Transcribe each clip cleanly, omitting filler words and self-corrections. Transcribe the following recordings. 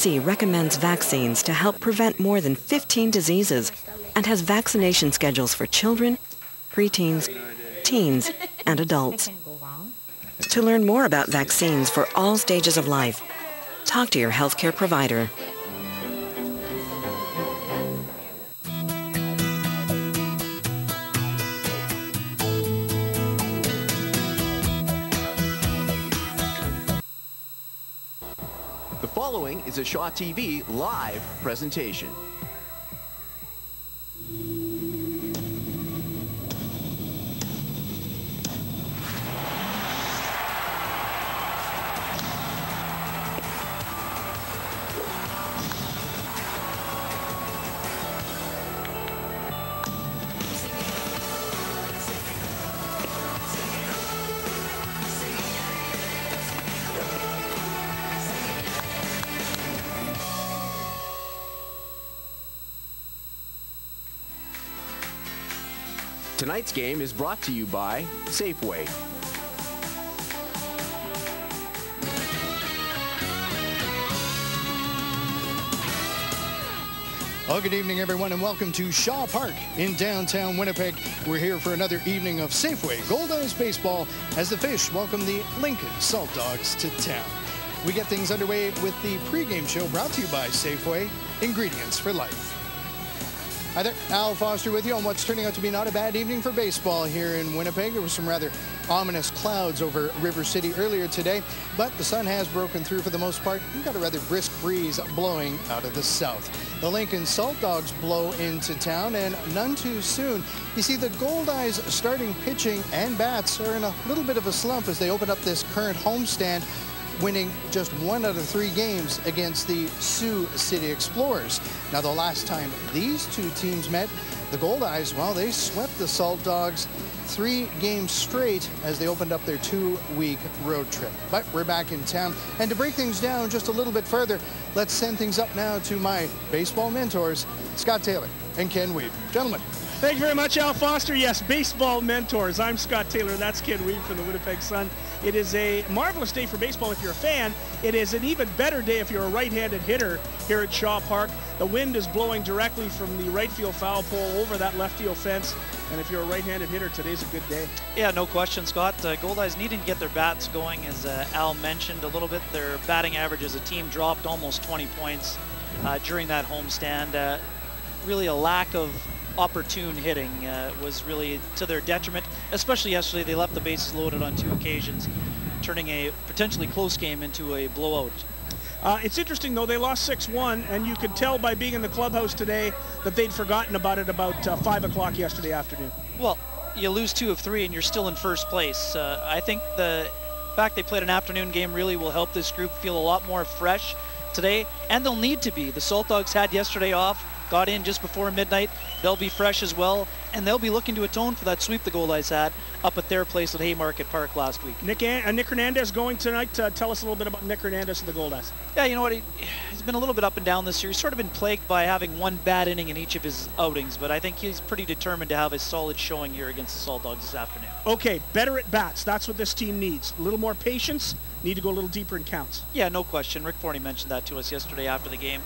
CDC recommends vaccines to help prevent more than 15 diseases and has vaccination schedules for children, preteens, teens, and adults. To learn more about vaccines for all stages of life, talk to your healthcare provider. The following is a Shaw TV live presentation. Tonight's game is brought to you by Safeway. Well, good evening, everyone, and welcome to Shaw Park in downtown Winnipeg. We're here for another evening of Safeway Goldeyes baseball as the Fish welcome the Lincoln Saltdogs to town. We get things underway with the pregame show brought to you by Safeway, Ingredients for Life. Hi there, Al Foster with you on what's turning out to be not a bad evening for baseball here in Winnipeg. There were some rather ominous clouds over River City earlier today, but the sun has broken through for the most part. We've got a rather brisk breeze blowing out of the south. The Lincoln Saltdogs blow into town, and none too soon. You see, the Goldeyes starting pitching and bats are in a little bit of a slump as they open up this current homestand, winning just 1 out of 3 games against the Sioux City Explorers. Now, the last time these two teams met, the Goldeyes, well, they swept the Saltdogs 3 games straight as they opened up their 2-week road trip. But we're back in town, and to break things down just a little bit further, let's send things up now to my baseball mentors, Scott Taylor and Ken Weeb. Gentlemen. Thank you very much, Al Foster. Yes, baseball mentors. I'm Scott Taylor. That's Ken Weeb from the Winnipeg Sun. It is a marvelous day for baseball if you're a fan. It is an even better day if you're a right-handed hitter here at Shaw Park. The wind is blowing directly from the right field foul pole over that left field fence. And if you're a right-handed hitter, today's a good day. Yeah, no question, Scott. Goldeyes needing to get their bats going, as Al mentioned a little bit. Their batting average as a team dropped almost 20 points during that homestand. Really a lack of opportune hitting was really to their detriment, especially yesterday. They left the bases loaded on 2 occasions, turning a potentially close game into a blowout. It's interesting, though, they lost 6-1, and you could tell by being in the clubhouse today that they'd forgotten about it about 5 o'clock yesterday afternoon. Well, you lose 2 of 3 and you're still in first place. I think the fact they played an afternoon game really will help this group feel a lot more fresh today, and they'll need to be. The Saltdogs had yesterday off, got in just before midnight. They'll be fresh as well, and they'll be looking to atone for that sweep the Goldeyes had up at their place at Haymarket Park last week. Nick Hernandez going tonight. Tell us a little bit about Nick Hernandez and the Goldeyes. Yeah, you know what? He's been a little bit up and down this year. He's sort of been plagued by having 1 bad inning in each of his outings, but I think he's pretty determined to have a solid showing here against the Saltdogs this afternoon. Okay, better at bats. That's what this team needs. A little more patience. Need to go a little deeper in counts. Yeah, no question. Rick Forney mentioned that to us yesterday after the game.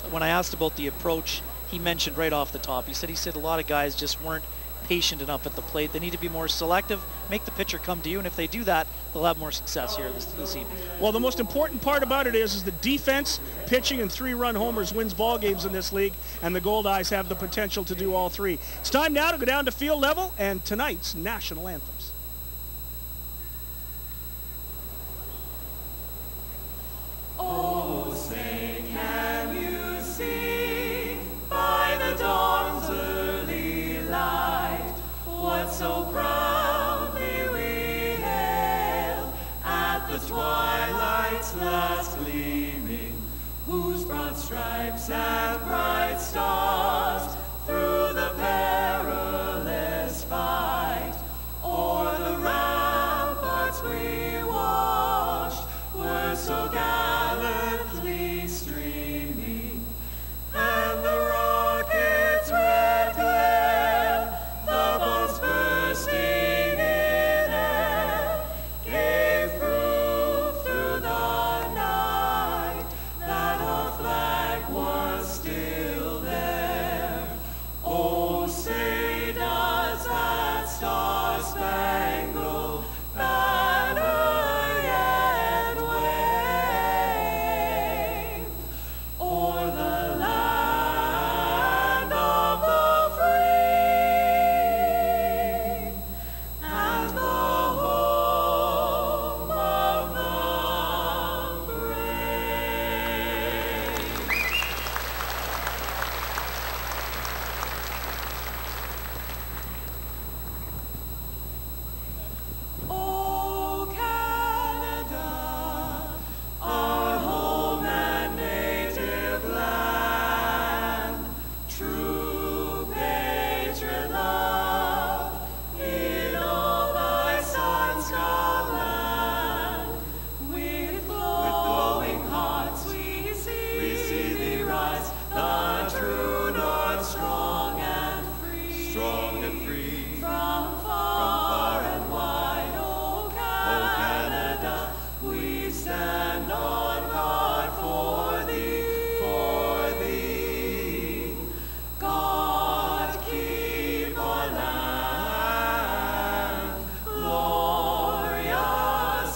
When I asked about the approach, he mentioned right off the top, he said a lot of guys just weren't patient enough at the plate. They need to be more selective, make the pitcher come to you, and if they do that, they'll have more success here this evening. Well, the most important part about it is the defense, pitching, and 3-run homers wins ball games in this league, and the Goldeyes have the potential to do all 3. It's time now to go down to field level and tonight's national anthems. Oh, say can you see by the dawn's early light what so proudly we hailed at the twilight's last gleaming, whose broad stripes and bright stars through the perilous fight o'er the ramparts we watched were so gallantly streaming, and the rocket's red glare, the bombs bursting in air, gave proof through the night that our the true north, strong and free. Strong and free. From far and wide, oh Canada, we stand on guard for thee, for thee. God keep our land glorious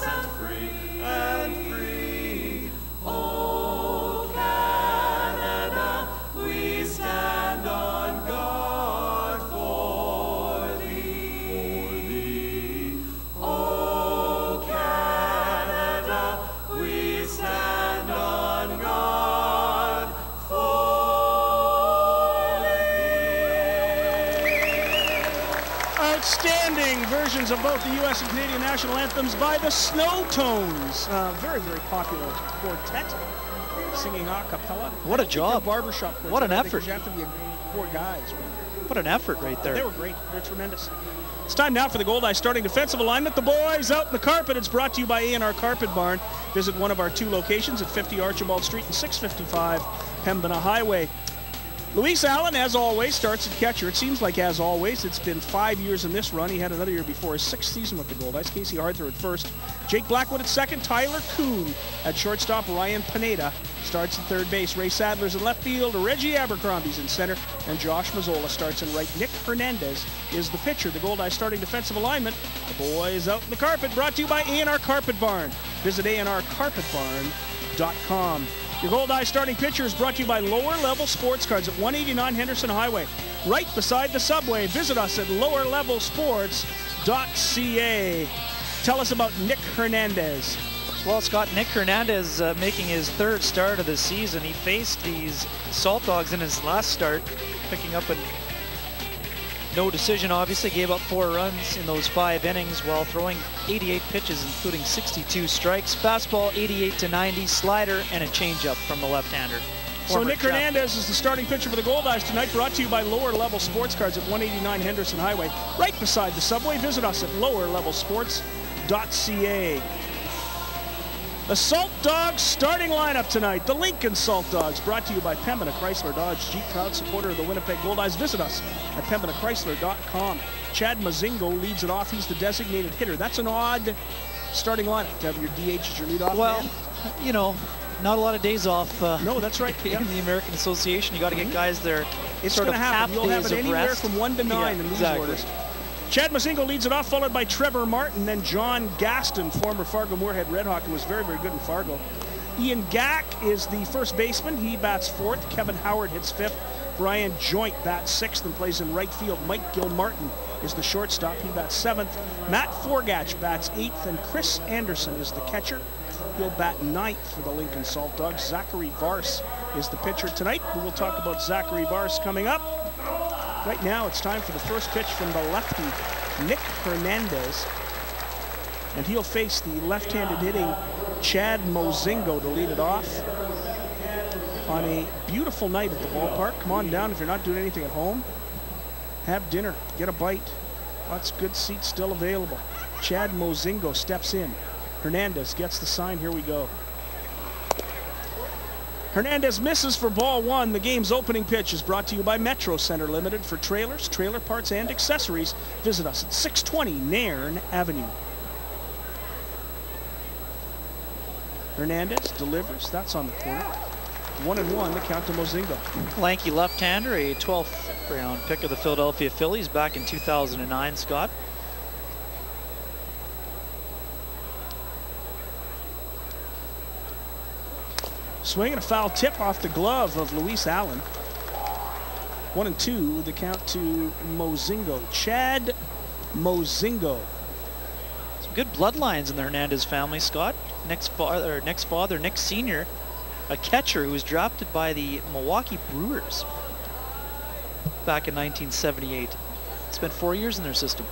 and free, and free. Oh Canada, we stand on guard for thee. Oh Canada, we stand on guard for thee. Outstanding versions of both the U.S. and Canadian national anthems by the Snow Tones. Very, very popular quartet, singing a cappella. What a They're job. barbershop quartet. What an I think, effort. 'cause you have to be four guys. What an effort right there. They were great. They're tremendous. It's time now for the Goldeyes starting defensive alignment. The boys out in the carpet. It's brought to you by A&R Carpet Barn. Visit one of our two locations at 50 Archibald Street and 655 Pembina Highway. Luis Allen, as always, starts at catcher. It seems like, as always, it's been 5 years in this run. He had another year before his 6th season with the Goldeyes. Casey Arthur at first. Jake Blackwood at second. Tyler Kuhn at shortstop. Ryan Pineda starts at third base. Ray Sadler's in left field. Reggie Abercrombie's in center. And Josh Mazzola starts in right. Nick Hernandez is the pitcher. The Goldeyes starting defensive alignment. The boys out in the carpet. Brought to you by A&R Carpet Barn. Visit anrcarpetbarn.com. Your Goldeyes starting pitcher is brought to you by Lower Level Sports Cards at 189 Henderson Highway, right beside the subway. Visit us at lowerlevelsports.ca. Tell us about Nick Hernandez. Well, Scott, Nick Hernandez making his 3rd start of the season. He faced these Saltdogs in his last start, picking up a no decision, obviously. Gave up 4 runs in those 5 innings while throwing 88 pitches, including 62 strikes. Fastball 88 to 90, slider, and a changeup from the left-hander. So Nick Hernandez is the starting pitcher for the Goldeyes tonight, brought to you by Lower Level Sports Cards at 189 Henderson Highway, right beside the subway. Visit us at lowerlevelsports.ca. The Salt Dogs starting lineup tonight. The Lincoln Saltdogs, brought to you by Pembina Chrysler Dodge Jeep, proud supporter of the Winnipeg Goldeyes. Visit us at pembinachrysler.com. Chad Mazingo leads it off. He's the designated hitter. That's an odd starting lineup to have your DH as your leadoff Well, man. you know, not a lot of days off. No, that's right. In the American Association, you got to get guys there. It's sort going of to happen. You'll have days it of anywhere rest. from 1 to 9 in these exactly. orders. Chad Mazingo leads it off, followed by Trevor Martin, then John Gaston, former Fargo Moorhead Redhawk, who was very, very good in Fargo. Ian Gack is the first baseman. He bats 4th. Kevin Howard hits 5th. Brian Joint bats 6th and plays in right field. Mike Gilmartin is the shortstop. He bats 7th. Matt Forgatch bats 8th, and Chris Anderson is the catcher. He'll bat 9th for the Lincoln Saltdogs. Zachary Vars is the pitcher tonight. We will talk about Zachary Vars coming up. Right now, it's time for the first pitch from the lefty, Nick Hernandez. And he'll face the left-handed hitting Chad Mozingo to lead it off. On a beautiful night at the ballpark. Come on down if you're not doing anything at home. Have dinner, get a bite. Lots of good seats still available. Chad Mozingo steps in. Hernandez gets the sign, here we go. Hernandez misses for ball 1. The game's opening pitch is brought to you by Metro Center Limited for trailers, trailer parts, and accessories. Visit us at 620 Nairn Avenue. Hernandez delivers. That's on the corner. 1-1, the count to Mozingo. Lanky left-hander, a 12th round pick of the Philadelphia Phillies back in 2009, Scott. Swing and a foul tip off the glove of Luis Allen. 1-2, the count to Mozingo. Chad Mozingo. Some good bloodlines in the Hernandez family, Scott. Nick's father, Nick Sr., a catcher who was drafted by the Milwaukee Brewers back in 1978. Spent 4 years in their system.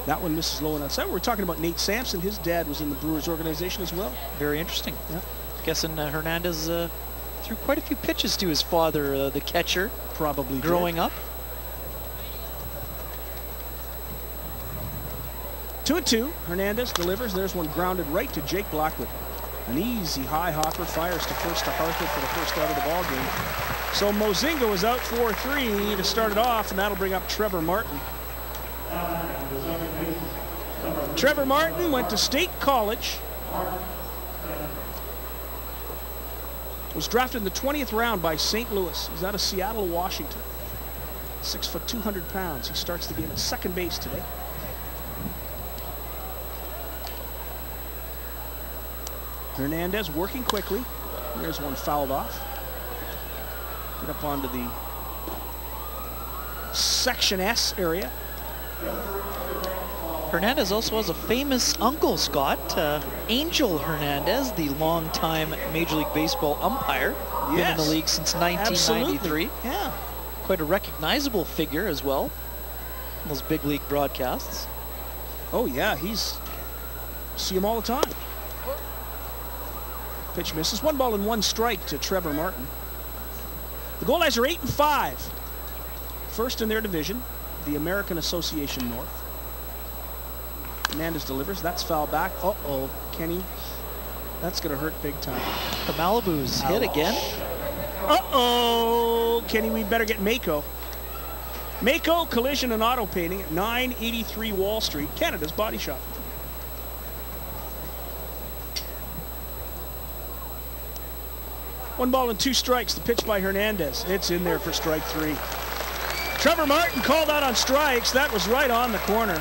That one misses low and outside. We're talking about Nate Sampson. His dad was in the Brewers organization as well. Very interesting. Yeah. Guessing Hernandez threw quite a few pitches to his father, the catcher, Probably growing did. up. 2-2. Hernandez delivers. There's one grounded right to Jake Blackwood. An easy high hopper, fires to first to Hartford for the first out of the ball game. So Mozingo is out 4-3 to start it off, and that'll bring up Trevor Martin. Trevor Martin went to State College. Was drafted in the 20th round by St. Louis. He's out of Seattle, Washington. 6 foot 200 pounds. He starts the game at second base today. Hernandez working quickly. There's one fouled off. Get up onto the Section S area. Hernandez also has a famous uncle, Scott. Angel Hernandez, the longtime Major League Baseball umpire. Yes. Been in the league since 1993. Absolutely. Yeah. Quite a recognizable figure as well. Those big league broadcasts. Oh yeah, see him all the time. Pitch misses. 1 ball and 1 strike to Trevor Martin. The Goldeyes are 8-5. First in their division, the American Association North. Hernandez delivers. That's foul back. Uh-oh, Kenny. That's going to hurt big time. The Malibu's hit again. Uh-oh, Kenny, we better get Mako. Mako Collision and Auto Painting at 983 Wall Street, Canada's Body Shop. One ball and 2 strikes. The pitch by Hernandez. It's in there for strike 3. Trevor Martin called out on strikes. That was right on the corner.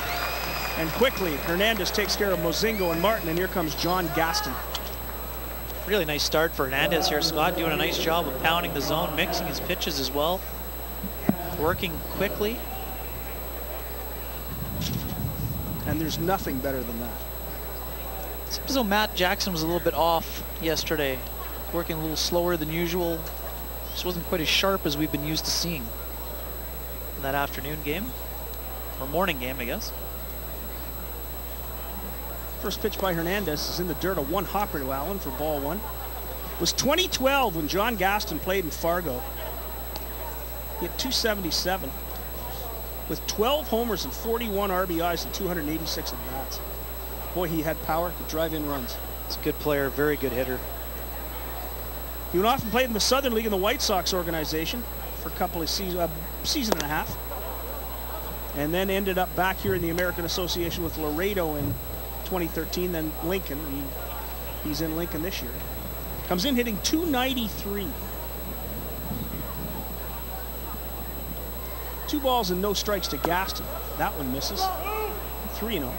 And quickly, Hernandez takes care of Mozingo and Martin, and here comes John Gaston. Really nice start for Hernandez here, Scott. Doing a nice job of pounding the zone, mixing his pitches as well. Working quickly. And there's nothing better than that. Seems as though Matt Jackson was a little bit off yesterday. Working a little slower than usual. Just wasn't quite as sharp as we've been used to seeing in that afternoon game. Or morning game, I guess. First pitch by Hernandez is in the dirt. A 1 hopper to Allen for ball 1. It was 2012 when John Gaston played in Fargo. He had 277 with 12 homers and 41 RBIs and 286 at-bats. Boy, he had power to drive in runs. He's a good player, very good hitter. He went off and played in the Southern League in the White Sox organization for a couple of season and a half. And then ended up back here in the American Association with Laredo in 2013, then Lincoln, and he's in Lincoln this year. Comes in hitting .293. 2 balls and no strikes to Gaston. That one misses. 3-0.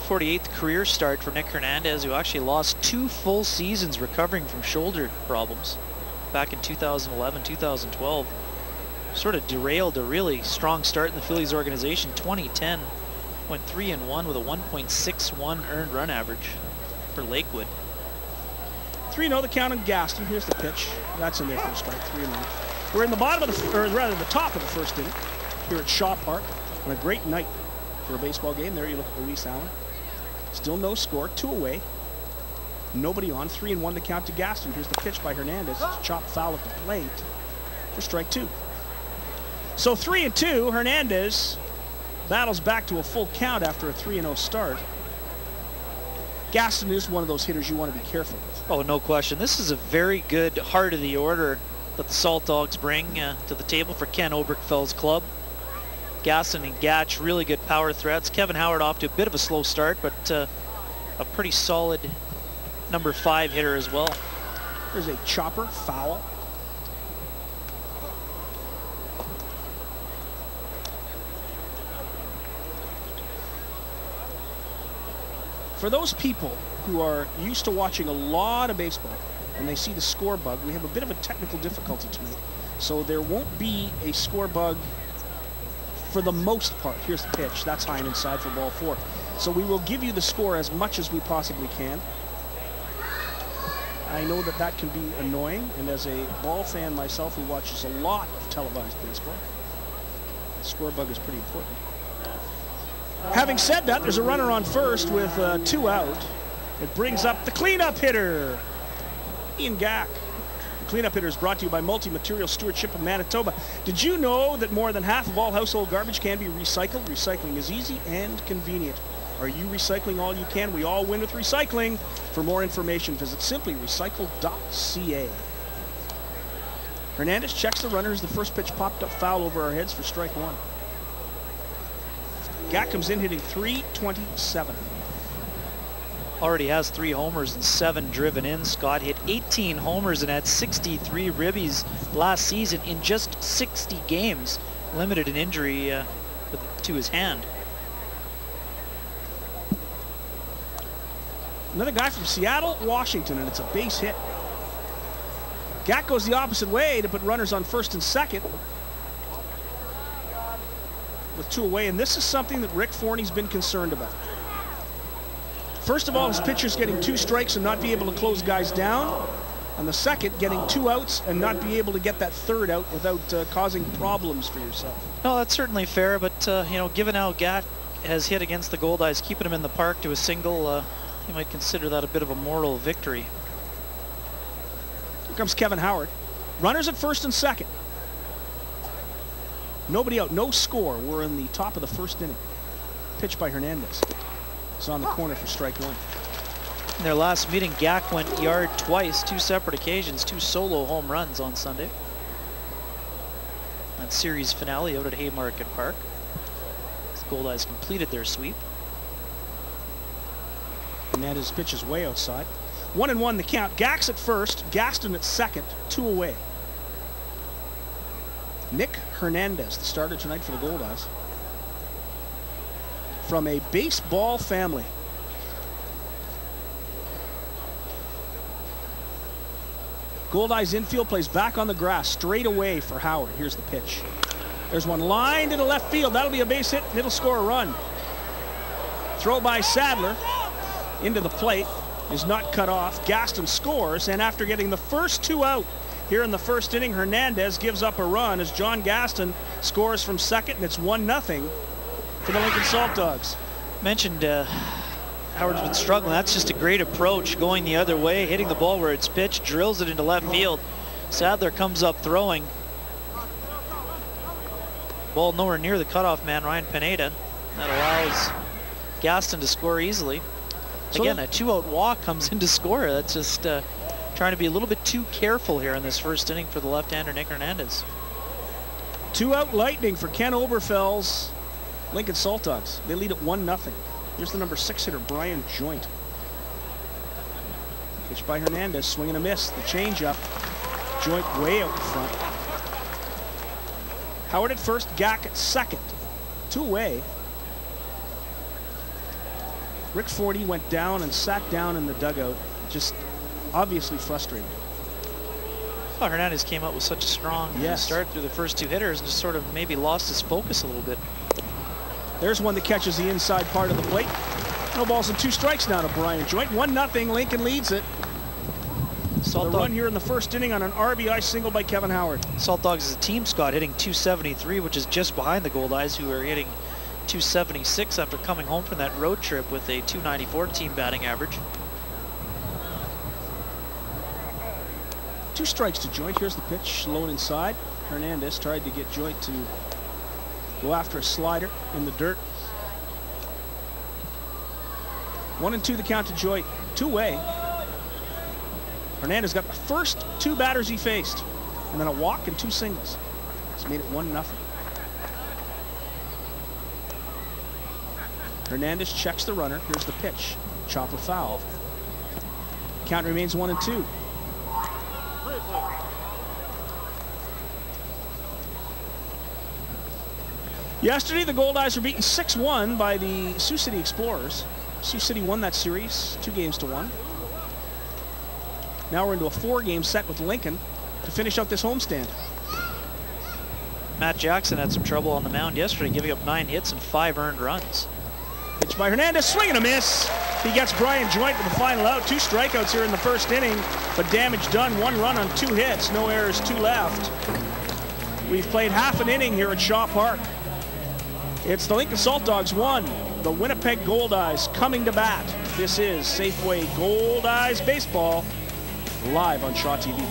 48th career start for Nick Hernandez, who actually lost 2 full seasons recovering from shoulder problems back in 2011, 2012. Sort of derailed a really strong start in the Phillies organization. 2010 went 3-1 with a 1.61 earned run average for Lakewood. 3-0 the count on Gaston. Here's the pitch. That's in there for a strike. 3-1. We're in the bottom of the, or rather the top of the first inning here at Shaw Park on a great night for a baseball game. There you look at Luis Allen. Still no score. 2 away. Nobody on. 3-1 the count to Gaston. Here's the pitch by Hernandez. It's a chopped foul at the plate for strike 2. So 3-2. Hernandez battles back to a full count after a 3-0 start. Gaston is one of those hitters you want to be careful with. Oh, no question. This is a very good heart of the order that the Saltdogs bring to the table for Ken Oberkfeld's club. Gaston and Gatch, really good power threats. Kevin Howard off to a bit of a slow start, but a pretty solid number 5 hitter as well. There's a chopper, foul. For those people who are used to watching a lot of baseball and they see the score bug, we have a bit of a technical difficulty tonight. So there won't be a score bug for the most part. Here's the pitch. That's high and inside for ball 4. So we will give you the score as much as we possibly can. I know that that can be annoying, and as a ball fan myself who watches a lot of televised baseball, the score bug is pretty important. Having said that, there's a runner on first with 2 out. It brings up the cleanup hitter, Ian Gack. The cleanup hitter is brought to you by Multi-Material Stewardship of Manitoba. Did you know that more than half of all household garbage can be recycled? Recycling is easy and convenient. Are you recycling all you can? We all win with recycling. For more information, visit simplyrecycle.ca. Hernandez checks the runners. The first pitch popped up foul over our heads for strike one. Gack comes in hitting .327. Already has 3 homers and 7 driven in. Scott hit 18 homers and had 63 ribbies last season in just 60 games. Limited an injury to his hand. Another guy from Seattle, Washington, and it's a base hit. Gack goes the opposite way to put runners on first and second with 2 away, and this is something that Rick Forney's been concerned about. First of all, his pitchers getting 2 strikes and not be able to close guys down, and the second, getting 2 outs and not be able to get that 3rd out without causing problems for yourself. No, that's certainly fair, but you know, given how Gack has hit against the Goldeyes, keeping him in the park to a single, you might consider that a bit of a moral victory. Here comes Kevin Howard. Runners at first and second. Nobody out, no score. We're in the top of the first inning. Pitch by Hernandez. It's on the corner for strike one. In their last meeting, Gack went yard twice, 2 separate occasions, 2 solo home runs on Sunday. That series finale out at Haymarket Park. The Goldeyes completed their sweep. Hernandez pitches way outside. 1-1 the count. Gack's at first, Gaston at second, 2 away. Nick Hernandez, the starter tonight for the Goldeyes. From a baseball family. Goldeyes infield plays back on the grass, straight away for Howard. Here's the pitch. There's one line to the left field. That'll be a base hit, and it'll score a run. Throw by Sadler into the plate is not cut off. Gaston scores, and after getting the first 2 out here in the first inning, Hernandez gives up a run as John Gaston scores from second, and it's 1-0 for the Lincoln Saltdogs. Mentioned Howard's been struggling. That's just a great approach, going the other way, hitting the ball where it's pitched, drills it into left field. Sadler comes up throwing. Ball nowhere near the cutoff man, Ryan Pineda. That allows Gaston to score easily. Again, a 2-out walk comes in to score. That's just trying to be a little bit too careful here in this first inning for the left-hander Nick Hernandez. 2-out lightning for Ken Oberfell's Lincoln Saltdogs. They lead at 1-0. Here's the number 6 hitter, Brian Joint. Pitch by Hernandez, swing and a miss. The changeup. Joint way out in front. Howard at first, Gack at second. 2 away. Rick Forney went down and sat down in the dugout, just obviously frustrated. Oh, Hernandez came out with such a strong start through the first 2 hitters and just sort of maybe lost his focus a little bit. There's one that catches the inside part of the plate. No balls and 2 strikes now to Brian Joint. 1-0, Lincoln leads it. The run here in the first inning on an RBI single by Kevin Howard. Saltdogs is a team, Scott, hitting .273, which is just behind the Goldeyes, who are hitting .276 after coming home from that road trip with a .294 team batting average. 2 strikes to Joint. Here's the pitch, low and inside. Hernandez tried to get Joint to go after a slider in the dirt. 1-2 the count to Joint. 2 away. Hernandez got the first 2 batters he faced, and then a walk and 2 singles. It's made it 1-0. Hernandez checks the runner. Here's the pitch. Chopper foul. Count remains 1-2. Yesterday, the Goldeyes were beaten 6-1 by the Sioux City Explorers. Sioux City won that series 2-1. Now we're into a 4-game set with Lincoln to finish out this homestand. Matt Jackson had some trouble on the mound yesterday, giving up 9 hits and 5 earned runs. Pitch by Hernandez, swing and a miss. He gets Brian Joint with the final out. 2 strikeouts here in the first inning, but damage done. 1 run on 2 hits, no errors, 2 left. We've played half an inning here at Shaw Park. It's the Lincoln Saltdogs 1, the Winnipeg Goldeyes coming to bat. This is Safeway Goldeyes Baseball, live on Shaw TV.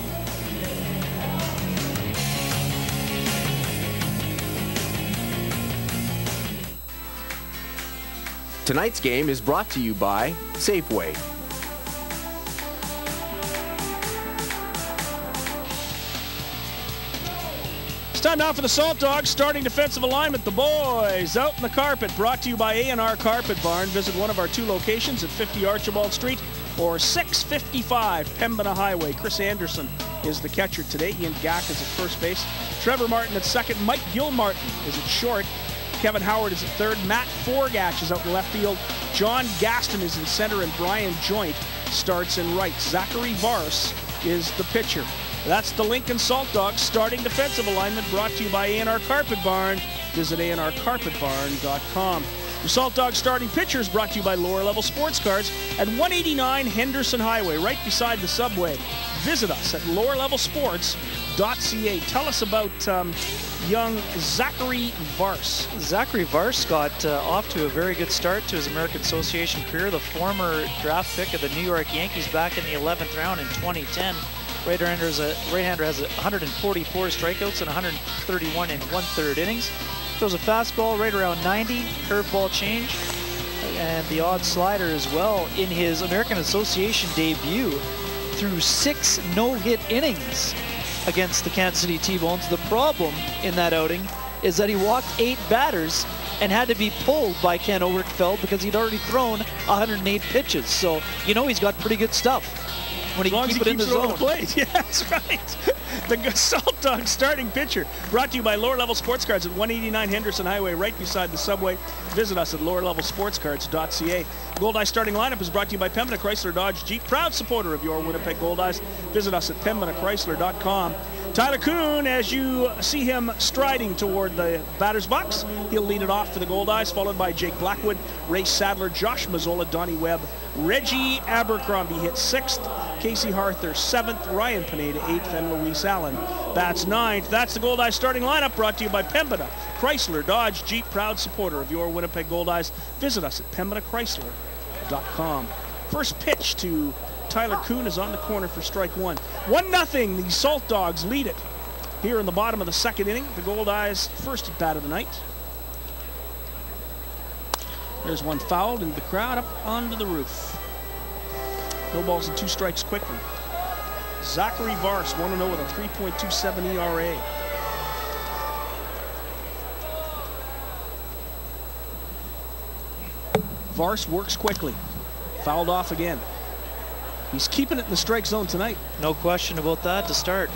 Tonight's game is brought to you by Safeway. Time now for the Saltdogs starting defensive alignment. The boys out in the carpet, brought to you by A&R Carpet Barn. Visit one of our 2 locations at 50 Archibald Street or 655 Pembina Highway. Chris Anderson is the catcher today. Ian Gack is at first base. Trevor Martin at second. Mike Gilmartin is at short. Kevin Howard is at third. Matt Forgach is out in left field. John Gaston is in center, and Brian Joint starts in right. Zachary Vars is the pitcher. That's the Lincoln Saltdogs starting defensive alignment, brought to you by A&R Carpet Barn. Visit anrcarpetbarn.com. The Saltdogs starting pitchers brought to you by Lower Level Sports Cards at 189 Henderson Highway, right beside the subway. Visit us at lowerlevelsports.ca. Tell us about young Zachary Vars. Zachary Vars got off to a very good start to his American Association career. The former draft pick of the New York Yankees back in the 11th round in 2010. Right-hander has 144 strikeouts and 131 in 1/3 innings. Throws a fastball right around 90, curveball change, and the odd slider as well. In his American Association debut, threw 6 no-hit innings against the Kansas City T-Bones. The problem in that outing is that he walked 8 batters and had to be pulled by Ken Oberkfeld because he'd already thrown 108 pitches. So you know he's got pretty good stuff when he can keep it in the zone. The plate. Yeah, that's right. The Saltdogs starting pitcher, brought to you by Lower Level Sports Cards at 189 Henderson Highway, right beside the subway. Visit us at lowerlevelsportscards.ca. Goldeyes starting lineup is brought to you by Pembina Chrysler Dodge Jeep, proud supporter of your Winnipeg Goldeyes. Visit us at pembinachrysler.com. Tyler Kuhn, as you see him striding toward the batter's box, he'll lead it off for the Goldeyes, followed by Jake Blackwood, Ray Sadler, Josh Mazzola, Donnie Webb, Reggie Abercrombie hits 6th, Casey Harther 7th, Ryan Pineda 8th, and Luis Allen bats 9th. That's the Goldeyes starting lineup, brought to you by Pembina Chrysler Dodge Jeep, proud supporter of your Winnipeg Goldeyes. Visit us at pembinachrysler.com. First pitch to Tyler Kuhn is on the corner for strike 1. 1-0, the Saltdogs lead it here in the bottom of the 2nd inning. The Goldeyes' first at bat of the night. There's one fouled into the crowd up onto the roof. No balls and 2 strikes quickly. Zachary Vars 1-0 with a 3.27 ERA. Vars works quickly. Fouled off again. He's keeping it in the strike zone tonight. No question about that to start.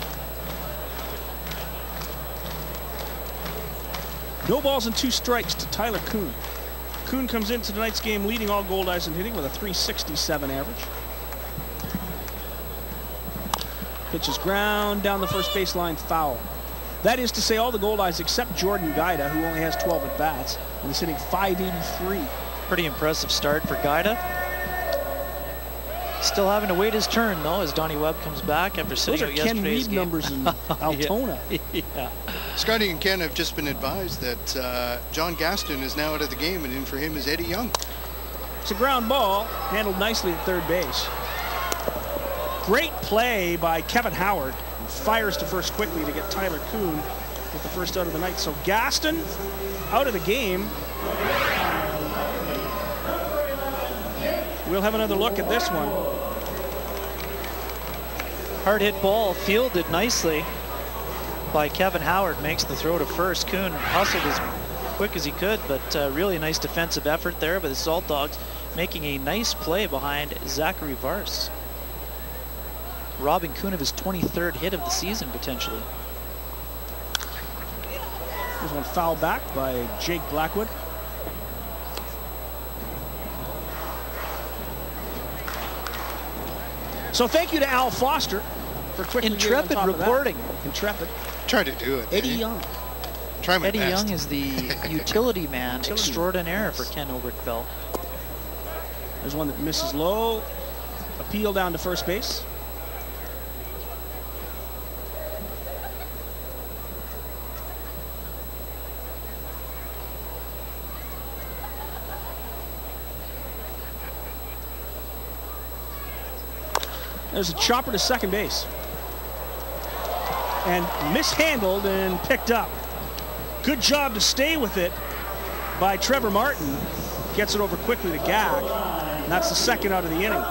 No balls and 2 strikes to Tyler Kuhn. Kuhn comes into tonight's game leading all Goldeyes in hitting with a 367 average. Pitches ground down the first baseline, foul. That is to say all the Goldeyes except Jordan Gaida, who only has 12 at-bats and is hitting .583. Pretty impressive start for Gaida. Still having to wait his turn, though, as Donnie Webb comes back after sitting out yesterday's game. Those are Ken Reed numbers in Altona. Yeah. Scotty and Ken have just been advised that John Gaston is now out of the game, and in for him is Eddie Young. It's a ground ball, handled nicely at third base. Great play by Kevin Howard, who fires to first quickly to get Tyler Kuhn with the first out of the night. So Gaston out of the game. We'll have another look at this one. Hard hit ball, fielded nicely by Kevin Howard, makes the throw to first. Kuhn hustled as quick as he could, but really nice defensive effort there by the Saltdogs, making a nice play behind Zachary Vars. Robbing Kuhn of his 23rd hit of the season, potentially. There's one foul back by Jake Blackwood. So thank you to Al Foster for quickly intrepid reporting. Intrepid. Try to do it. Eddie Young. Try my Eddie best. Young is the utility man extraordinaire for Ken Oberkfeld. There's one that misses low. Appeal down to first base. There's a chopper to second base. And mishandled and picked up. Good job to stay with it by Trevor Martin. Gets it over quickly to Gag. And that's the second out of the inning.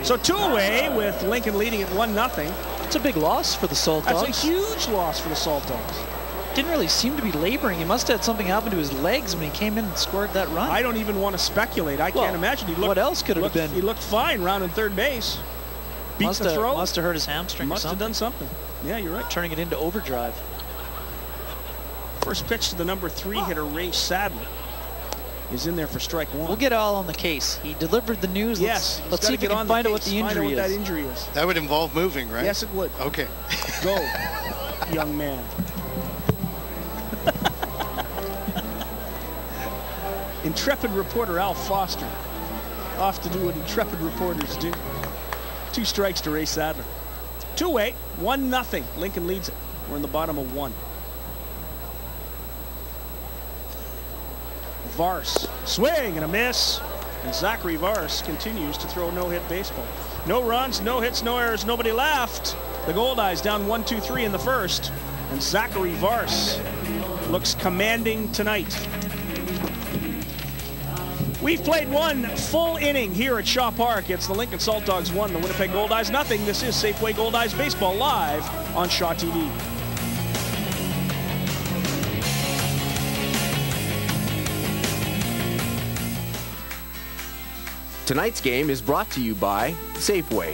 So 2 away with Lincoln leading at 1-0. It's a big loss for the Saltdogs. That's a huge loss for the Saltdogs. Didn't really seem to be laboring. He must have had something happen to his legs when he came in and scored that run. I don't even want to speculate. I can't imagine. He looked, what else could it have been? He looked fine rounding third base. Beat the throw. Must have hurt his hamstring. Must have done something. Yeah, you're right. Turning it into overdrive. First pitch to the number 3 hitter, Ray Sadler. Is in there for strike 1. We'll get all on the case. He delivered the news. Yes. Let's see if we can find out what the injury is. That injury is. That would involve moving, right? Yes, it would. Okay. Go, young man. Intrepid reporter Al Foster. Off to do what intrepid reporters do. 2 strikes to Ray Sadler. 2 away, 1-0. Lincoln leads it. We're in the bottom of 1. Vars, swing and a miss. And Zachary Vars continues to throw no-hit baseball. No runs, no hits, no errors, nobody left. The Goldeyes down 1-2-3 in the first. And Zachary Vars looks commanding tonight. We've played 1 full inning here at Shaw Park. It's the Lincoln Saltdogs 1, the Winnipeg Goldeyes 0. This is Safeway Goldeyes Baseball live on Shaw TV. Tonight's game is brought to you by Safeway.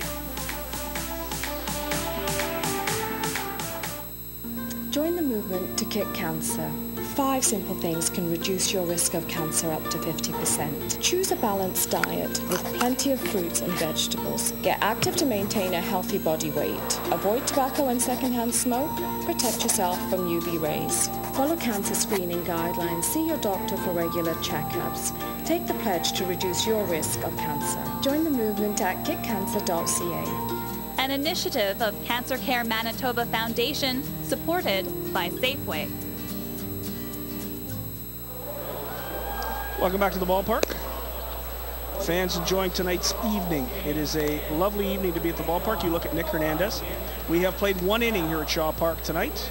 Join the movement to kick cancer. 5 simple things can reduce your risk of cancer up to 50%. Choose a balanced diet with plenty of fruits and vegetables. Get active to maintain a healthy body weight. Avoid tobacco and secondhand smoke. Protect yourself from UV rays. Follow cancer screening guidelines. See your doctor for regular checkups. Take the pledge to reduce your risk of cancer. Join the movement at kickcancer.ca. An initiative of Cancer Care Manitoba Foundation, supported by Safeway. Welcome back to the ballpark. Fans enjoying tonight's evening. It is a lovely evening to be at the ballpark. You look at Nick Hernandez. We have played 1 inning here at Shaw Park tonight.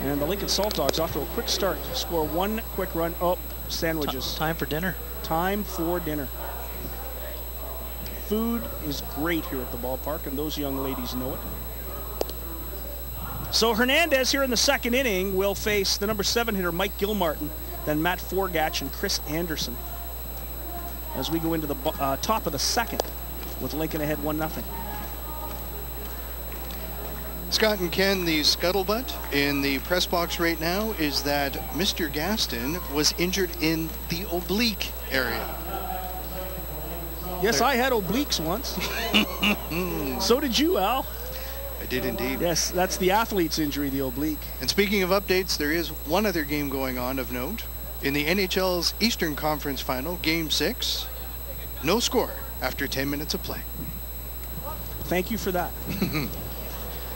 And the Lincoln Saltdogs off to a quick start. Score 1 quick run. Oh, sandwiches. Time for dinner. Time for dinner. Food is great here at the ballpark, and those young ladies know it. So Hernandez here in the second inning will face the number 7 hitter, Mike Gilmartin, then Matt Forgatch and Chris Anderson, as we go into the top of the second with Lincoln ahead 1-0. Scott and Ken, the scuttlebutt in the press box right now is that Mr. Gaston was injured in the oblique area. Yes, I had obliques once. So did you, Al. I did indeed. Yes, that's the athlete's injury, the oblique. And speaking of updates, there is one other game going on of note. In the NHL's Eastern Conference Final, Game 6, no score after 10 minutes of play. Thank you for that.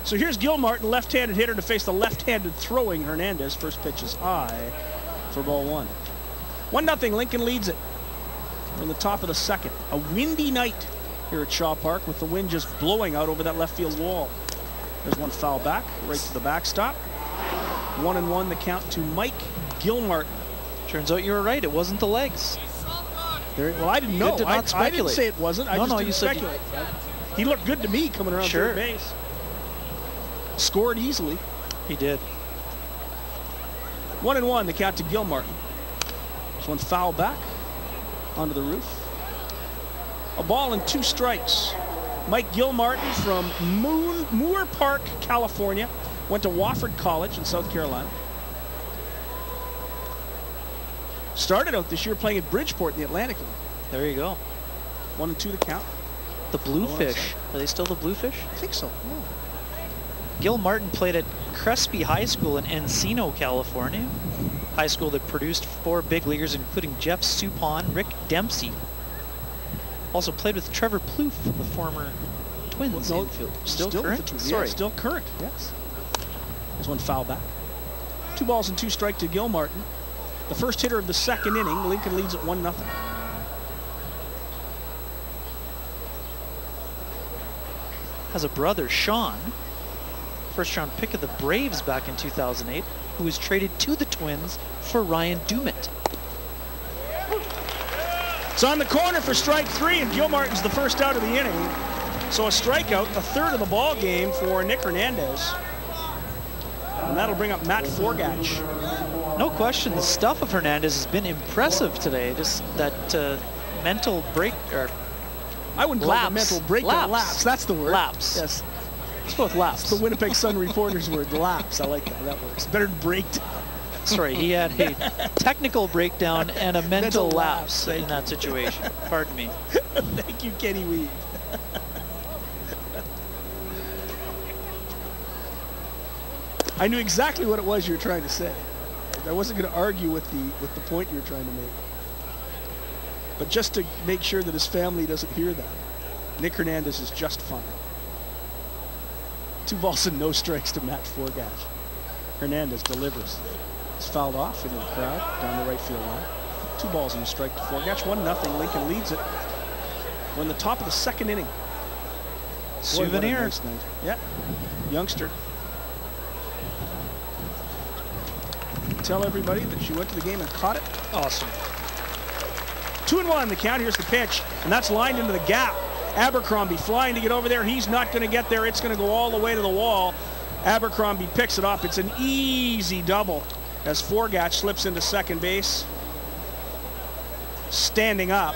So here's Gilmartin, left-handed hitter, to face the left-handed throwing Hernandez. First pitch is high for ball 1. 1-0, Lincoln leads it. We're in the top of the second. A windy night here at Shaw Park with the wind just blowing out over that left field wall. There's one foul back, right to the backstop. 1-1 the count to Mike Gilmartin. Turns out you were right. It wasn't the legs. Well, I didn't know. I didn't say it wasn't. I just didn't speculate. He looked good to me coming around third base. Scored easily. He did. 1-1 the count to Gilmartin. There's one foul back onto the roof. A ball and 2 strikes. Mike Gilmartin from Moore Park, California. Went to Wofford College in South Carolina. Started out this year playing at Bridgeport in the Atlantic League. There you go. 1-2 the count. The Bluefish. Are they still the Bluefish? I think so. Yeah. Gilmartin played at Crespi High School in Encino, California. High school that produced 4 big leaguers, including Jeff Suppan, Rick Dempsey. Also played with Trevor Plouffe, the former Twins infield. Still current? Sorry. Yeah, still current, yes. There's one foul back. 2 balls and 2 strikes to Gilmartin. The first hitter of the second inning. Lincoln leads at 1-0. Has a brother, Sean, first-round pick of the Braves back in 2008, who was traded to the Twins for Ryan Dumit. It's on the corner for strike 3, and Gilmartin's the first out of the inning. So a strikeout, the third of the ball game for Nick Hernandez. And that'll bring up Matt Forgach. No question, the stuff of Hernandez has been impressive today. Just that mental break, or I wouldn't call it a mental breakdown. Lapse. That's the word. Lapse. Yes. It's both lapse. The Winnipeg Sun reporter's word, lapse. I like that. That works. Better than breakdown. Sorry, he had a technical breakdown and a mental lapse in that situation. Pardon me. Thank you, Kenny Weave. I knew exactly what it was you were trying to say. I wasn't going to argue with the point you were trying to make. But just to make sure that his family doesn't hear that, Nick Hernandez is just fine. 2 balls and no strikes to Matt Forgach. Hernandez delivers. It's fouled off into the crowd down the right field line. 2 balls and a strike to Forgach. 1-0. Lincoln leads it. We're in the top of the second inning. Souvenir. Nice night. Yeah. Youngster. Tell everybody that she went to the game and caught it. Awesome. 2-1 the count. Here's the pitch, and that's lined into the gap. Abercrombie flying to get over there. He's not going to get there. It's going to go all the way to the wall. Abercrombie picks it up. It's an easy double as Forgach slips into second base, standing up.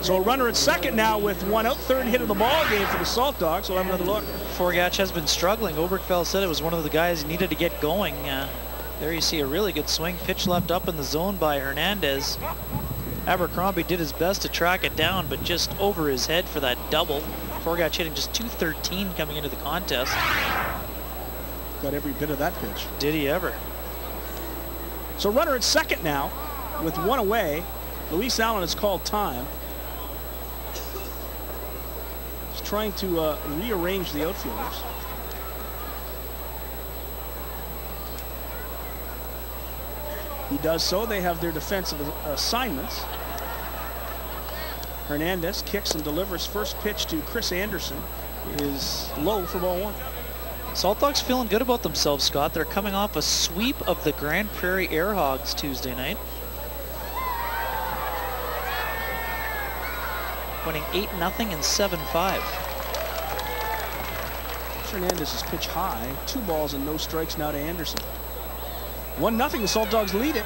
So a runner at second now with 1 out. Third hit of the ball game for the Saltdogs. We'll have another look. Forgach has been struggling. Oberkfell said it was one of the guys he needed to get going. There you see a really good swing. Pitch left up in the zone by Hernandez. Abercrombie did his best to track it down, but just over his head for that double. Forgach hitting just .213 coming into the contest. Got every bit of that pitch. Did he ever? So runner at second now with 1 away. Luis Allen has called time. He's trying to rearrange the outfielders. He does so. They have their defensive assignments. Hernandez kicks and delivers. First pitch to Chris Anderson is low for ball 1. Saltdogs feeling good about themselves, Scott. They're coming off a sweep of the Grand Prairie Airhogs Tuesday night. Winning 8-0 and 7-5. Hernandez's pitch high. 2 balls and no strikes now to Anderson. 1-0. The Saltdogs lead it.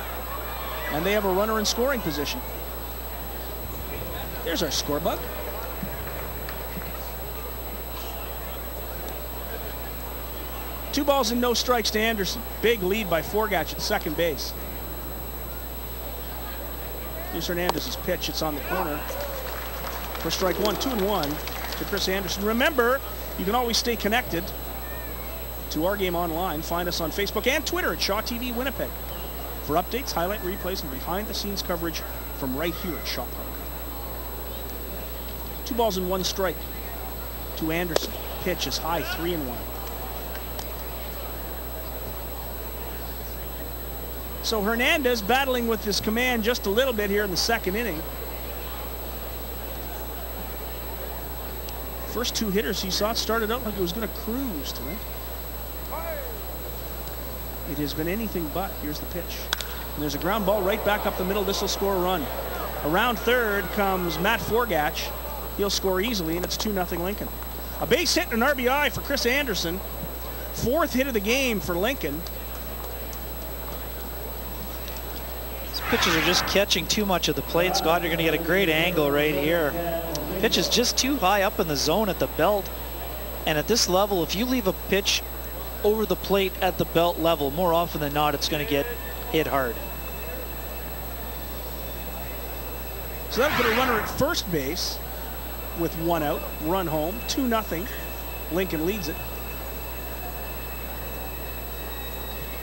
And they have a runner in scoring position. There's our score bug. Two balls and no strikes to Anderson. Big lead by Forgach at second base. Here's Hernandez's pitch. It's on the corner for strike 1. 2-1 to Chris Anderson. Remember, you can always stay connected to our game online. Find us on Facebook and Twitter at Shaw TV Winnipeg for updates, highlight replays, and behind-the-scenes coverage from right here at Shaw Park. 2 balls and 1 strike to Anderson. Pitch is high, 3-1. So Hernandez battling with his command just a little bit here in the second inning. First 2 hitters he saw, it started out like it was going to cruise tonight. It has been anything but. Here's the pitch. And there's a ground ball right back up the middle. This will score a run. Around third comes Matt Forgach. He'll score easily, and it's 2-0 Lincoln. A base hit and an RBI for Chris Anderson. 4th hit of the game for Lincoln. These pitches are just catching too much of the plate, Scott. You're going to get a great angle right here. Pitch is just too high up in the zone at the belt. And at this level, if you leave a pitch over the plate at the belt level, more often than not, it's going to get hit hard. So that'll put a runner at first base with 1 out, run home, 2-0. Lincoln leads it.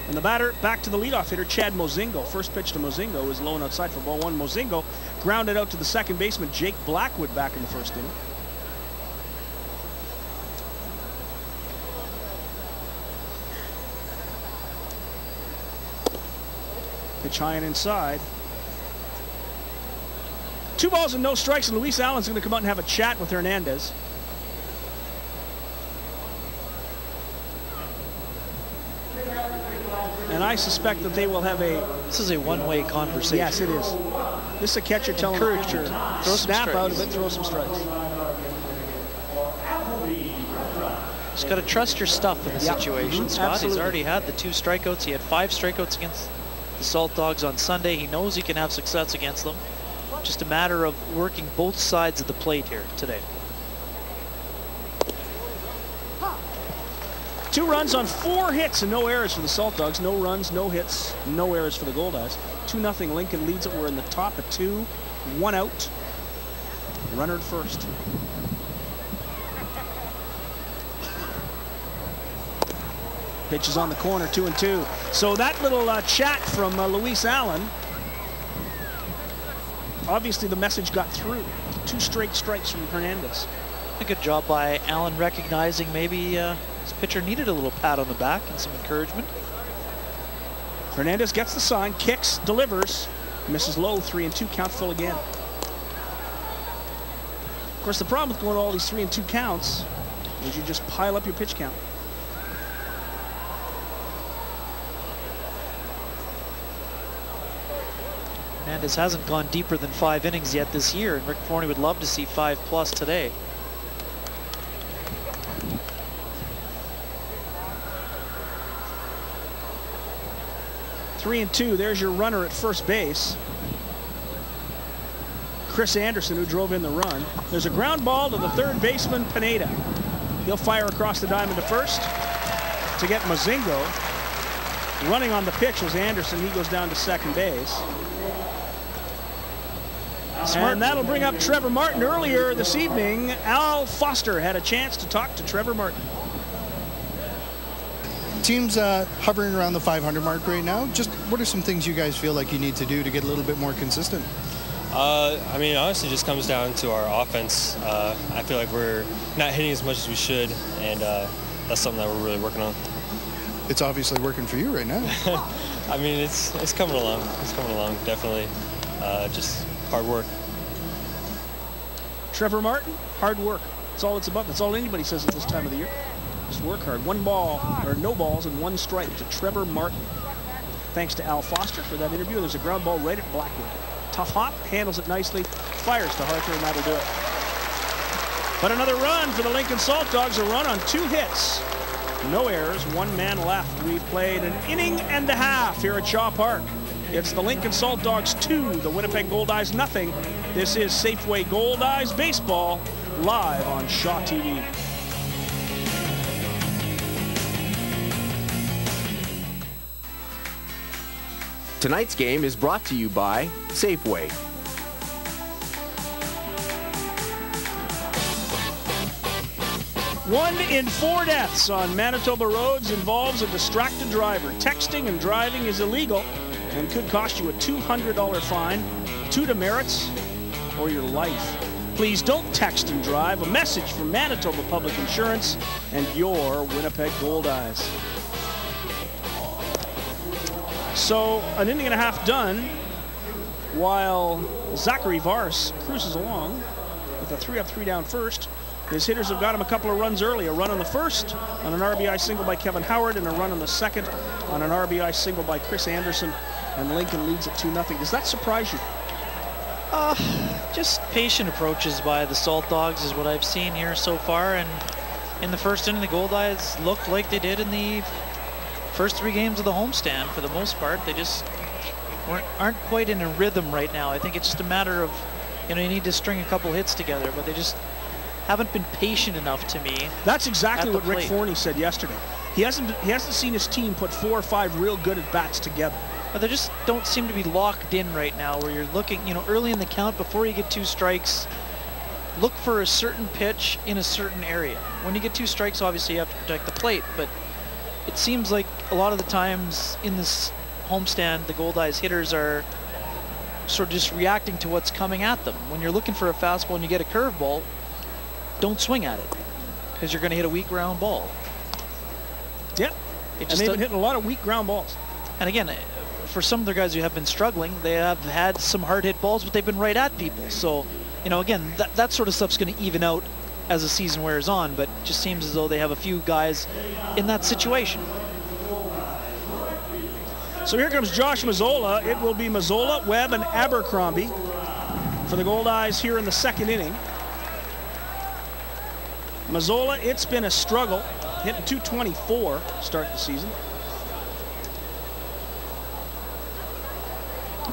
And the batter back to the leadoff hitter, Chad Mozingo. First pitch to Mozingo is low and outside for ball 1. Mozingo grounded out to the second baseman, Jake Blackwood, back in the first inning. Pitch high and inside. 2 balls and no strikes, and Luis Allen's going to come out and have a chat with Hernandez. And I suspect that they will have a... This is a one-way conversation. Yes, it is. This is a catcher telling the pitcher, snap out of it, throw some strikes. Just got to trust your stuff in the situation, Scott. Absolutely. He's already had the 2 strikeouts. He had 5 strikeouts against the Saltdogs on Sunday. He knows he can have success against them. Just a matter of working both sides of the plate here today. 2 runs on 4 hits and no errors for the Saltdogs. No runs, no hits, no errors for the Goldeyes. 2-0 Lincoln leads it. We're in the top of 2. 1 out. Runner at first. Pitch is on the corner, 2-2. So that little chat from Luis Allen, obviously the message got through. 2 straight strikes from Hernandez. A good job by Allen recognizing maybe his pitcher needed a little pat on the back and some encouragement. Hernandez gets the sign, kicks, delivers, misses low, 3-2, count full again. Of course, the problem with going to all these 3-2 counts is you just pile up your pitch count. Hernandez hasn't gone deeper than 5 innings yet this year, and Rick Forney would love to see 5+ today. Three and 2, there's your runner at first base. Chris Anderson, who drove in the run. There's a ground ball to the 3rd baseman, Pineda. He'll fire across the diamond to first to get Mozingo. Running on the pitch was Anderson. He goes down to 2nd base. And that'll bring up Trevor Martin. Earlier this evening, Al Foster had a chance to talk to Trevor Martin. Teams hovering around the 500 mark right now. Just what are some things you guys feel like you need to do to get a little bit more consistent? I mean, honestly, it just comes down to our offense. I feel like we're not hitting as much as we should, and that's something that we're really working on. It's obviously working for you right now. I mean, it's coming along. It's coming along, definitely. Just hard work. Trevor Martin, hard work. That's all it's about. That's all anybody says at this time of the year. Just work hard. 1 ball, or no balls, and 1 strike to Trevor Martin. Thanks to Al Foster for that interview. There's a ground ball right at Blackwood. Tough hop, handles it nicely, fires to Harker, and that'll do it. But another run for the Lincoln Saltdogs, a run on 2 hits. No errors, 1 man left. We've played an inning and a half here at Shaw Park. It's the Lincoln Saltdogs 2, the Winnipeg Goldeyes 0. This is Safeway Goldeyes Baseball, live on Shaw TV. Tonight's game is brought to you by Safeway. One in 4 deaths on Manitoba roads involves a distracted driver. Texting and driving is illegal and could cost you a $200 fine, 2 demerits, or your life. Please don't text and drive. A message from Manitoba Public Insurance and your Winnipeg Goldeyes. So an inning and a half done while Zachary Vars cruises along with a 3-up, 3-down first. His hitters have got him a couple of runs early. A run on the first on an RBI single by Kevin Howard, and a run on the second on an RBI single by Chris Anderson. And Lincoln leads at 2-0. Does that surprise you? Just patient approaches by the Saltdogs is what I've seen here so far. And in the first inning, the Goldeyes looked like they did in the first 3 games of the homestand for the most part. They just aren't quite in a rhythm right now. I think it's just a matter of, you need to string a couple hits together, but they just haven't been patient enough to me. That's exactly what Rick Forney said yesterday. He hasn't seen his team put 4 or 5 real good at-bats together. But they just don't seem to be locked in right now, where you're looking, early in the count before you get 2 strikes, look for a certain pitch in a certain area. When you get 2 strikes, obviously you have to protect the plate, but it seems like a lot of the times in this homestand, the Goldeyes hitters are sort of just reacting to what's coming at them. When you're looking for a fastball and you get a curveball, don't swing at it, because you're going to hit a weak ground ball. Yep, and they've been hitting a lot of weak ground balls. And again, for some of the guys who have been struggling, they have had some hard hit balls, but they've been right at people. So, again, that sort of stuff's going to even out as the season wears on, but it just seems as though they have a few guys in that situation. So here comes Josh Mazzola. It will be Mazzola, Webb, and Abercrombie for the Goldeyes here in the second inning. Mazzola, it's been a struggle, hitting .224 to start the season.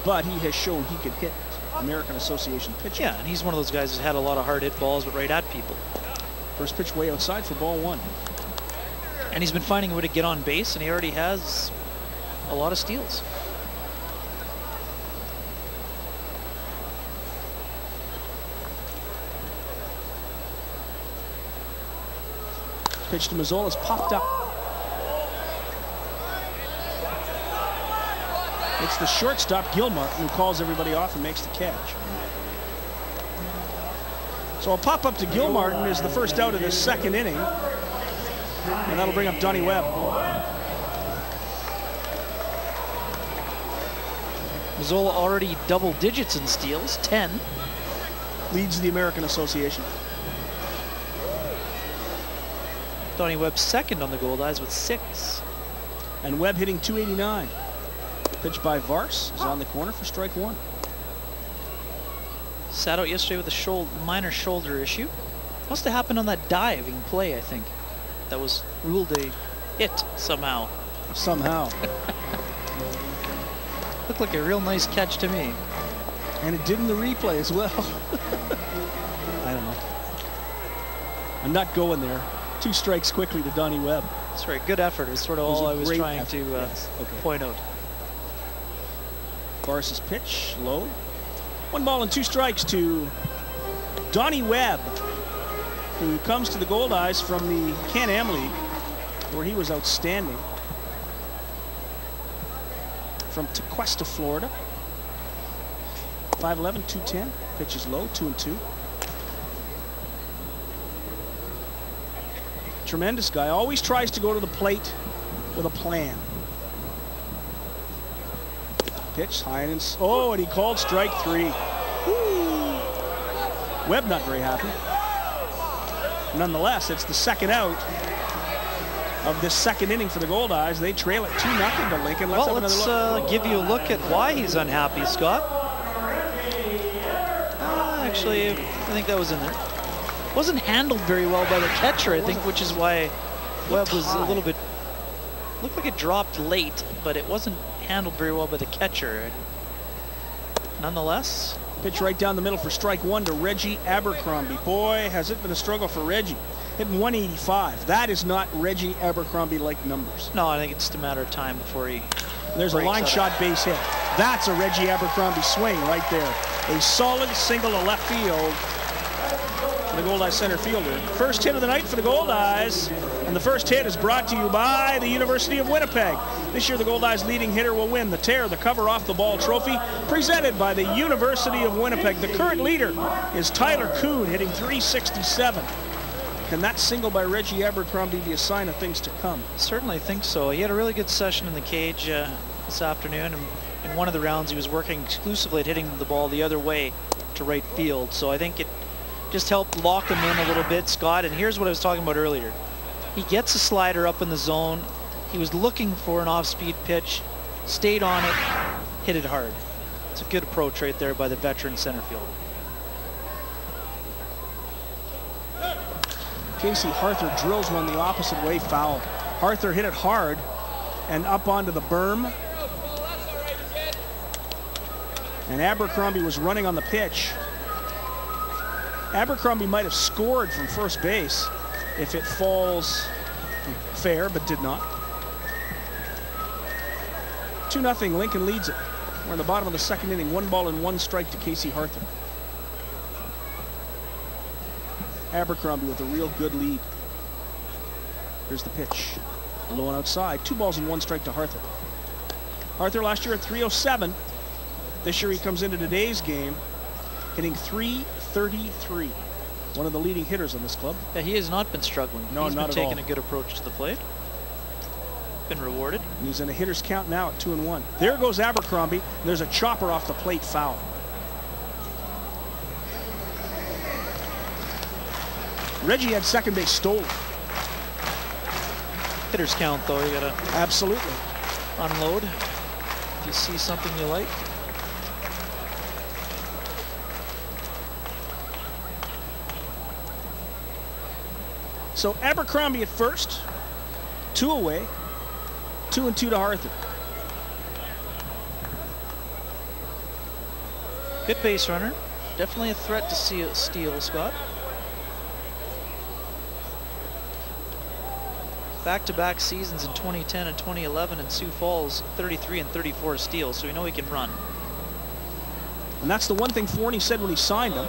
But he has shown he can hit American Association pitching. Yeah, and he's one of those guys who's had a lot of hard hit balls, but right at people. First pitch way outside for ball one. And he's been finding a way to get on base, and he already has a lot of steals. Pitch to Mazzola's popped up. It's the shortstop, Gilmartin, who calls everybody off and makes the catch. So a pop-up to Gilmartin is the first out of this second inning. And that'll bring up Donnie Webb. Mazzola already double digits in steals, 10. Leads the American Association. Donnie Webb second on the Goldeyes with 6. And Webb hitting .289. Pitch by Vars is on the corner for strike one. Sat out yesterday with a minor shoulder issue. Must have happened on that diving play, I think. That was ruled a hit somehow. Somehow. Looked like a real nice catch to me. And it did in the replay as well. I don't know. I'm not going there. 2 strikes quickly to Donnie Webb. That's right. Good effort is sort of all I was trying to point out. Vars's pitch, low. 1 ball and 2 strikes to Donnie Webb, who comes to the Goldeyes from the Can-Am League, where he was outstanding. From Tequesta, Florida. 5'11", 210. Pitch is low, 2-2. Tremendous guy. Always tries to go to the plate with a plan. Pitch high and and he called strike 3. Woo. Webb not very happy. Nonetheless, it's the second out of this second inning for the Goldeyes. They trail it 2-0 to Lincoln. Let's give you a look at why he's unhappy, Scott. Actually, I think that was in there. Wasn't handled very well by the catcher, I think, which is why Webb was a little bit. Looked like it dropped late, but it wasn't handled very well by the catcher. Nonetheless. Pitch right down the middle for strike 1 to Reggie Abercrombie. Boy, has it been a struggle for Reggie. Hitting 185. That is not Reggie Abercrombie-like numbers. No, I think it's just a matter of time before he. There's a line shot base hit. That's a Reggie Abercrombie swing right there. A solid single to left field. The Goldeyes center fielder. First hit of the night for the Goldeyes, and the first hit is brought to you by the University of Winnipeg. This year the Goldeyes leading hitter will win the Tear the Cover Off the Ball trophy, presented by the University of Winnipeg. The current leader is Tyler Kuhn, hitting .367. Can that single by Reggie Abercrombie be a sign of things to come? Certainly think so. He had a really good session in the cage this afternoon, and in one of the rounds he was working exclusively at hitting the ball the other way to right field. So I think it just helped lock him in a little bit, Scott. And here's what I was talking about earlier. He gets a slider up in the zone. He was looking for an off-speed pitch, stayed on it, hit it hard. It's a good approach right there by the veteran center fielder. Casey Harther drills one the opposite way, foul. Harther hit it hard and up onto the berm. And Abercrombie was running on the pitch. Abercrombie might have scored from first base if it falls fair, but did not. 2-0, Lincoln leads it. We're in the bottom of the second inning. 1 ball and 1 strike to Casey Harther. Abercrombie with a real good lead. Here's the pitch. Low and outside. 2 balls and 1 strike to Harther. Harther last year at .307. This year he comes into today's game hitting .333. One of the leading hitters on this club. Yeah, he has not been struggling. No, he's not been at all. taking a good approach to the plate. Been rewarded. And he's in a hitter's count now at 2-1. There goes Abercrombie. There's a chopper off the plate, foul. Reggie had second base stolen. Hitter's count, though. You gotta absolutely unload. if you see something you like. So Abercrombie at first, 2 away, 2-2 to Arthur. Good base runner. Definitely a threat to see a steal, Scott. Back-to-back seasons in 2010 and 2011 in Sioux Falls, 33 and 34 steals, so we know he can run. And that's the one thing Forney said when he signed him.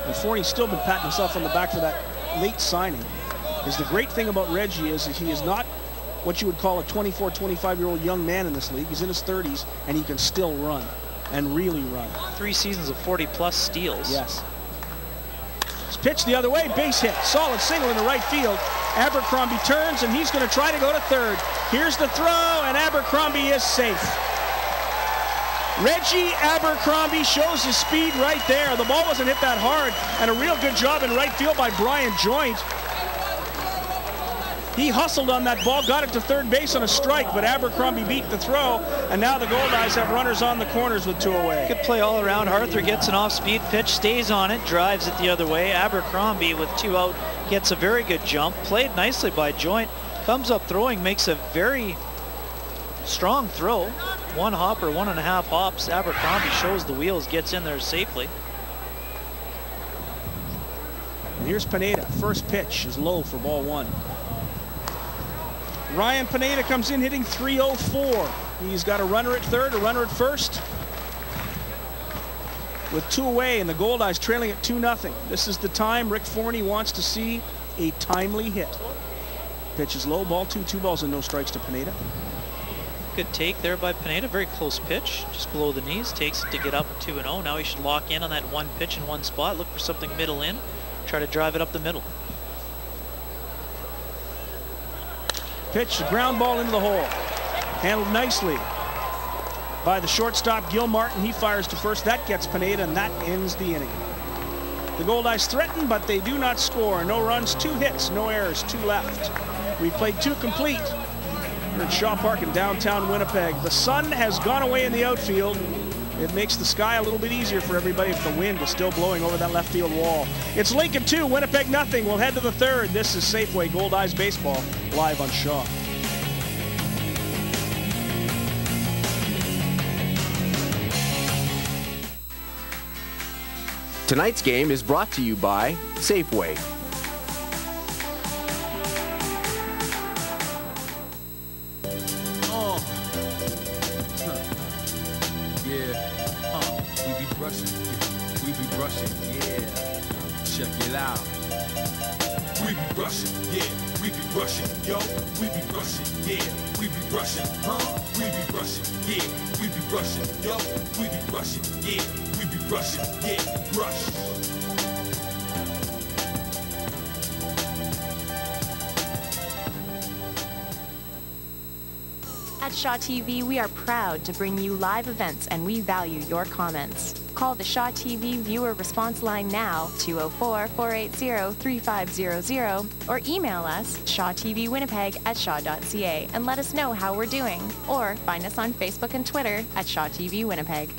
And Forney's still been patting himself on the back for that late signing. Is the great thing about Reggie is that he is not what you would call a 24, 25-year-old young man in this league. He's in his 30s, and he can still run, and really run. 3 seasons of 40-plus steals. Yes. It's pitched the other way, base hit. Solid single in the right field. Abercrombie turns, and he's going to try to go to third. Here's the throw, and Abercrombie is safe. Reggie Abercrombie shows his speed right there. The ball wasn't hit that hard, and a real good job in right field by Brian Joint. He hustled on that ball, got it to third base on a strike, but Abercrombie beat the throw, and now the Goldeyes have runners on the corners with 2 away. Good play all around. Arthur gets an off-speed pitch, stays on it, drives it the other way. Abercrombie with 2 out gets a very good jump. Played nicely by Joint. Comes up throwing, makes a very strong throw. 1 hop or 1.5 hops. Abercrombie shows the wheels, gets in there safely. And here's Pineda. First pitch is low for ball 1. Ryan Pineda comes in hitting .304. He's got a runner at third, a runner at first. With 2 away, and the Goldeyes trailing at 2-0. This is the time Rick Forney wants to see a timely hit. Pitch is low, ball 2, 2 balls and no strikes to Pineda. Good take there by Pineda. Very close pitch, just below the knees. Takes it to get up 2-0. Now he should lock in on that 1 pitch in 1 spot. Look for something middle in. Try to drive it up the middle. Pitch, a ground ball into the hole. Handled nicely by the shortstop, Gil Martin. He fires to first. That gets Pineda, and that ends the inning. The Goldeyes threaten, but they do not score. No runs, 2 hits, no errors, 2 left. We've played 2 complete. We're at Shaw Park in downtown Winnipeg. The sun has gone away in the outfield. It makes the sky a little bit easier for everybody if the wind is still blowing over that left field wall. It's Lincoln 2, Winnipeg nothing. We'll head to the 3rd. This is Safeway Goldeyes Baseball, live on Shaw. Tonight's game is brought to you by Safeway. Check it out. We be rushing, yeah, we be rushing, yo. We be rushing, yeah, we be rushing, huh? We be rushing, yeah, we be rushing, yo. We be rushing, yeah, we be rushing, yeah, rush. At Shaw TV, we are proud to bring you live events, and we value your comments. Call the Shaw TV viewer response line now, 204-480-3500, or email us, shawtvwinnipeg@shaw.ca, and let us know how we're doing. Or find us on Facebook and Twitter at Shaw TV Winnipeg.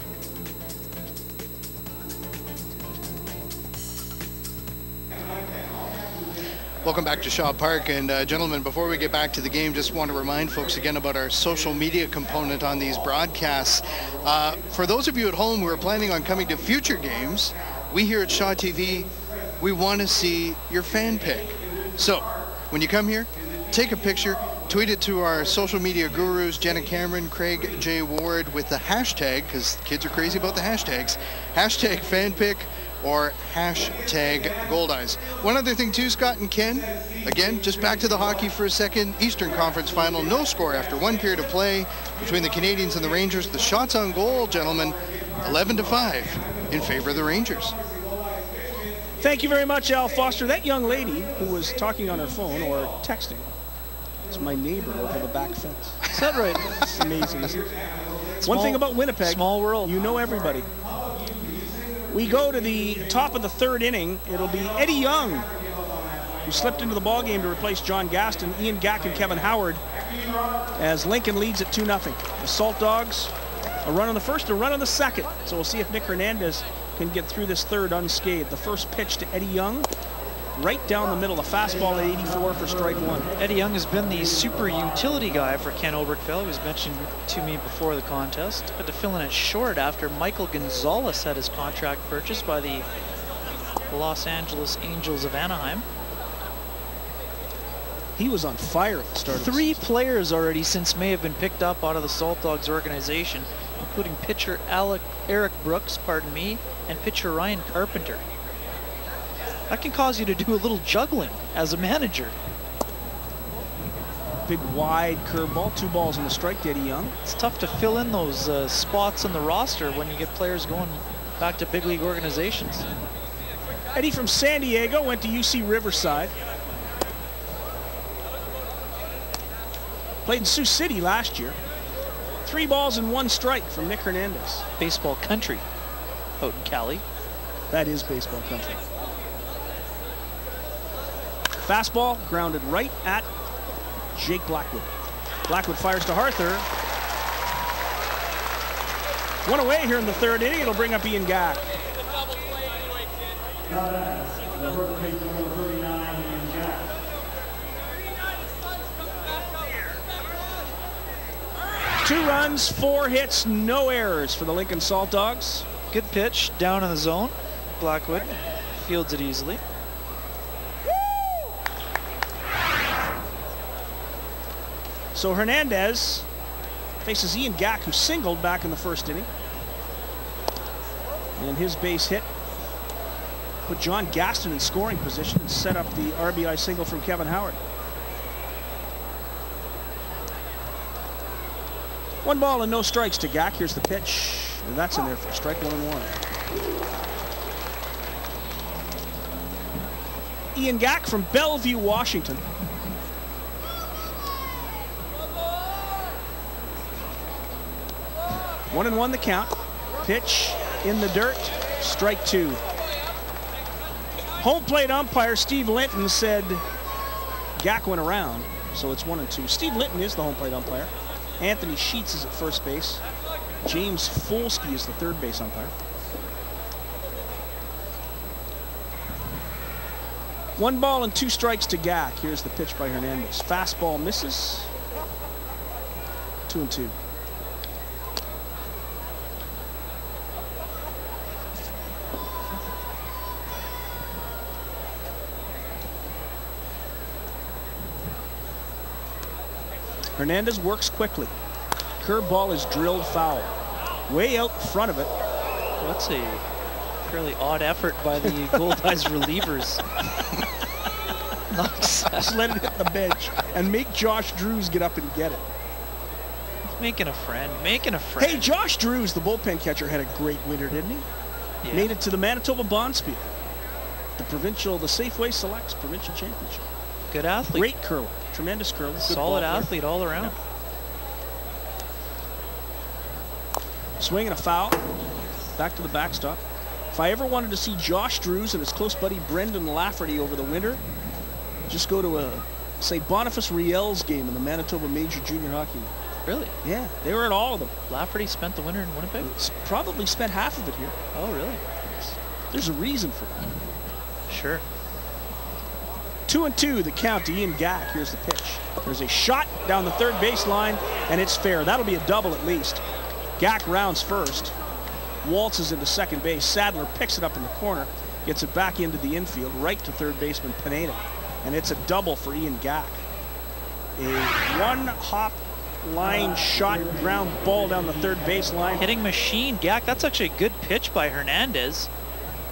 Welcome back to Shaw Park, and gentlemen, before we get back to the game, just want to remind folks again about our social media component on these broadcasts. For those of you at home who are planning on coming to future games, we here at Shaw TV, we want to see your fan pic. So when you come here, take a picture, tweet it to our social media gurus, Jenna Cameron, Craig J. Ward, with the hashtag, because kids are crazy about the hashtags, hashtag fanpic or hashtag Goldeyes. One other thing too, Scott and Ken, again, just back to the hockey for a second. Eastern Conference Final, no score after 1 period of play between the Canadiens and the Rangers. The shots on goal, gentlemen, 11-5 in favor of the Rangers. Thank you very much, Al Foster. That young lady who was talking on her phone or texting is my neighbor over the back fence. Is that right? It's amazing, isn't it? One thing about Winnipeg, small world. You know everybody. We go to the top of the 3rd inning. It'll be Eddie Young, who slipped into the ballgame to replace John Gaston. Ian Gack and Kevin Howard as Lincoln leads at 2-0. The Saltdogs, a run on the first, a run on the second. So we'll see if Nick Hernandez can get through this third unscathed. The first pitch to Eddie Young, right down the middle, a fastball at 84 for strike one. Eddie Young has been the super utility guy for Ken Oberkfell. He was mentioned to me before the contest. Had to fill in at short after Michael Gonzalez had his contract purchased by the Los Angeles Angels of Anaheim. He was on fire at the start of the season. 3 players already since May have been picked up out of the Saltdogs organization, including pitcher Eric Brooks, and pitcher Ryan Carpenter. That can cause you to do a little juggling as a manager. Big wide curveball, 2 balls and a strike to Eddie Young. It's tough to fill in those spots on the roster when you get players going back to big league organizations. Eddie from San Diego went to UC Riverside. Played in Sioux City last year. 3 balls and 1 strike from Nick Hernandez. Baseball country out in Cali. That is baseball country. Fastball grounded right at Jake Blackwood. Blackwood fires to Harther. 1 away here in the 3rd inning. It'll bring up Ian Gack. Two runs, 4 hits, no errors for the Lincoln Saltdogs. Good pitch down in the zone. Blackwood fields it easily. So Hernandez faces Ian Gack, who singled back in the 1st inning. And his base hit put John Gaston in scoring position and set up the RBI single from Kevin Howard. 1 ball and no strikes to Gack. Here's the pitch. And that's in there for strike 1-1. Ian Gack from Bellevue, Washington. One and 1 the count. Pitch in the dirt. Strike 2. Home plate umpire Steve Linton said Gack went around, so it's 1-2. Steve Linton is the home plate umpire. Anthony Sheets is at first base. James Folsky is the 3rd base umpire. 1 ball and 2 strikes to Gack. Here's the pitch by Hernandez. Fastball misses. 2-2. Hernandez works quickly. Curveball is drilled foul. Way out front of it. Well, that's a fairly odd effort by the Goldeyes relievers. Just let it hit the bench and make Josh Drews get up and get it. Making a friend, making a friend. Hey, Josh Drews, the bullpen catcher, had a great winter, didn't he? Yeah. Made it to the Manitoba Bonspiel. The Safeway Selects Provincial Championship. Good athlete. Great curler. Tremendous curler. Solid athlete all around. Yeah. Swing and a foul. Back to the backstop. If I ever wanted to see Josh Drews and his close buddy Brendan Lafferty over the winter, just go to say Boniface Riel's game in the Manitoba Major Junior Hockey. Really? Yeah, they were at all of them. Lafferty spent the winter in Winnipeg? Probably spent half of it here. Oh, really? There's a reason for that. Sure. 2-2 the count to Ian Gack. Here's the pitch. There's a shot down the 3rd baseline, and it's fair. That'll be a double at least. Gack rounds first. Waltzes into 2nd base. Sadler picks it up in the corner, gets it back into the infield, right to 3rd baseman Pineda. And it's a double for Ian Gack. A 1-hop line shot ground ball down the 3rd baseline. Hitting machine. Gack, that's actually a good pitch by Hernandez.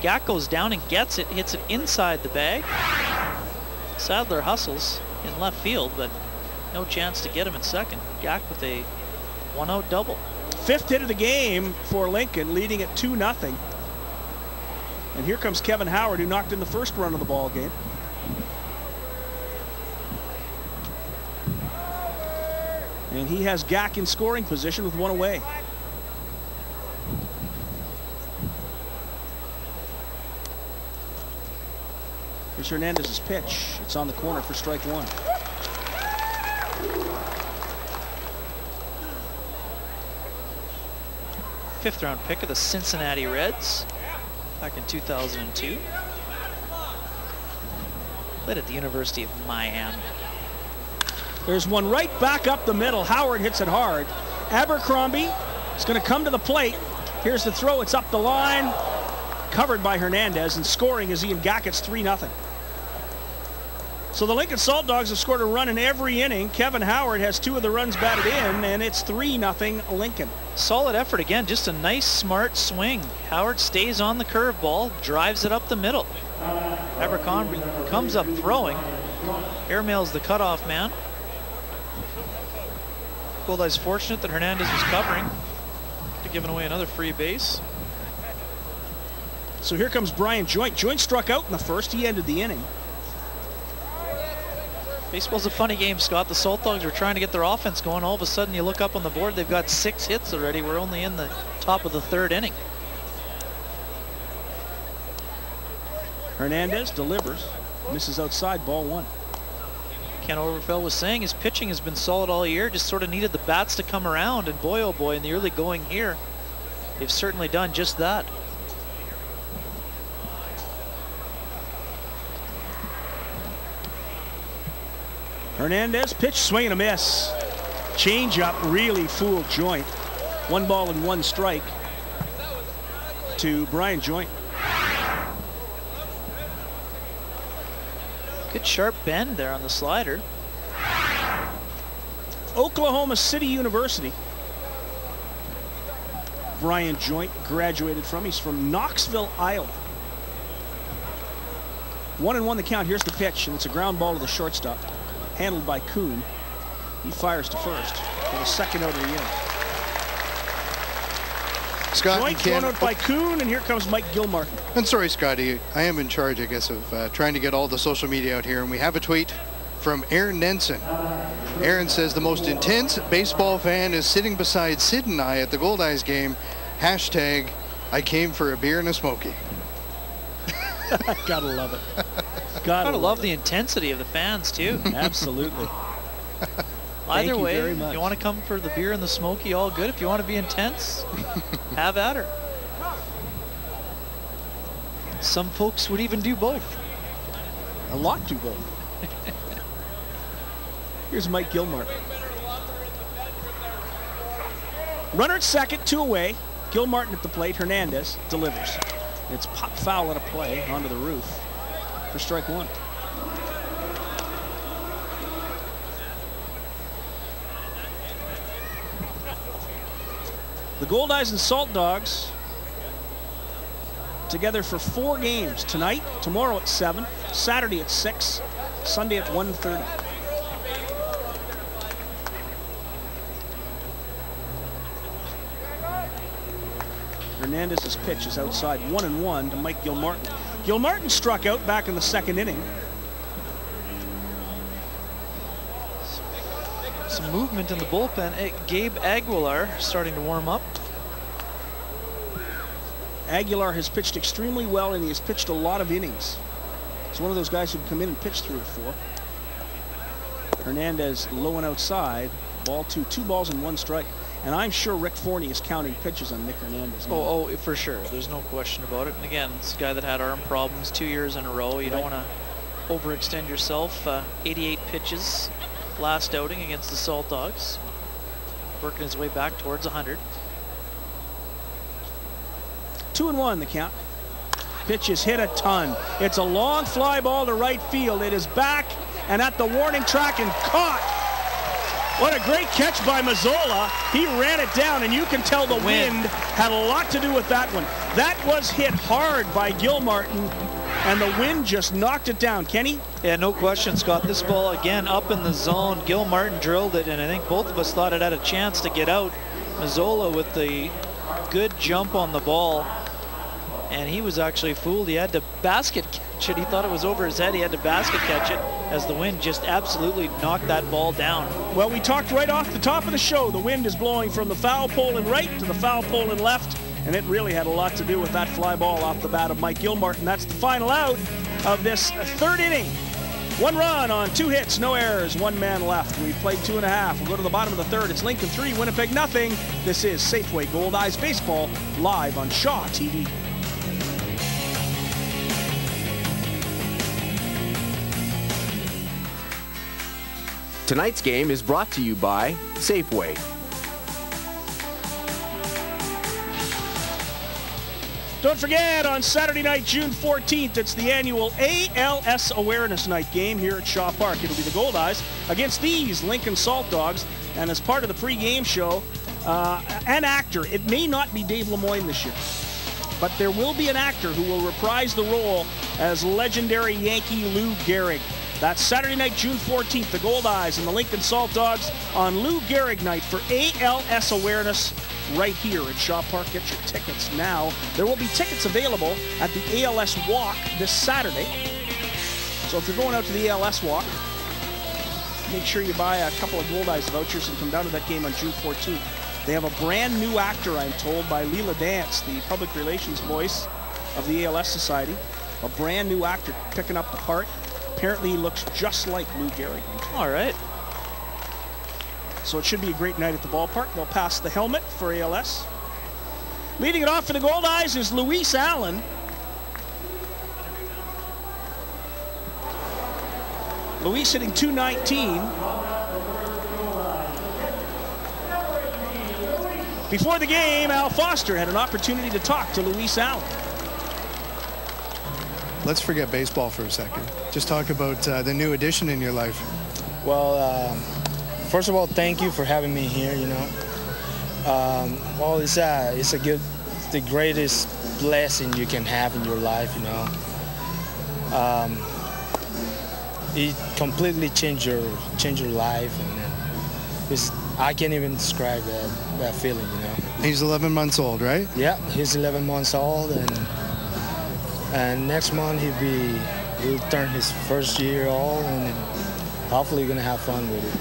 Gack goes down and gets it, hits it inside the bag. Sadler hustles in left field, but no chance to get him in second. Gack with a 1-out double. 5th hit of the game for Lincoln, leading at 2-0. And here comes Kevin Howard, who knocked in the 1st run of the ball game. And he has Gack in scoring position with 1 away. Here's Hernandez's pitch. It's on the corner for strike 1. 5th-round pick of the Cincinnati Reds back in 2002. Played at the University of Miami. There's one right back up the middle. Howard hits it hard. Abercrombie is going to come to the plate. Here's the throw. It's up the line. Covered by Hernandez, and scoring is Ian Gackett's 3-0. So the Lincoln Saltdogs have scored a run in every inning. Kevin Howard has 2 of the runs batted in, and it's 3-0 Lincoln. Solid effort again, just a nice, smart swing. Howard stays on the curveball, drives it up the middle. Abercrombie comes up throwing. Airmails the cutoff man. Goldeyes fortunate that Hernandez was covering to giving away another free base. So here comes Brian Joint. Joint struck out in the first. He ended the inning. Baseball's a funny game, Scott. The Saltdogs were trying to get their offense going. All of a sudden, you look up on the board, they've got 6 hits already. We're only in the top of the 3rd inning. Hernandez delivers. Misses outside, ball 1. Ken Overfell was saying his pitching has been solid all year. Just sort of needed the bats to come around. And boy, oh boy, in the early going here, they've certainly done just that. Hernandez pitch, swing and a miss. Change up really fooled Joint. 1 ball and 1 strike to Brian Joint. Good sharp bend there on the slider. Oklahoma City University. Brian Joint graduated from. He's from Knoxville, Iowa. 1-1 the count. Here's the pitch, and it's a ground ball to the shortstop. Handled by Kuhn. He fires to first for the 2nd out of the inning. Scott, Joint thrown out by Kuhn, and here comes Mike Gilmartin. And sorry, Scotty, I am in charge, I guess, of trying to get all the social media out here. And we have a tweet from Aaron Nenson. Aaron says the most intense baseball fan is sitting beside Sid and I at the Goldeyes game. Hashtag, I came for a beer and a smoky. Gotta love it. Gotta love the intensity of the fans, too. Absolutely. Either way, you want to come for the beer and the smoky, all good. If you want to be intense, have at her. Some folks would even do both. A lot do both. Here's Mike Gilmartin. Runner at second, 2 away. Gilmartin at the plate. Hernandez delivers. It's pop foul at a play onto the roof for strike 1. The Goldeyes and Saltdogs together for 4 games tonight, tomorrow at 7, Saturday at 6, Sunday at 1:30. Hernandez's pitch is outside, 1-1 to Mike Gilmartin. Gilmartin struck out back in the 2nd inning. Some movement in the bullpen. Gabe Aguilar starting to warm up. Aguilar has pitched extremely well, and he has pitched a lot of innings. He's one of those guys who can come in and pitch 3 or 4. Hernandez low and outside. Ball 2. 2 balls and 1 strike. And I'm sure Rick Forney is counting pitches on Nick Hernandez. Oh, for sure. There's no question about it. And again, it's a guy that had arm problems 2 years in a row. You don't want to overextend yourself. 88 pitches last outing against the Saltdogs. Working his way back towards 100. 2-1 the count. Pitch is hit a ton. It's a long fly ball to right field. It is back and at the warning track and caught. What a great catch by Mazzola. He ran it down, and you can tell the wind had a lot to do with that one. That was hit hard by Gilmartin, and the wind just knocked it down. Kenny? Yeah, no question, Scott. This ball, again, up in the zone. Gilmartin drilled it, and I think both of us thought it had a chance to get out. Mazzola with the good jump on the ball, and he was actually fooled. He had to basket catch it. He thought it was over his head. He had to basket catch it as the wind just absolutely knocked that ball down. Well, we talked right off the top of the show. The wind is blowing from the foul pole in right to the foul pole in left, and it really had a lot to do with that fly ball off the bat of Mike Gilmartin. That's the final out of this 3rd inning 1 run on 2 hits, no errors, 1 man left. We've played 2.5. We'll go to the bottom of the third. It's Lincoln 3, Winnipeg nothing. This is Safeway Goldeyes Baseball live on Shaw TV. Tonight's game is brought to you by Safeway. Don't forget, on Saturday night, June 14th, it's the annual ALS Awareness Night game here at Shaw Park. It'll be the Goldeyes against these Lincoln Saltdogs. And as part of the pregame show, an actor, it may not be Dave Lemoyne this year, but there will be an actor who will reprise the role as legendary Yankee Lou Gehrig. That's Saturday night, June 14th, the Goldeyes and the Lincoln Saltdogs on Lou Gehrig night for ALS Awareness right here at Shaw Park. Get your tickets now. There will be tickets available at the ALS Walk this Saturday. So if you're going out to the ALS Walk, make sure you buy a couple of Goldeyes vouchers and come down to that game on June 14th. They have a brand new actor, I'm told, by Leela Dance, the public relations voice of the ALS Society. A brand new actor picking up the part. Apparently he looks just like Lou Gehrig. All right. So it should be a great night at the ballpark. They'll pass the helmet for ALS. Leading it off for the Goldeyes is Luis Allen. Luis hitting .219. Before the game, Al Foster had an opportunity to talk to Luis Allen. Let's forget baseball for a second. Just talk about the new addition in your life. Well, first of all, thank you for having me here, you know. Well, it's the greatest blessing you can have in your life, you know. It completely changed your life, and I can't even describe that feeling, you know. He's 11 months old, right? Yeah, he's 11 months old, and next month he'll turn his first year old, and hopefully gonna have fun with it.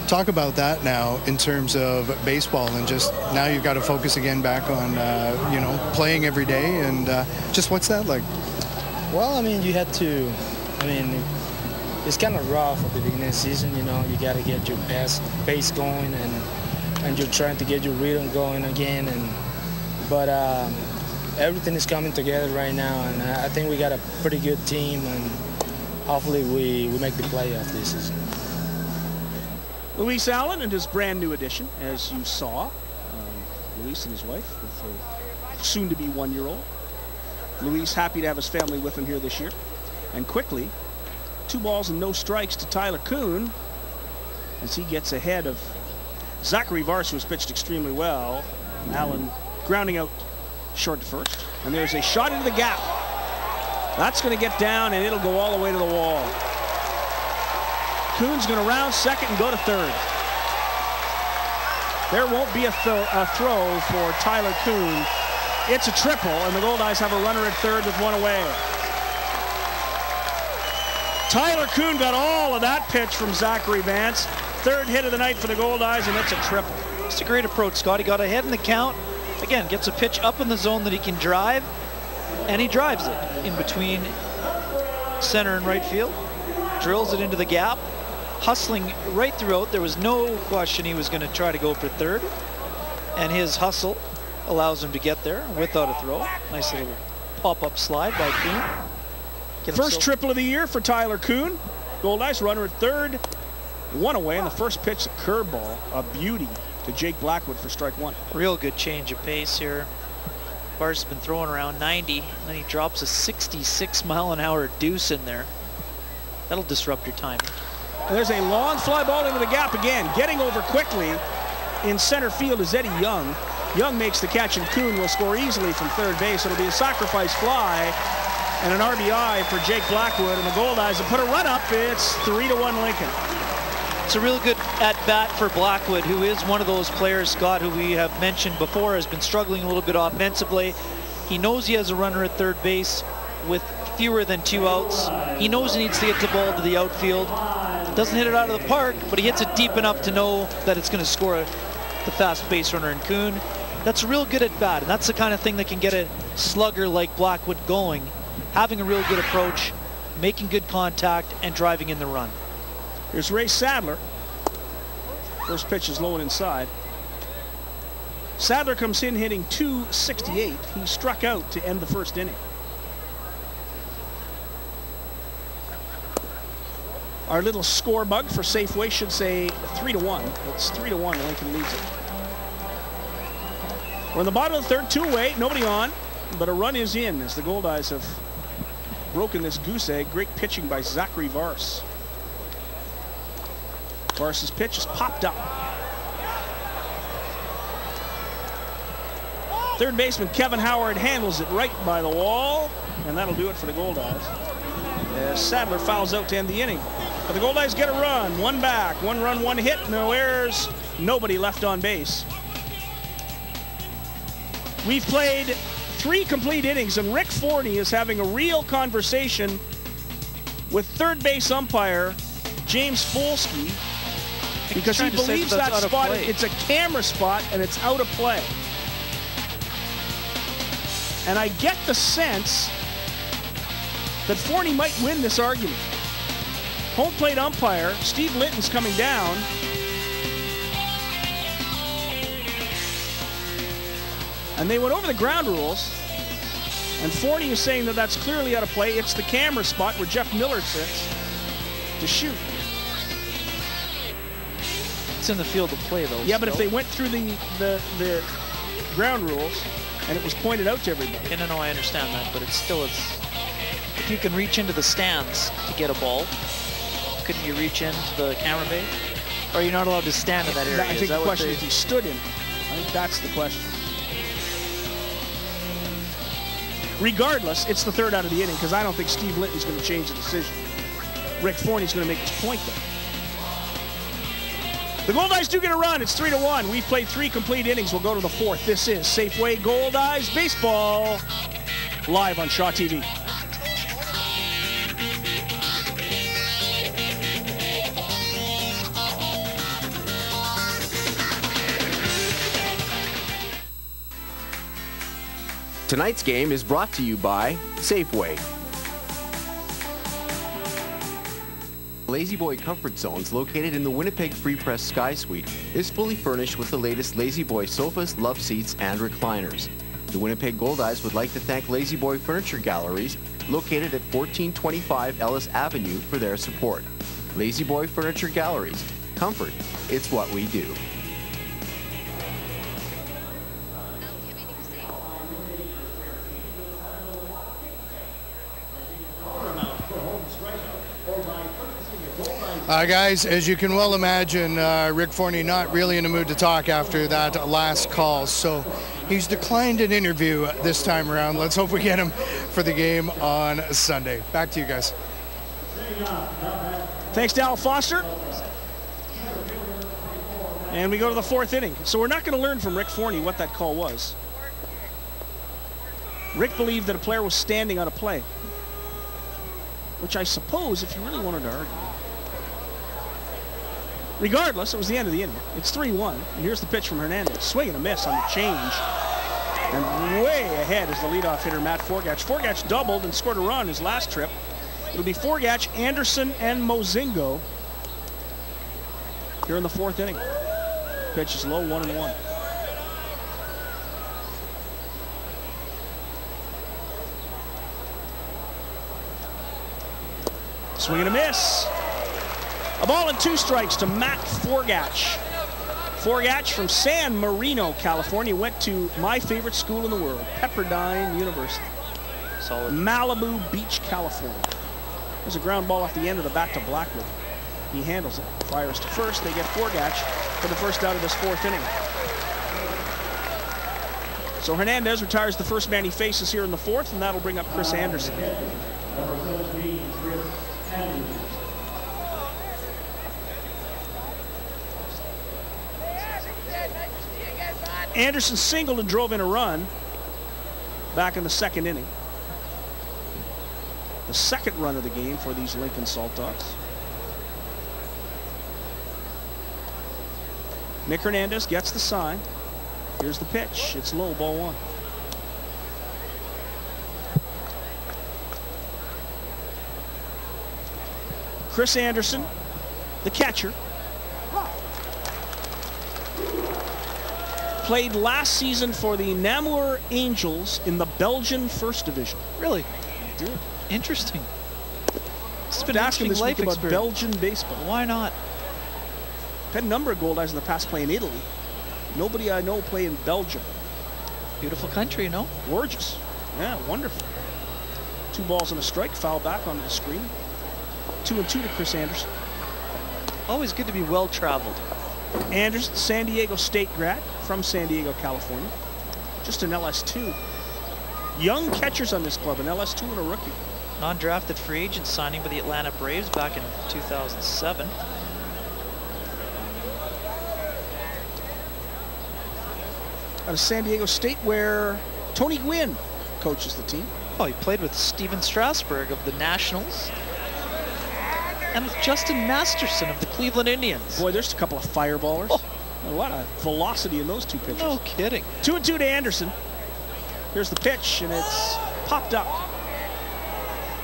Talk about that now in terms of baseball, and just now you've got to focus again back on you know, playing every day, and just what's that like? Well, I mean, you had to. I mean, it's kind of rough at the beginning of the season. You know, you got to get your pace going, and you're trying to get your rhythm going again, but everything is coming together right now, and I think we got a pretty good team, and hopefully we make the playoff this season. Luis Allen and his brand new addition, as you saw. Luis and his wife with a soon-to-be 1-year-old. Luis happy to have his family with him here this year. And quickly, 2 balls and no strikes to Tyler Kuhn as he gets ahead of Zachary Vars, who has pitched extremely well. Allen grounding out short to first, and there's a shot into the gap. That's going to get down, and it'll go all the way to the wall. Kuhn's going to round second and go to third. There won't be a throw for Tyler Kuhn. It's a triple, and the Goldeyes have a runner at third with 1 away. Tyler Kuhn got all of that pitch from Zachary Vance. 3rd hit of the night for the Goldeyes, and it's a triple. It's a great approach, Scott. He got ahead in the count. Again, gets a pitch up in the zone that he can drive, and he drives it in between center and right field. Drills it into the gap, hustling right throughout. There was no question he was going to try to go for third, and his hustle allows him to get there without a throw. Nice little pop-up slide by Kuhn. First triple of the year for Tyler Kuhn. Goldeyes runner at third, 1 away, and the first pitch, a curveball, a beauty to Jake Blackwood for strike 1. Real good change of pace here. Vars has been throwing around 90, and then he drops a 66-mile-an-hour deuce in there. That'll disrupt your timing. And there's a long fly ball into the gap again. Getting over quickly in center field is Eddie Young. Young makes the catch, and Kuhn will score easily from third base. It'll be a sacrifice fly and an RBI for Jake Blackwood, and the Goldeyes have put a run up. It's 3-1 Lincoln. It's a real good at-bat for Blackwood, who is one of those players, Scott, who we have mentioned before, has been struggling a little bit offensively. He knows he has a runner at third base with fewer than 2 outs. He knows he needs to get the ball to the outfield. Doesn't hit it out of the park, but he hits it deep enough to know that it's going to score the fast base runner in Kuhn. That's a real good at-bat, and that's the kind of thing that can get a slugger like Blackwood going. Having a real good approach, making good contact, and driving in the run. Here's Ray Sadler. First pitch is low and inside. Sadler comes in hitting .268. He struck out to end the first inning. Our little score bug for Safeway should say 3-1. It's 3-1. Lincoln leads it. We're in the bottom of the third, 2 away, nobody on, but a run is in as the Goldeyes have broken this goose egg. Great pitching by Zachary Vars. Vars's pitch is popped up. Third baseman Kevin Howard handles it right by the wall, and that'll do it for the Goldeyes. Sadler fouls out to end the inning. But the Goldeyes get a run, one back, 1 run, 1 hit, no errors, nobody left on base. We've played 3 complete innings, and Rick Forney is having a real conversation with third base umpire James Folsky because he believes that spot, it's a camera spot, and it's out of play. And I get the sense that Forney might win this argument. Home plate umpire Steve Linton's coming down. And they went over the ground rules. And Forney is saying that that's clearly out of play. It's the camera spot where Jeff Miller sits to shoot. It's in the field of play, though. Yeah, but if they went through the ground rules and it was pointed out to everybody. Yeah, no, I understand that, but it's still, if you can reach into the stands to get a ball, couldn't you reach into the camera bay? Or are you not allowed to stand in that area? I think the question is he stood in it. I think that's the question. Regardless, it's the third out of the inning because I don't think Steve Linton's going to change the decision. Rick Forney's going to make his point there. The Goldeyes do get a run. It's 3-1. We've played 3 complete innings. We'll go to the 4th. This is Safeway Goldeyes Baseball live on Shaw TV. Tonight's game is brought to you by Safeway. Lazy Boy Comfort Zones, located in the Winnipeg Free Press Sky Suite, is fully furnished with the latest Lazy Boy sofas, love seats, and recliners. The Winnipeg Goldeyes would like to thank Lazy Boy Furniture Galleries, located at 1425 Ellis Avenue, for their support. Lazy Boy Furniture Galleries. Comfort, it's what we do. Guys, as you can well imagine, Rick Forney not really in the mood to talk after that last call, so he's declined an interview this time around. Let's hope we get him for the game on Sunday. Back to you guys. Thanks to Al Foster. And we go to the 4th inning. So we're not going to learn from Rick Forney what that call was. Rick believed that a player was standing out of play, which I suppose, if you really wanted to argue. Regardless, it was the end of the inning. It's 3-1, and here's the pitch from Hernandez. Swing and a miss on the change. And way ahead is the leadoff hitter, Matt Forgatch. Forgatch doubled and scored a run his last trip. It'll be Forgatch, Anderson, and Mozingo here in the 4th inning. Pitch is low, 1-1. Swing and a miss. A ball and 2 strikes to Matt Forgatch. Forgatch from San Marino, California, went to my favorite school in the world, Pepperdine University. Solid. Malibu Beach, California. There's a ground ball off the end of the bat to Blackwood. He handles it, fires to first. They get Forgatch for the first out of this 4th inning. So Hernandez retires the first man he faces here in the 4th, and that'll bring up Chris Anderson. Anderson singled and drove in a run back in the 2nd inning. The 2nd run of the game for these Lincoln Saltdogs. Nick Hernandez gets the sign. Here's the pitch. It's low, ball 1. Chris Anderson, the catcher, played last season for the Namur Angels in the Belgian First Division. Really? He did. Interesting. It's been asking this life week about experience. Belgian baseball. Why not? I've had a number of Goldeyes in the past play in Italy. Nobody I know play in Belgium. Beautiful country, you know? Gorgeous. Yeah, wonderful. 2 balls and a strike. Foul back onto the screen. 2-2 to Chris Anderson. Always good to be well traveled. Anderson, San Diego State grad from San Diego, California. Just an LS2. Young catchers on this club, an LS2 and a rookie. Non-drafted free agent signing by the Atlanta Braves back in 2007. Out of San Diego State, where Tony Gwynn coaches the team. Oh, he played with Steven Strasburg of the Nationals and with Justin Masterson of the Cleveland Indians. Boy, there's a couple of fireballers. Oh. A lot of velocity in those 2 pitchers. No kidding. 2-2 to Anderson. Here's the pitch, and it's popped up.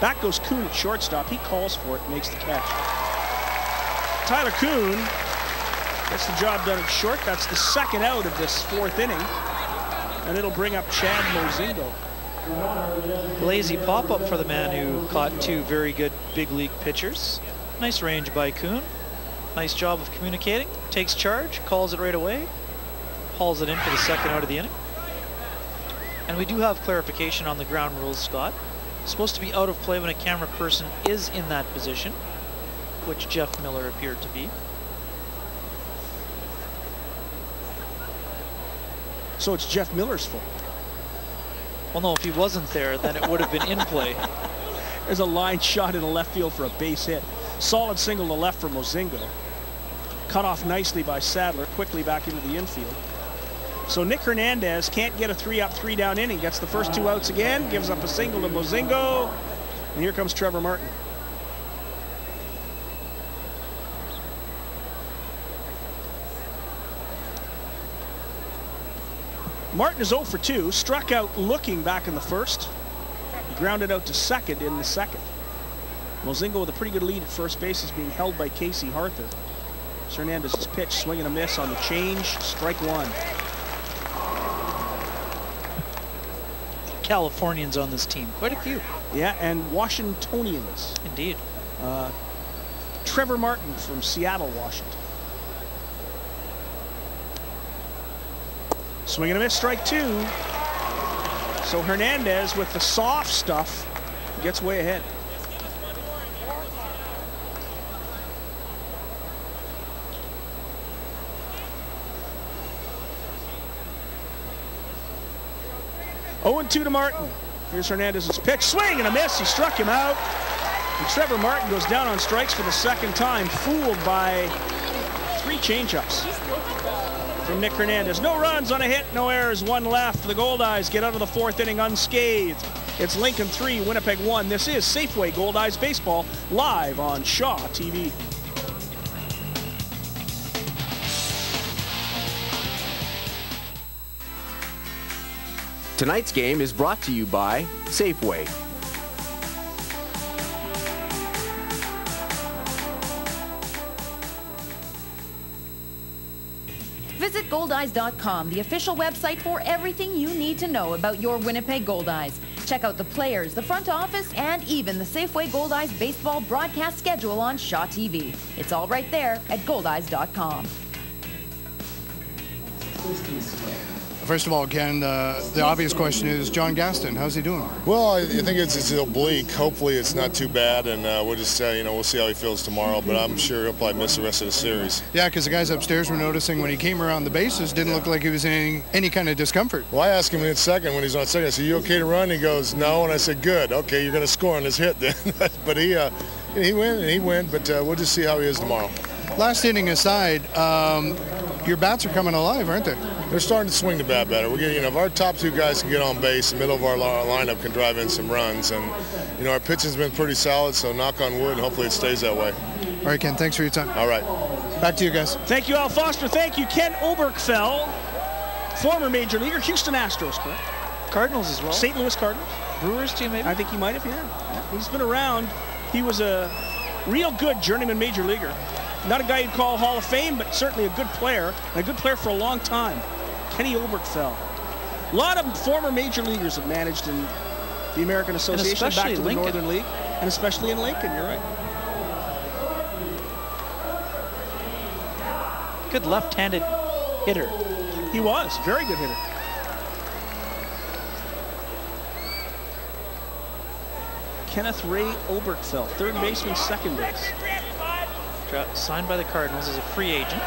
Back goes Kuhn at shortstop. He calls for it, makes the catch. Tyler Kuhn gets the job done at short. That's the second out of this 4th inning. And it'll bring up Chad Mozingo. Lazy pop-up for the man who caught 2 very good big league pitchers. Nice range by Kuhn. Nice job of communicating. Takes charge, calls it right away. Hauls it in for the second out of the inning. And we do have clarification on the ground rules, Scott. It's supposed to be out of play when a camera person is in that position, which Jeff Miller appeared to be. So it's Jeff Miller's fault. Well, no, if he wasn't there, then it would have been in play. There's a line shot in the left field for a base hit. Solid single to left for Mozingo. Cut off nicely by Sadler, quickly back into the infield. So Nick Hernandez can't get a 3-up, 3-down inning. Gets the first 2 outs again, gives up a single to Mozingo, and here comes Trevor Martin. Martin is 0 for 2, struck out looking back in the first. He grounded out to second in the second. Mozingo with a pretty good lead at first base is being held by Casey Harther. Hernandez's pitch, swing and a miss on the change, strike 1. Californians on this team, quite a few. Yeah, and Washingtonians. Indeed. Trevor Martin from Seattle, Washington. Swing and a miss, strike 2. So Hernandez with the soft stuff gets way ahead. Oh, 0-2 to Martin. Here's Hernandez's pitch, swing and a miss. He struck him out. And Trevor Martin goes down on strikes for the second time, fooled by 3 changeups from Nick Hernandez. No runs on a hit, no errors, 1 left. The Goldeyes get out of the 4th inning unscathed. It's Lincoln 3, Winnipeg 1. This is Safeway Goldeyes Baseball, live on Shaw TV. Tonight's game is brought to you by Safeway. Visit Goldeyes.com, the official website for everything you need to know about your Winnipeg Goldeyes. Check out the players, the front office, and even the Safeway Goldeyes baseball broadcast schedule on Shaw TV. It's all right there at Goldeyes.com. First of all, Ken, the obvious question is John Gaston. How's he doing? Well, I think it's oblique. Hopefully it's not too bad, and we'll just we'll see how he feels tomorrow, but I'm sure he'll probably miss the rest of the series. Yeah, because the guys upstairs were noticing when he came around the bases, didn't look like he was in any kind of discomfort. Well, I asked him in second when he's on second. I said, "You okay to run?" He goes, "No," and I said, "Good. Okay, you're going to score on this hit then." But he went, but we'll just see how he is tomorrow. Last inning aside, your bats are coming alive, aren't they? They're starting to swing the bat better. We're getting, if our top 2 guys can get on base, the middle of our lineup can drive in some runs, and our pitching's been pretty solid. So knock on wood, and hopefully it stays that way. All right, Ken. Thanks for your time. All right. Back to you guys. Thank you, Al Foster. Thank you, Ken Oberkfell, former major leaguer, Houston Astros, correct? Cardinals as well. St. Louis Cardinals. Brewers team, maybe. I think he might have. Yeah. He's been around. He was a Real good journeyman major leaguer. Not a guy you'd call Hall of Fame, but certainly a good player, and a good player for a long time. Kenny Obergfell. A lot of former major leaguers have managed in the American Association, back to the Northern League, and especially in Lincoln, you're right. Good left-handed hitter. He was, very good hitter. Kenneth Ray Obergfell, third baseman, second base. Signed by the Cardinals as a free agent.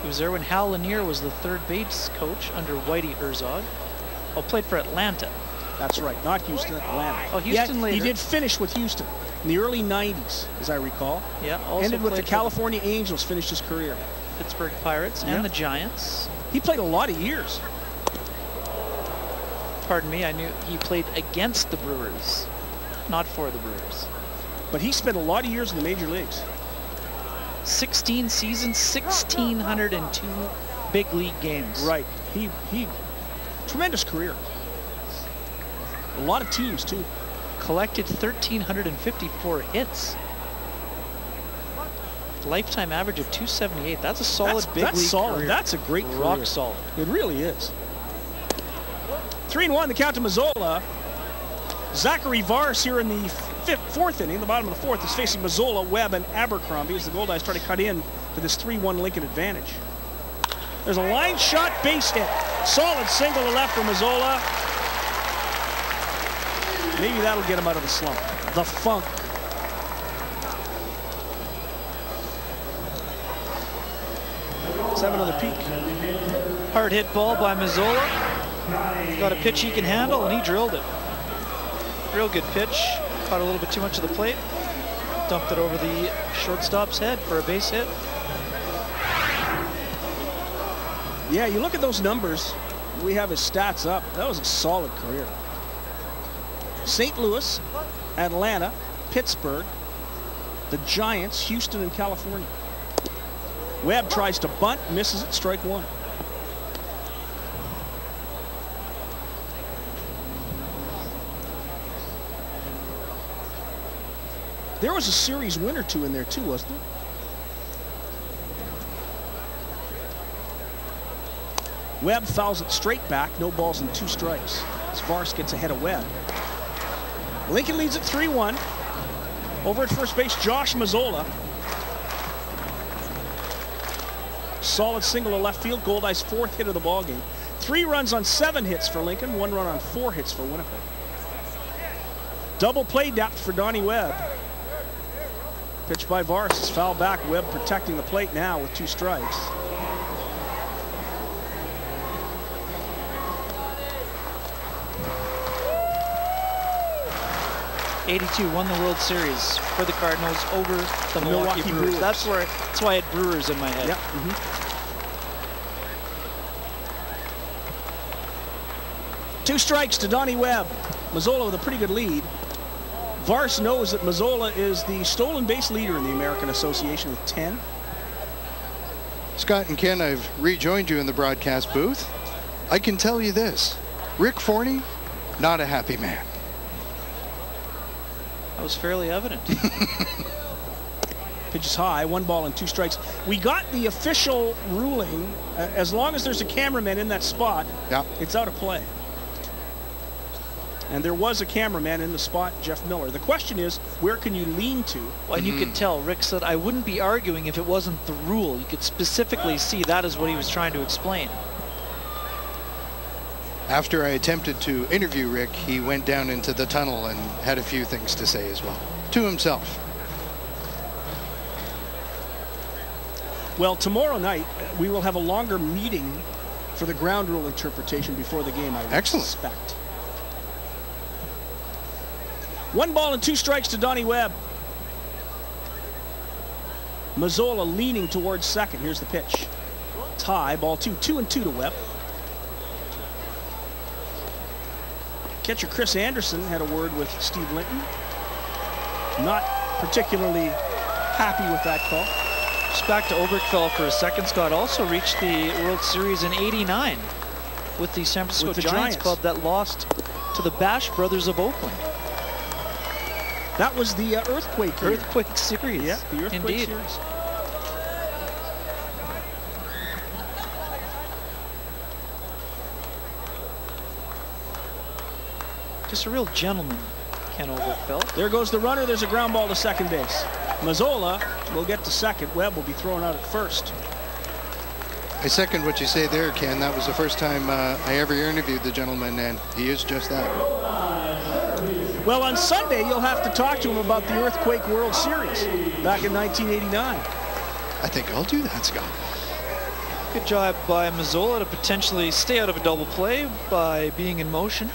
He was there when Hal Lanier was the third base coach under Whitey Herzog. Oh, played for Atlanta. That's right, not Houston, Atlanta. Oh, Houston later. He did finish with Houston in the early 90s, as I recall. Yeah, also ended with the California Angels, finished his career. Pittsburgh Pirates and the Giants. He played a lot of years. Pardon me, I knew he played against the Brewers, not for the Brewers. But he spent a lot of years in the major leagues. 16 seasons, 1,602 big league games. Right. He tremendous career. A lot of teams too. Collected 1,354 hits. Lifetime average of 278. That's a solid big league career. That's a great career. Rock solid. It really is. 3-1 the count to Mazzola. Zachary Vars here in the fourth inning, the bottom of the fourth, is facing Mazzola, Webb, and Abercrombie as the Goldeyes try to cut in to this 3-1 Lincoln advantage. There's a line shot base hit. Solid single to left for Mazzola. Maybe that'll get him out of the slump. The funk. Let's have another peek. Hard hit ball by Mazzola. Got a pitch he can handle, and he drilled it. Real good pitch. Caught a little bit too much of the plate. Dumped it over the shortstop's head for a base hit. Yeah, you look at those numbers. We have his stats up. That was a solid career. St. Louis, Atlanta, Pittsburgh, the Giants, Houston, and California. Webb tries to bunt, misses it, strike one. There was a series win or two in there too, wasn't there? Webb fouls it straight back, no balls and 2 strikes. As Vars gets ahead of Webb. Lincoln leads at 3-1. Over at first base, Josh Mazzola. Solid single to left field, Goldeyes' 4th hit of the ballgame. 3 runs on 7 hits for Lincoln, 1 run on 4 hits for Winnipeg. Double play depth for Donnie Webb. Pitch by Vars is foul back. Webb protecting the plate now with 2 strikes. '82 won the World Series for the Cardinals over the Milwaukee Brewers. That's why I had Brewers in my head. Yep. 2 strikes to Donnie Webb. Mazzola with a pretty good lead. Vars knows that Mazzola is the stolen base leader in the American Association with 10. Scott and Ken, I've rejoined you in the broadcast booth. I can tell you this, Rick Forney, not a happy man. That was fairly evident. Pitch is high, 1 ball and 2 strikes. We got the official ruling, as long as there's a cameraman in that spot, it's out of play. And there was a cameraman in the spot, Jeff Miller. The question is, where can you lean to? Well, and you could tell, Rick said, I wouldn't be arguing if it wasn't the rule. You could specifically see that is what he was trying to explain. After I attempted to interview Rick, he went down into the tunnel and had a few things to say as well, to himself. Well, tomorrow night, we will have a longer meeting for the ground rule interpretation before the game, I would suspect. 1 ball and 2 strikes to Donnie Webb. Mazzola leaning towards second. Here's the pitch. Tie, ball 2, 2-2 to Webb. Catcher Chris Anderson had a word with Steve Linton. Not particularly happy with that call. Just back to Obergfell for a second. Scott also reached the World Series in '89 with the San Francisco Giants club that lost to the Bash Brothers of Oakland. That was the Earthquake year. Earthquake series. Yeah, the Earthquake Indeed. series. Just a real gentleman, Ken Oberfeld. There goes the runner. There's a ground ball to second base. Mazzola will get to second. Webb will be thrown out at first. I second what you say there, Ken. That was the first time I ever interviewed the gentleman, and he is just that. Well, on Sunday, you'll have to talk to him about the Earthquake World Series back in 1989. I think I'll do that, Scott. Good job by Mazzola to potentially stay out of a double play by being in motion.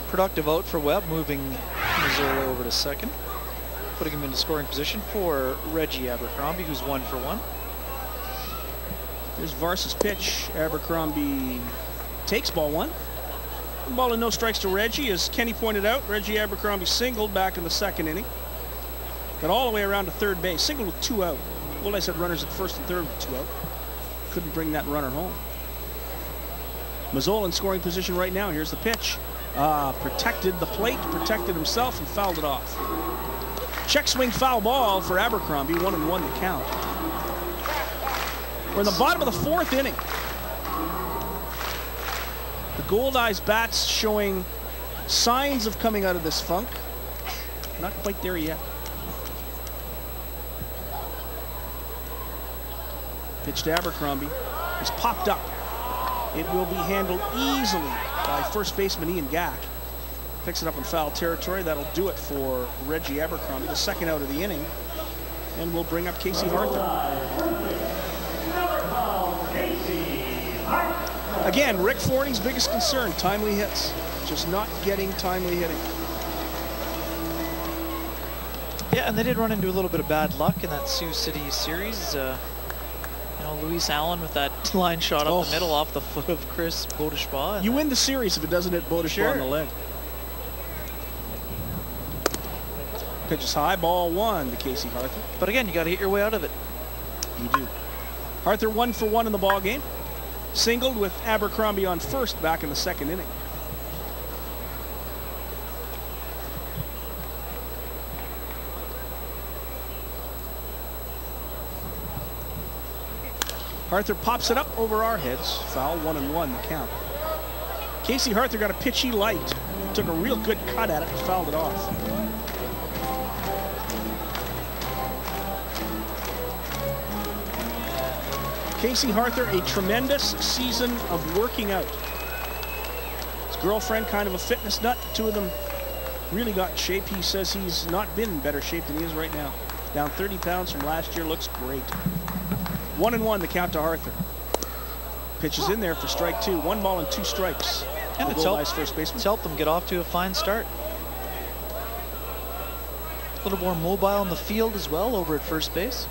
Productive out for Webb, moving Mazzola over to second, putting him into scoring position for Reggie Abercrombie, who's 1 for 1. There's Vars's pitch. Abercrombie takes ball 1. Ball and no strikes to Reggie. As Kenny pointed out, Reggie Abercrombie singled back in the second inning. Got all the way around to third base. Singled with 2 out. Well, I said runners at first and third with 2 out. Couldn't bring that runner home. Mazzola in scoring position right now. Here's the pitch. Protected the plate, protected himself, and fouled it off. Check swing foul ball for Abercrombie. 1-1 to count. We're in the bottom of the 4th inning. The Goldeyes bats showing signs of coming out of this funk. Not quite there yet. Pitch to Abercrombie is popped up. It will be handled easily by first baseman Ian Gack. Picks it up in foul territory. That'll do it for Reggie Abercrombie, the second out of the inning. And we'll bring up Casey Harther. Again, Rick Forney's biggest concern, timely hits. Just not getting timely hitting. Yeah, and they did run into a little bit of bad luck in that Sioux City series. You know, Luis Allen with that line shot up the middle off the foot of Chris Beaudeschwa. You win the series if it doesn't hit Beaudeschwa on the leg. Pitch is high, ball 1 to Casey Harther. But again, you got to hit your way out of it. You do. Harther 1 for 1 in the ball game. Singled with Abercrombie on first back in the second inning. Harther pops it up over our heads. Foul, 1-1 the count. Casey Harther got a pitch he liked. Took a real good cut at it and fouled it off. Casey Harther, a tremendous season of working out. His girlfriend, kind of a fitness nut. The two of them really got in shape. He says he's not been in better shape than he is right now. Down 30 pounds from last year, looks great. 1-1 the count to Harther. Pitch is in there for strike 2. 1 ball and 2 strikes. And it's helped them get off to a fine start. A little more mobile in the field as well over at first base.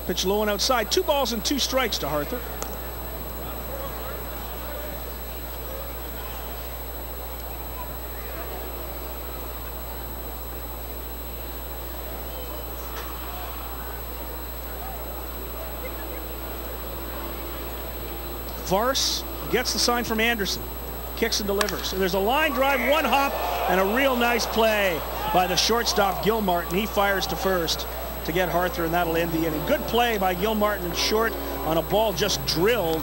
Pitch low and outside. 2 balls and 2 strikes to Harther. Vars gets the sign from Anderson. Kicks and delivers. And there's a line drive, 1 hop, and a real nice play by the shortstop, Gilmartin. He fires to first to get Harther, and that'll end the inning. Good play by Gilmartin in short on a ball just drilled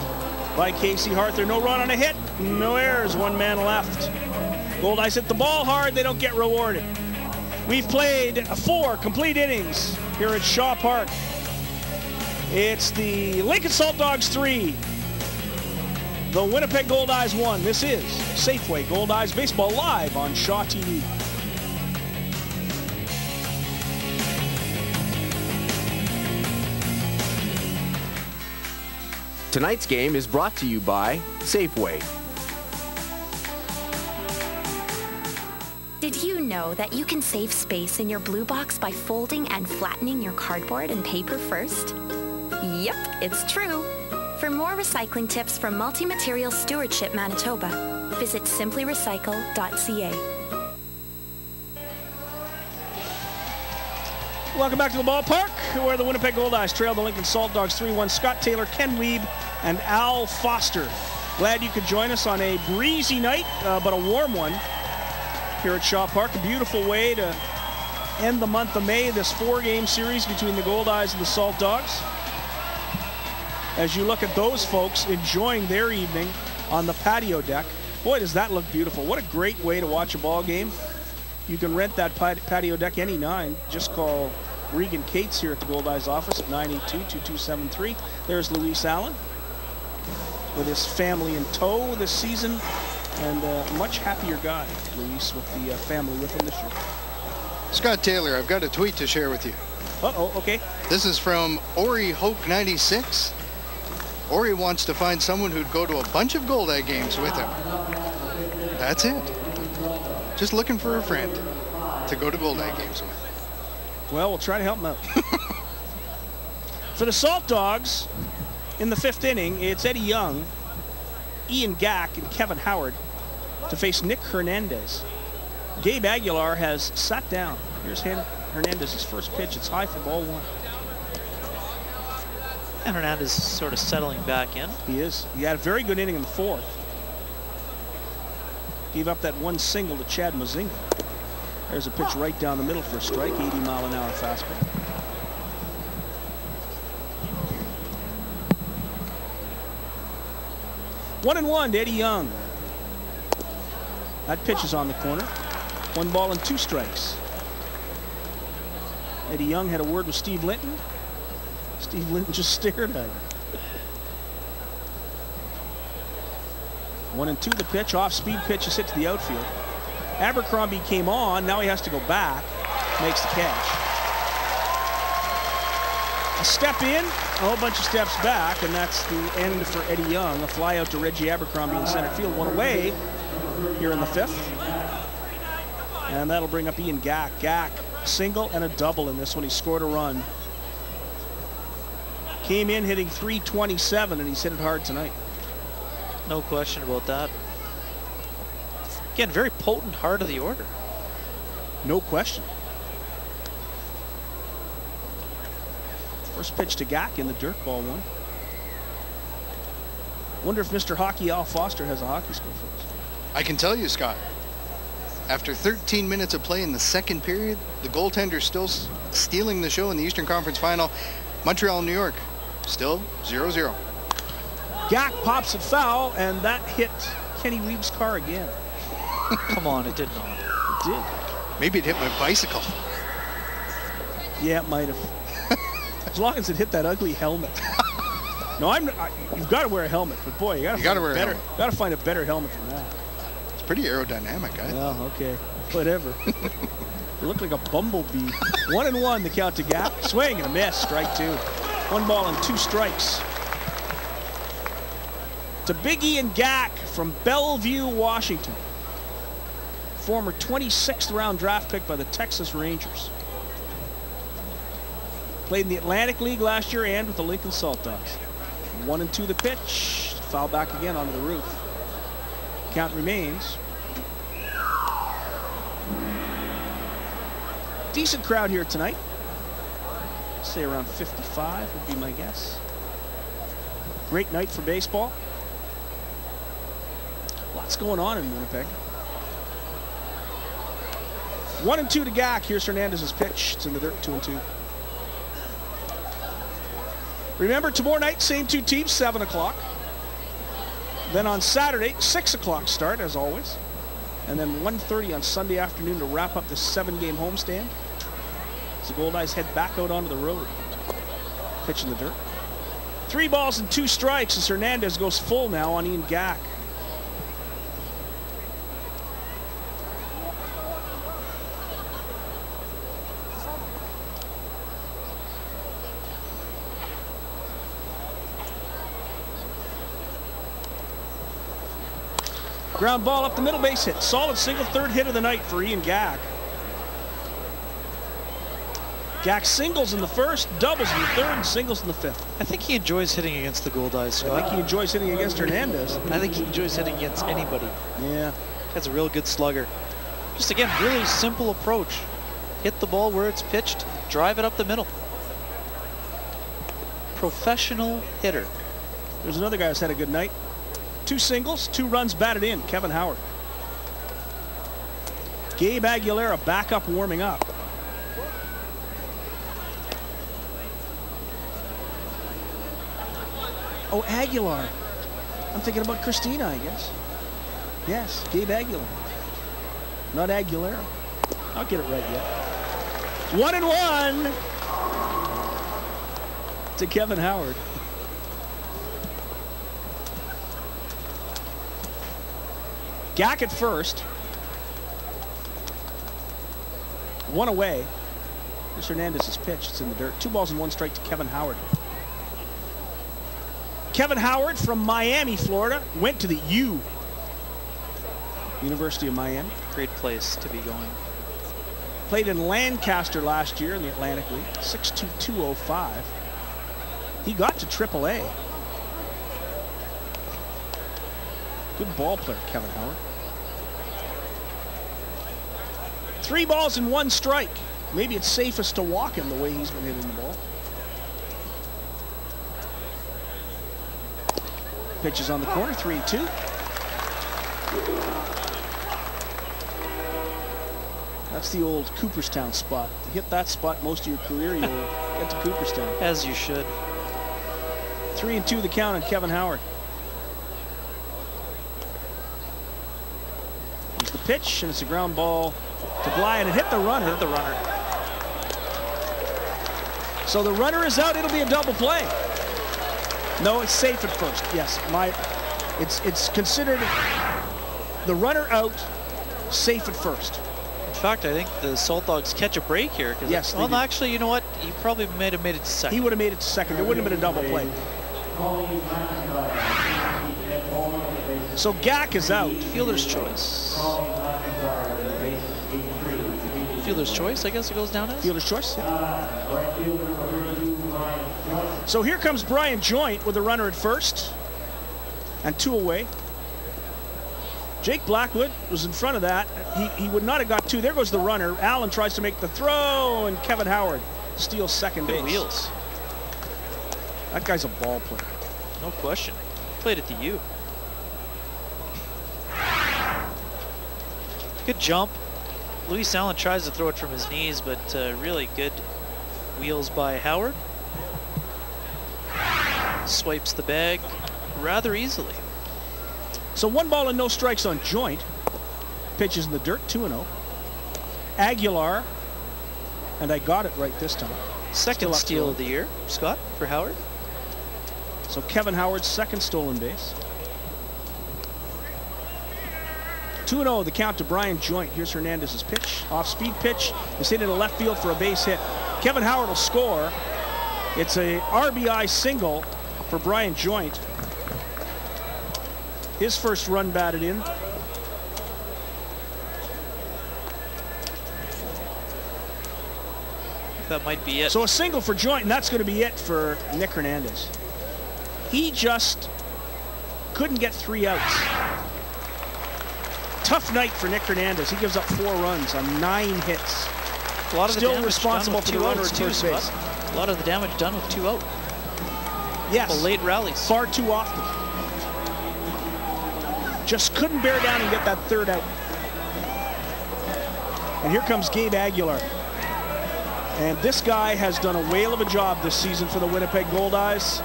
by Casey Harther. No run on a hit, no errors, 1 man left. Goldeyes hit the ball hard, they don't get rewarded. We've played 4 complete innings here at Shaw Park. It's the Lincoln Saltdogs 3, the Winnipeg Goldeyes 1. This is Safeway Goldeyes Baseball live on Shaw TV. Tonight's game is brought to you by Safeway. Did you know that you can save space in your blue box by folding and flattening your cardboard and paper first? Yep, it's true. For more recycling tips from Multi-Material Stewardship Manitoba, visit simplyrecycle.ca. Welcome back to the ballpark, where the Winnipeg Goldeyes trail the Lincoln Saltdogs 3-1. Scott Taylor, Ken Wiebe, and Al Foster. Glad you could join us on a breezy night, but a warm one here at Shaw Park. A beautiful way to end the month of May, this 4-game series between the Goldeyes and the Saltdogs. As you look at those folks enjoying their evening on the patio deck. Boy, does that look beautiful. What a great way to watch a ball game. You can rent that patio deck any night. Just call Regan Cates here at the Goldeyes office at 982-2273. There's Luis Allen with his family in tow this season, and a much happier guy, Luis, with the family with him this year. Scott Taylor, I've got a tweet to share with you. Uh-oh, okay. This is from Ori Hoke 96. Ori wants to find someone who'd go to a bunch of Goldeye games with him. That's it. Just looking for a friend to go to Goldeye games with. Well, we'll try to help him out. For the Saltdogs, in the 5th inning, it's Eddie Young, Ian Gack, and Kevin Howard to face Nick Hernandez. Gabe Aguilar has sat down. Here's Hernandez's first pitch. It's high for ball 1. And Hernandez sort of settling back in. He is. He had a very good inning in the 4th. Gave up that one single to Chad Mazinga. There's a pitch right down the middle for a strike, 80-mile-an-hour fastball. One and one to Eddie Young. That pitch is on the corner. 1 ball and 2 strikes. Eddie Young had a word with Steve Linton. Steve Linton just stared at him. 1 and 2 the pitch. Off-speed pitch is hit to the outfield. Abercrombie came on. Now he has to go back. Makes the catch. A step in, a whole bunch of steps back, and that's the end for Eddie Young. A fly out to Reggie Abercrombie in center field. 1 away here in the 5th. And that'll bring up Ian Gack. Gack, single and a double in this one. He scored a run. Came in hitting .327, and he's hit it hard tonight. No question about that. Again, very potent heart of the order. No question. First pitch to Gack in the dirt, ball 1. Wonder if Mr. Hockey Al Foster has a hockey score for us. I can tell you, Scott. After 13 minutes of play in the 2nd period, the goaltender still stealing the show in the Eastern Conference Final. Montreal, New York, still 0-0. Gack pops it foul, and that hit Kenny Wiebe's car again. Come on, it did not. It did. Maybe it hit my bicycle. Yeah, it might have. As long as it hit that ugly helmet. No, you've got to wear a helmet, but boy, you got to find a better helmet than that. It's pretty aerodynamic, I think. Oh, okay. Whatever. You look like a bumblebee. 1 and 1, the count to Gack. Swing and a miss, strike 2. 1 ball and 2 strikes. To Big Ian Gack from Bellevue, Washington. Former 26th round draft pick by the Texas Rangers. Played in the Atlantic League last year and with the Lincoln Saltdogs. 1 and 2 the pitch. Foul back again onto the roof. Count remains. Decent crowd here tonight. Say around 55 would be my guess. Great night for baseball. Lots going on in Winnipeg. 1 and 2 to Gack. Here's Hernandez's pitch. It's in the dirt, 2 and 2. Remember, tomorrow night, same 2 teams, 7 o'clock. Then on Saturday, 6 o'clock start, as always. And then 1:30 on Sunday afternoon to wrap up this 7-game homestand. As the Goldeyes head back out onto the road. Pitch in the dirt. 3 balls and 2 strikes as Hernandez goes full now on Ian Gack. Ground ball up the middle, base hit. Solid single, 3rd hit of the night for Ian Gack. Gack singles in the 1st, doubles in the 3rd, and singles in the 5th. I think he enjoys hitting against the Goldeyes. I think he enjoys hitting against Hernandez. I think he enjoys hitting against anybody. Yeah. That's a real good slugger. Just again, really simple approach. hit the ball where it's pitched, drive it up the middle. Professional hitter. There's another guy who's had a good night. 2 singles, 2 runs batted in, Kevin Howard. Gabe Aguilera back up, warming up. Oh, Aguilar. I'm thinking about Christina, I guess. Yes, Gabe Aguilar. Not Aguilera. I'll get it right yet. 1-1 to Kevin Howard. Gack at first. 1 away. Here's Hernandez's pitch. It's in the dirt. 2 balls and 1 strike to Kevin Howard. Kevin Howard from Miami, Florida, went to the U. University of Miami. Great place to be going. Played in Lancaster last year in the Atlantic League. 6'2", 205. He got to AAA. Good ball player, Kevin Howard. 3 balls and 1 strike. Maybe it's safest to walk him the way he's been hitting the ball. Pitches on the corner, 3-2. That's the old Cooperstown spot. You hit that spot most of your career, you'll get to Cooperstown. As you should. 3-2 the count on Kevin Howard. Here's the pitch, and it's a ground ball to Bly, and it hit the runner. Hit the runner. So the runner is out. It'll be a double play. No, it's safe at first. Yes, it's considered the runner out, safe at first. In fact, I think the Saltdogs catch a break here. Yes. Well, actually, you know what? He probably might have made it to second. He would have made it to second. There wouldn't have been a double play. So Gack is out. Fielder's choice. Fielder's choice, I guess it goes down as? Fielder's choice, yeah. So here comes Brian Joint with a runner at first. And 2 away. Jake Blackwood was in front of that. He would not have got 2. There goes the runner. Allen tries to make the throw, and Kevin Howard steals second base. Good wheels. That guy's a ball player. No question. Played at the U. Good jump. Luis Allen tries to throw it from his knees, but really good wheels by Howard. Swipes the bag rather easily. So 1 ball and no strikes on Joint. Pitches in the dirt, 2-0. Aguilar, and I got it right this time. Second steal of the year, Scott, for Howard. So Kevin Howard's second stolen base. 2-0 the count to Brian Joint. Here's Hernandez's pitch. Off-speed pitch. Is hit into left field for a base hit. Kevin Howard will score. It's a RBI single for Brian Joint. His first run batted in. That might be it. So a single for Joint, and that's going to be it for Nick Hernandez. He just couldn't get 3 outs. Tough night for Nick Hernandez. He gives up 4 runs on 9 hits. A lot of Still the responsible for the runner at first base. A lot of the damage done with 2 out. Yes. The late rallies. Far too often. Just couldn't bear down and get that 3rd out. And here comes Gabe Aguilar. And this guy has done a whale of a job this season for the Winnipeg Goldeyes.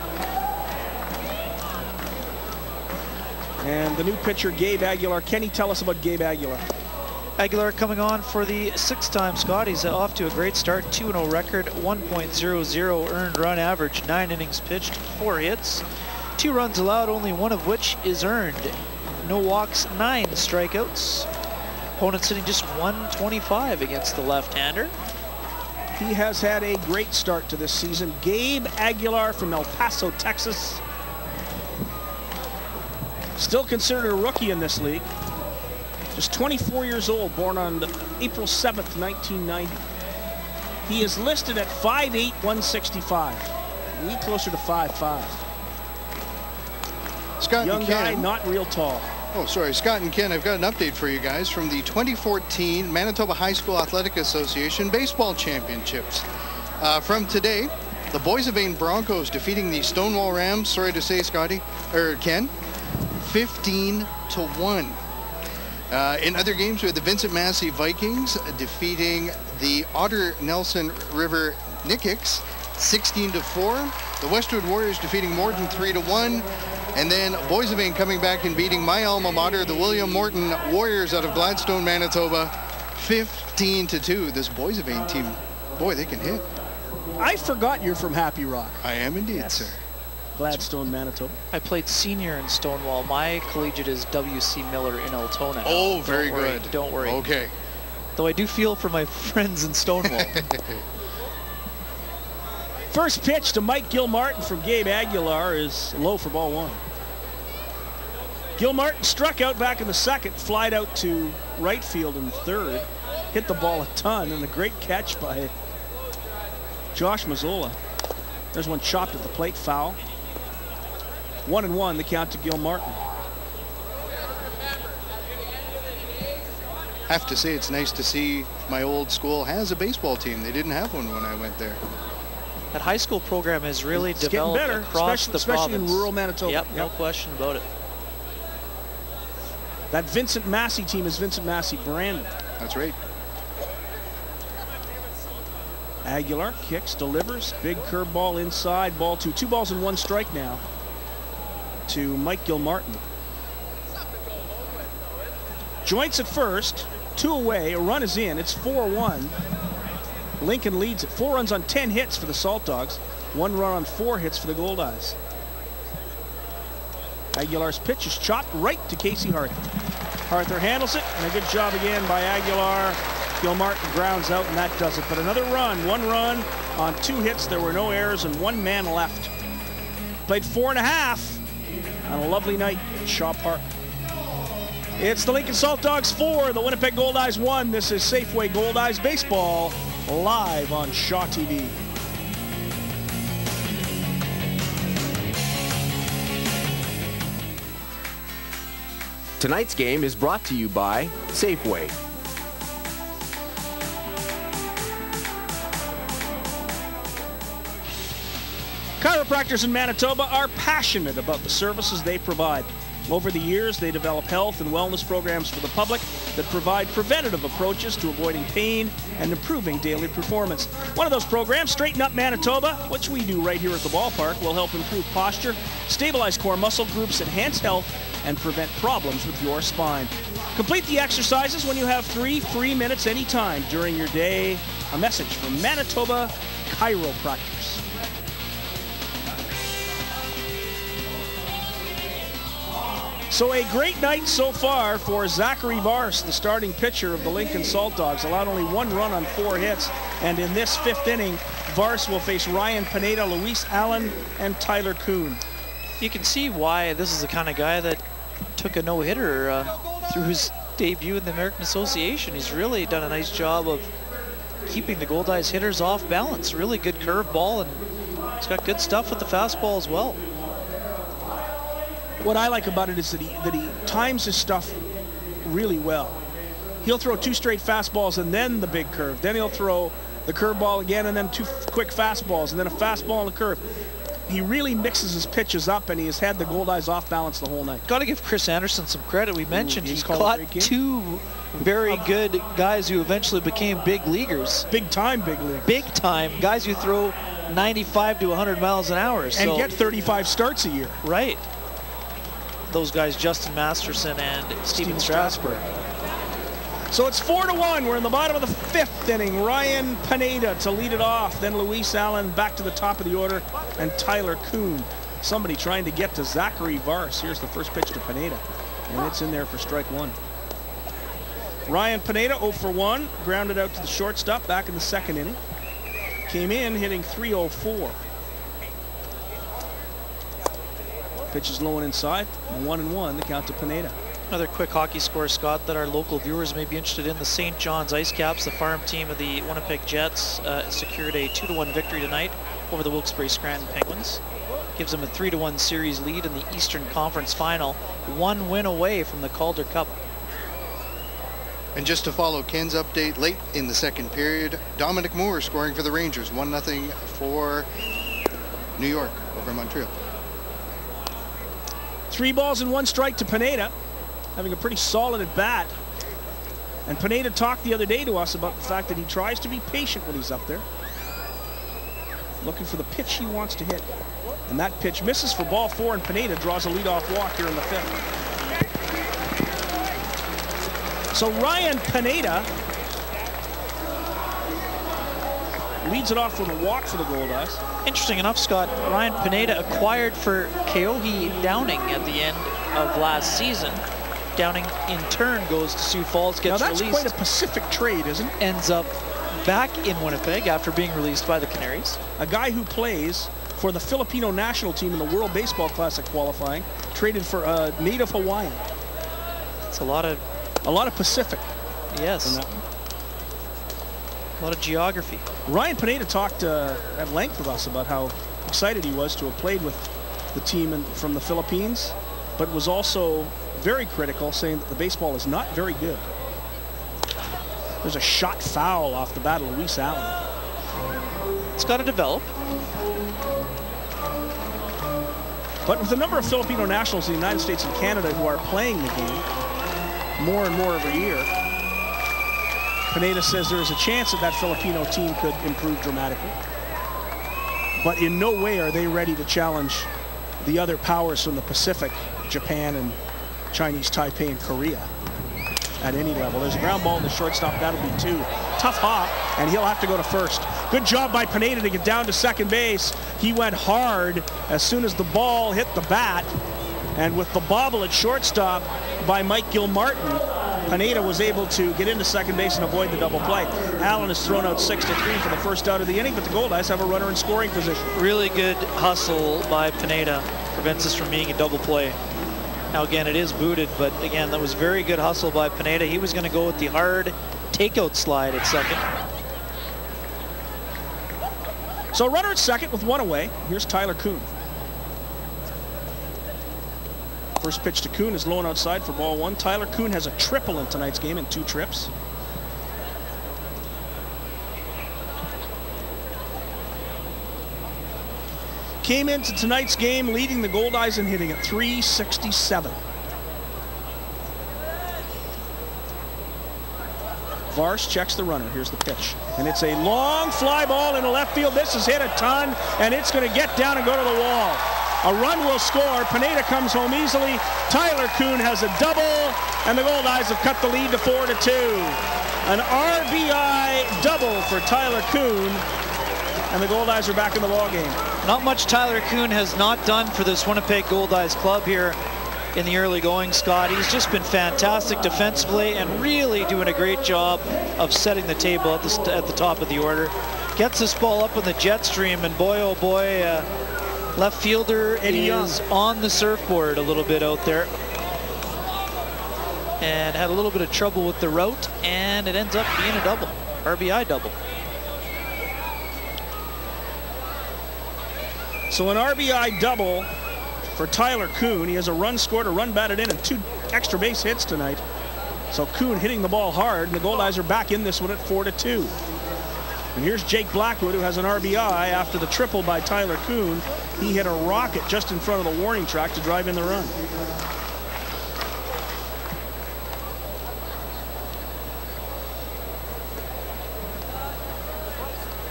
And the new pitcher, Gabe Aguilar. Kenny, tell us about Gabe Aguilar. Aguilar coming on for the 6th time, Scott. He's off to a great start. 2-0 record, 1.00 earned run average, 9 innings pitched, 4 hits, 2 runs allowed, only 1 of which is earned. No walks, 9 strikeouts. Opponent sitting just 125 against the left-hander. He has had a great start to this season. Gabe Aguilar from El Paso, Texas. Still considered a rookie in this league. Just 24 years old, born on April 7th, 1990. He is listed at 5'8", 165. A little closer to 5'5". Scott, young guy, not real tall. Oh, sorry, Scott and Ken, I've got an update for you guys from the 2014 Manitoba High School Athletic Association Baseball Championships. From today, the Boys of Vane Broncos defeating the Stonewall Rams, sorry to say, Scotty, or Ken, 15-1. In other games, we had the Vincent Massey Vikings defeating the Otter Nelson River Nikicks 16-4. The Westwood Warriors defeating Morton 3-1. And then Boys of Vane coming back and beating my alma mater, the William Morton Warriors out of Gladstone, Manitoba, 15-2. This Boys of Vane team, boy, they can hit. I forgot you're from Happy Rock. I am indeed, sir. Gladstone, Manitoba. I played senior in Stonewall. My collegiate is W.C. Miller in Altona. Oh, very good. Don't worry. Okay. Though I do feel for my friends in Stonewall. First pitch to Mike Gilmartin from Gabe Aguilar is low for ball one. Gilmartin struck out back in the second, flied out to right field in the third, hit the ball a ton, and a great catch by Josh Mazzola. There's one chopped at the plate, foul. 1-1, the count to Gilmartin. I have to say, it's nice to see my old school has a baseball team. They didn't have one when I went there. That high school program has really It's developed getting better, across the especially province. in rural Manitoba. Yep, no question about it. That Vincent Massey team is Vincent Massey branded. That's right. Aguilar kicks, delivers, big curveball inside, ball two. 2 balls and 1 strike now to Mike Gilmartin. Joints at first, 2 away, a run is in, it's 4-1. Lincoln leads it. 4 runs on 10 hits for the Saltdogs. 1 run on 4 hits for the Goldeyes. Aguilar's pitch is chopped right to Casey Arthur. Arthur handles it, and a good job again by Aguilar. Gilmartin grounds out, and that does it. But another run, 1 run on 2 hits. There were no errors and 1 man left. Played 4.5 on a lovely night at Shaw Park. It's the Lincoln Saltdogs 4, the Winnipeg Goldeyes 1. This is Safeway Goldeyes Baseball, live on Shaw TV. Tonight's game is brought to you by Safeway. Chiropractors in Manitoba are passionate about the services they provide. Over the years, they develop health and wellness programs for the public that provide preventative approaches to avoiding pain and improving daily performance. One of those programs, Straighten Up Manitoba, which we do right here at the ballpark, will help improve posture, stabilize core muscle groups, enhance health, and prevent problems with your spine. Complete the exercises when you have 3 free minutes anytime during your day. A message from Manitoba Chiropractors. So a great night so far for Zachary Vars, the starting pitcher of the Lincoln Saltdogs. Allowed only 1 run on 4 hits. And in this 5th inning, Vars will face Ryan Pineda, Luis Allen, and Tyler Kuhn. You can see why this is the kind of guy that took a no-hitter through his debut in the American Association. He's really done a nice job of keeping the Goldeyes hitters off balance. Really good curveball, and he's got good stuff with the fastball as well. What I like about it is that he times his stuff really well. He'll throw 2 straight fastballs and then the big curve. Then he'll throw the curveball again and then 2 quick fastballs and then a fastball and a curve. He really mixes his pitches up, and he has had the Goldeyes off balance the whole night. Got to give Chris Anderson some credit. We mentioned he's caught 2 very good guys who eventually became big leaguers. Big time big leaguers. Big time guys who throw 95 to 100 miles an hour. And get 35 starts a year. Right. Those guys, Justin Masterson and Steven Strasburg. So it's 4-1. We're in the bottom of the 5th inning. Ryan Pineda to lead it off. Then Luis Allen back to the top of the order. And Tyler Kuhn. Somebody trying to get to Zachary Vars. Here's the first pitch to Pineda. And it's in there for strike 1. Ryan Pineda 0 for 1. Grounded out to the shortstop back in the 2nd inning. Came in hitting .304. Pitch is low and inside. 1-1, the count to Pineda. Another quick hockey score, Scott, that our local viewers may be interested in. The St. John's Ice Caps, the farm team of the Winnipeg Jets, secured a 2-1 victory tonight over the Wilkes-Barre Scranton Penguins. Gives them a 3-1 series lead in the Eastern Conference Final. 1 win away from the Calder Cup. And just to follow Ken's update, late in the second period, Dominic Moore scoring for the Rangers. 1-0 for New York over Montreal. 3 balls and 1 strike to Pineda, having a pretty solid at bat. And Pineda talked the other day to us about the fact that he tries to be patient when he's up there, looking for the pitch he wants to hit. And that pitch misses for ball 4, and Pineda draws a leadoff walk here in the 5th. So Ryan Pineda leads it off with a walk for the Goldeyes. Interesting enough, Scott, Ryan Pineda acquired for Keohi Downing at the end of last season. Downing in turn goes to Sioux Falls, gets released. Now that's quite a Pacific trade, isn't it? Ends up back in Winnipeg after being released by the Canaries. A guy who plays for the Filipino national team in the World Baseball Classic qualifying, traded for a native Hawaiian. It's a lot of Pacific. Yes. A lot of geography. Ryan Pineda talked at length with us about how excited he was to have played with the team from the Philippines, but was also very critical, saying that the baseball is not very good. There's a shot foul off the bat of Luis Allen. It's got to develop. But with the number of Filipino nationals in the United States and Canada who are playing the game more and more every year, Pineda says there is a chance that Filipino team could improve dramatically. But in no way are they ready to challenge the other powers from the Pacific, Japan and Chinese Taipei and Korea, at any level. There's a ground ball in the shortstop. That'll be 2. Tough hop, and he'll have to go to first. Good job by Pineda to get down to second base. He went hard as soon as the ball hit the bat, and with the bobble at shortstop by Mike Gilmartin, Pineda was able to get into second base and avoid the double play. Allen has thrown out 6-3 for the first out of the inning, but the Goldeyes have a runner in scoring position. Really good hustle by Pineda. Prevents us from being a double play. Now again, it is booted, but again, that was very good hustle by Pineda. He was going to go with the hard takeout slide at second. So runner at second with 1 away. Here's Tyler Kuhn. First pitch to Kuhn is low and outside for ball 1. Tyler Kuhn has a triple in tonight's game in 2 trips. Came into tonight's game leading the Goldeyes and hitting at .367. Vars checks the runner. Here's the pitch. And it's a long fly ball into left field. This has hit a ton, and it's going to get down and go to the wall. A run will score. Pineda comes home easily. Tyler Kuhn has a double, and the Goldeyes have cut the lead to 4-2. An RBI double for Tyler Kuhn, and the Goldeyes are back in the ballgame. Not much Tyler Kuhn has not done for this Winnipeg Goldeyes club here in the early going, Scott. He's just been fantastic defensively and really doing a great job of setting the table at the top of the order. Gets this ball up in the jet stream, and boy, oh boy, left fielder is on the surfboard a little bit out there. And had a little bit of trouble with the route, and it ends up being a double, RBI double. So an RBI double for Tyler Kuhn. He has a run scored, a run batted in, and 2 extra base hits tonight. So Kuhn hitting the ball hard, and the Goldeyes are back in this one at 4-2. And here's Jake Blackwood, who has an RBI after the triple by Tyler Kuhn. He hit a rocket just in front of the warning track to drive in the run.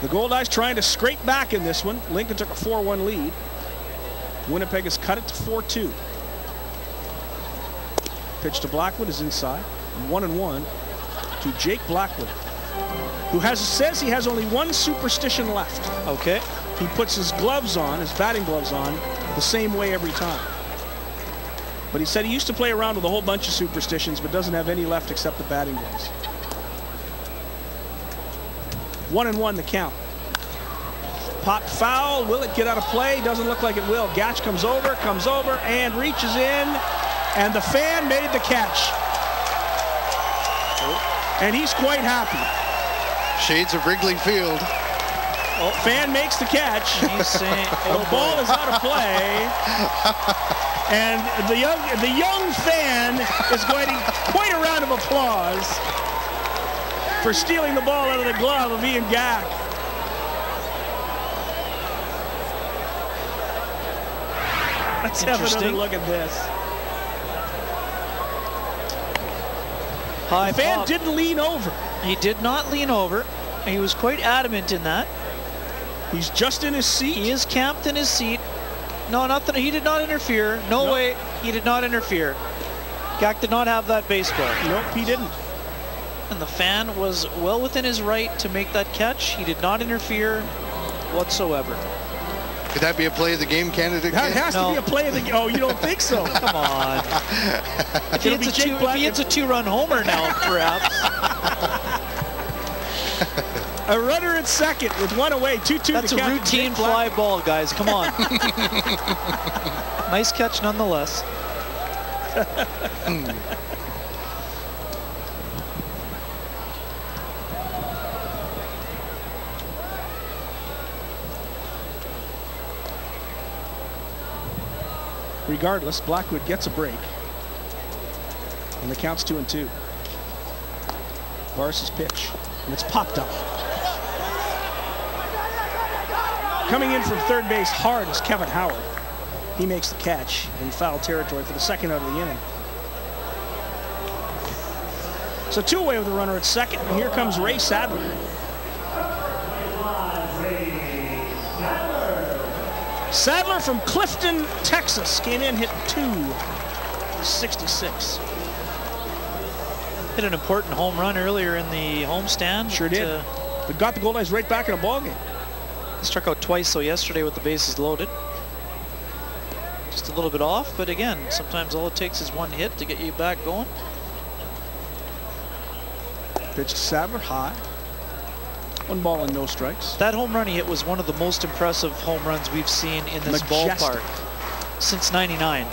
The Goldeyes trying to scrape back in this one. Lincoln took a 4-1 lead. Winnipeg has cut it to 4-2. Pitch to Blackwood is inside. 1-1 to Jake Blackwood, who says he has only 1 superstition left. Okay. He puts his gloves on, his batting gloves on, the same way every time. But he said he used to play around with a whole bunch of superstitions, but doesn't have any left except the batting gloves. 1-1 the count. Popped foul. Will it get out of play? Doesn't look like it will. Gatch comes over, and reaches in, and the fan made the catch. And he's quite happy. Shades of Wrigley Field. Oh, fan makes the catch. He's saying, the ball is out of play. And the young fan is going to quite a round of applause for stealing the ball out of the glove of Ian Gack. Let's have another look at this. High the fan pop. didn't lean over. He did not lean over. He was quite adamant in that. He's just in his seat. He is camped in his seat. No, nothing. He did not interfere. No way. He did not interfere. Gack did not have that baseball. Nope, he didn't. And the fan was well within his right to make that catch. He did not interfere whatsoever. Could that be a play of the game candidate? That has to be a play of the game. Oh, you don't think so? Come on. If he hits a two-run homer now, perhaps. A runner at second with one away, 2-2. That's a routine fly ball, guys. Come on. Nice catch nonetheless. Regardless, Blackwood gets a break. And the count's 2-2. Vars's pitch. And it's popped up. Coming in from third base hard is Kevin Howard. He makes the catch in foul territory for the second out of the inning. So 2 away with the runner at second. And here comes Ray Sadler. Sadler from Clifton, Texas, came in, hit .266. Hit an important home run earlier in the homestand. Sure did. But got the Goldeyes right back in a ball game. Struck out twice, though, yesterday with the bases loaded. Just a little bit off, but again, sometimes all it takes is one hit to get you back going. Pitch to Sadler, high. 1 ball and no strikes. That home run he hit was one of the most impressive home runs we've seen in this ballpark since '99.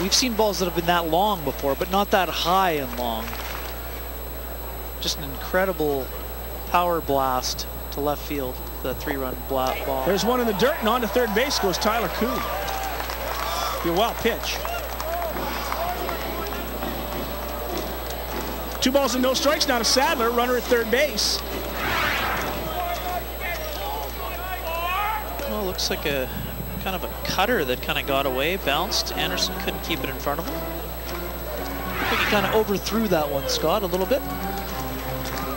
We've seen balls that have been that long before, but not that high and long. Just an incredible power blast to left field, the 3-run ball. There's one in the dirt, and on to third base goes Tyler Kuhn. Be a wild pitch. 2 balls and no strikes now to Sadler, runner at third base. Well, looks like a kind of a cutter that kind of got away, bounced. Anderson couldn't keep it in front of him. I think he kind of overthrew that one, Scott, a little bit.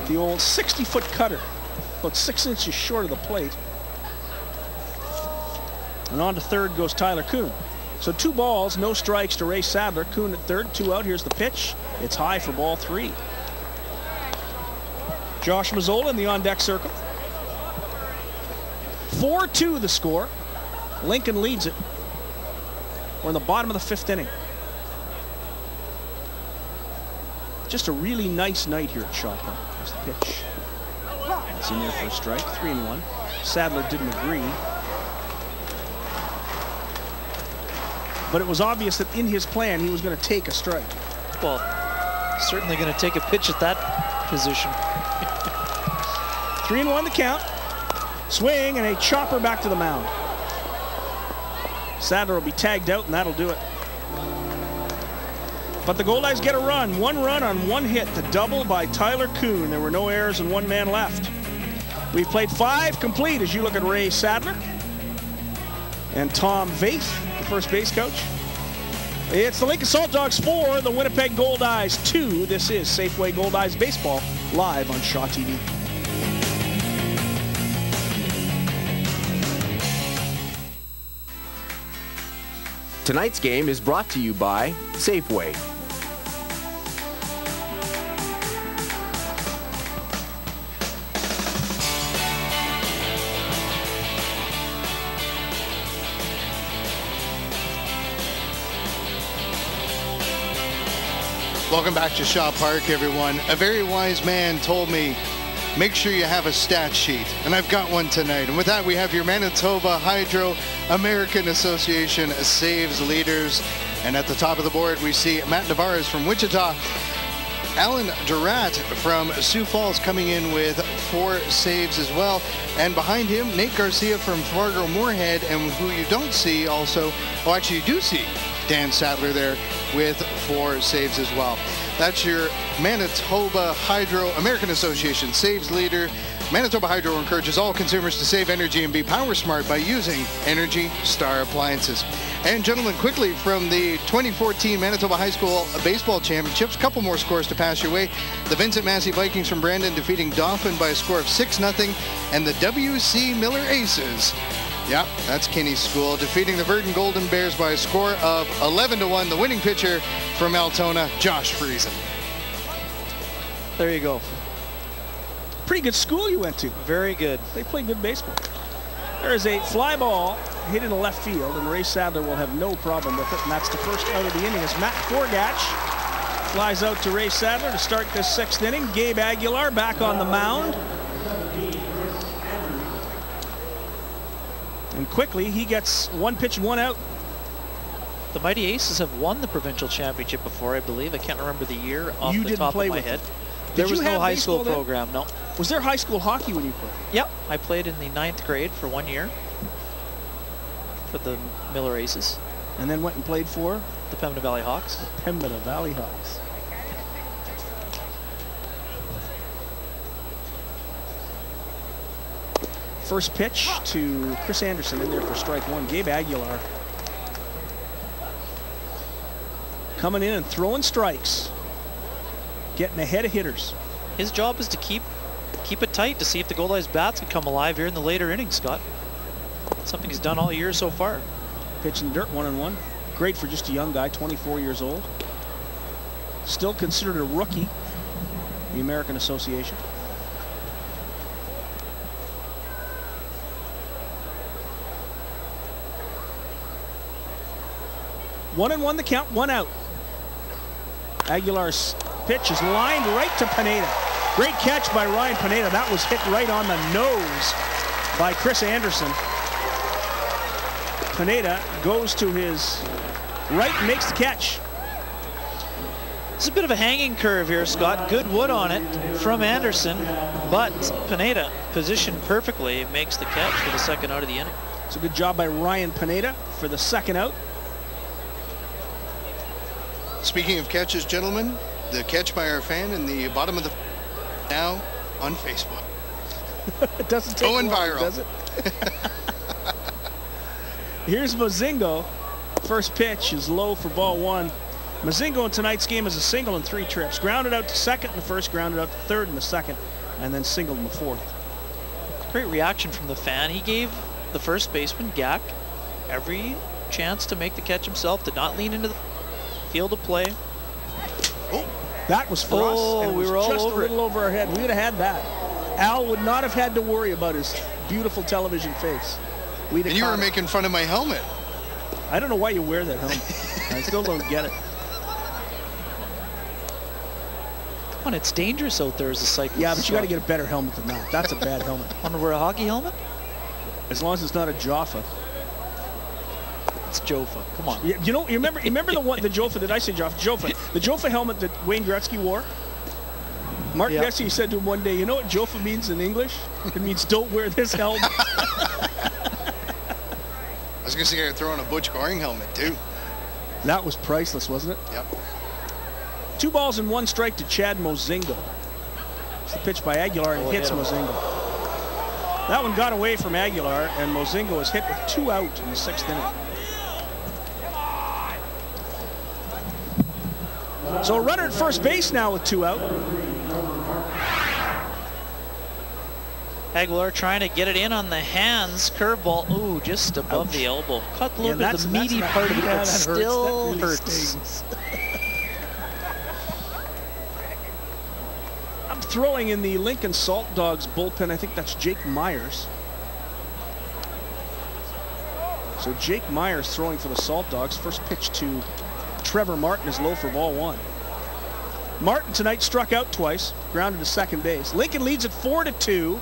The old 60-foot cutter, about 6 inches short of the plate. And on to third goes Tyler Kuhn. So 2 balls, no strikes to Ray Sadler. Kuhn at third, 2 out. Here's the pitch. It's high for ball 3. Josh Mazzola in the on-deck circle. 4-2 the score. Lincoln leads it. We're in the bottom of the 5th inning. Just a really nice night here at Shaw Park. Here's the pitch. It's in there for a strike. 3-1. Sadler didn't agree. But it was obvious that in his plan he was going to take a strike. Well, certainly going to take a pitch at that position. 3-1 the count. Swing and a chopper back to the mound. Sadler will be tagged out, and that'll do it. But the Goldeyes get a run. 1 run on 1 hit. The double by Tyler Kuhn. There were no errors and 1 man left. We've played 5 complete as you look at Ray Sadler and Tom Vaith, the first base coach. It's the Lincoln Saltdogs 4, the Winnipeg Goldeyes 2. This is Safeway Goldeyes Baseball, live on Shaw TV. Tonight's game is brought to you by Safeway. Welcome back to Shaw Park, everyone. A very wise man told me, make sure you have a stat sheet. And I've got one tonight. And with that, we have your Manitoba Hydro American Association saves leaders. And at the top of the board, we see Matt Navarez from Wichita. Alan Durat from Sioux Falls coming in with 4 saves as well. And behind him, Nate Garcia from Fargo-Moorhead, and who you don't see also, well, actually you do see Dan Sadler there with 4 saves as well. That's your Manitoba Hydro American Association saves leader. Manitoba Hydro encourages all consumers to save energy and be power smart by using Energy Star appliances. And gentlemen, quickly from the 2014 Manitoba High School Baseball Championships, a couple more scores to pass your way. The Vincent Massey Vikings from Brandon defeating Dauphin by a score of 6-0, and the W.C. Miller Aces, yeah, that's Kinney's school, defeating the Verdon Golden Bears by a score of 11-1. The winning pitcher from Altona, Josh Friesen. There you go. Pretty good school you went to. Very good. They play good baseball. There is a fly ball hit in the left field, and Ray Sadler will have no problem with it, and that's the first out of the inning as Matt Forgatch flies out to Ray Sadler to start this 6th inning. Gabe Aguilar back on the mound. And quickly, he gets 1 pitch and 1 out. The Mighty Aces have won the provincial championship before, I believe. I can't remember the year off the top of my head. There was no high school program, no. Was there high school hockey when you played? Yep, I played in the 9th grade for 1 year for the Miller Aces. And then went and played for? The Pembina Valley Hawks. The Pembina Valley Hawks. First pitch to Chris Anderson in there for strike 1. Gabe Aguilar coming in and throwing strikes, getting ahead of hitters. His job is to keep it tight to see if the Goldeyes bats can come alive here in the later innings, Scott. Something he's done all year so far. Pitch in the dirt, 1-1. Great for just a young guy, 24 years old. Still considered a rookie, the American Association. One and one the count, 1 out. Aguilar's pitch is lined right to Pineda. Great catch by Ryan Pineda. That was hit right on the nose by Chris Anderson. Pineda goes to his right and makes the catch. It's a bit of a hanging curve here, Scott. Good wood on it from Anderson, but Pineda positioned perfectly, makes the catch for the 2nd out of the inning. It's a good job by Ryan Pineda for the 2nd out. Speaking of catches, gentlemen, the catch by our fan in the bottom of the now on Facebook. It doesn't take going long, viral, does it? Here's Mozingo. First pitch is low for ball 1. Mozingo in tonight's game is a single in 3 trips. Grounded out to 2nd in the 1st, grounded out to 3rd in the 2nd, and then singled in the 4th. Great reaction from the fan. He gave the first baseman, Gak, every chance to make the catch himself, did not lean into the field of play. Oh, that was for us. And we were all just over a little over our head. We would have had that. Al would not have had to worry about his beautiful television face. And you were making fun of my helmet. I don't know why you wear that helmet. I still don't get it. Come on, it's dangerous out there as a cyclist. Yeah, but you got to get a better helmet than that. That's a bad helmet. Want to wear a hockey helmet? As long as it's not a Joffa. It's Jofa. Come on. You know, you remember the one, the Jofa? Did I say Joffa? Jofa. The Jofa helmet that Wayne Gretzky wore. Mark Gretzky said to him one day, "You know what Jofa means in English? It means don't wear this helmet." I was going to say you're throwing a Butch Goring helmet too. That was priceless, wasn't it? Yep. 2 balls and 1 strike to Chad Mozingo. It's the pitch by Aguilar and hits Mozingo. That one got away from Aguilar, and Mozingo is hit with 2 out in the 6th inning. So a runner at first base now with 2 out. Aguilar trying to get it in on the hands. Curveball. Ooh, just above the elbow. Cut a little bit of the meaty part of it, but still hurts. I'm throwing in the Lincoln Saltdogs bullpen. I think that's Jake Myers. So Jake Myers throwing for the Saltdogs. First pitch to Trevor Martin is low for ball 1. Martin tonight struck out twice, grounded to 2nd base. Lincoln leads at 4-2.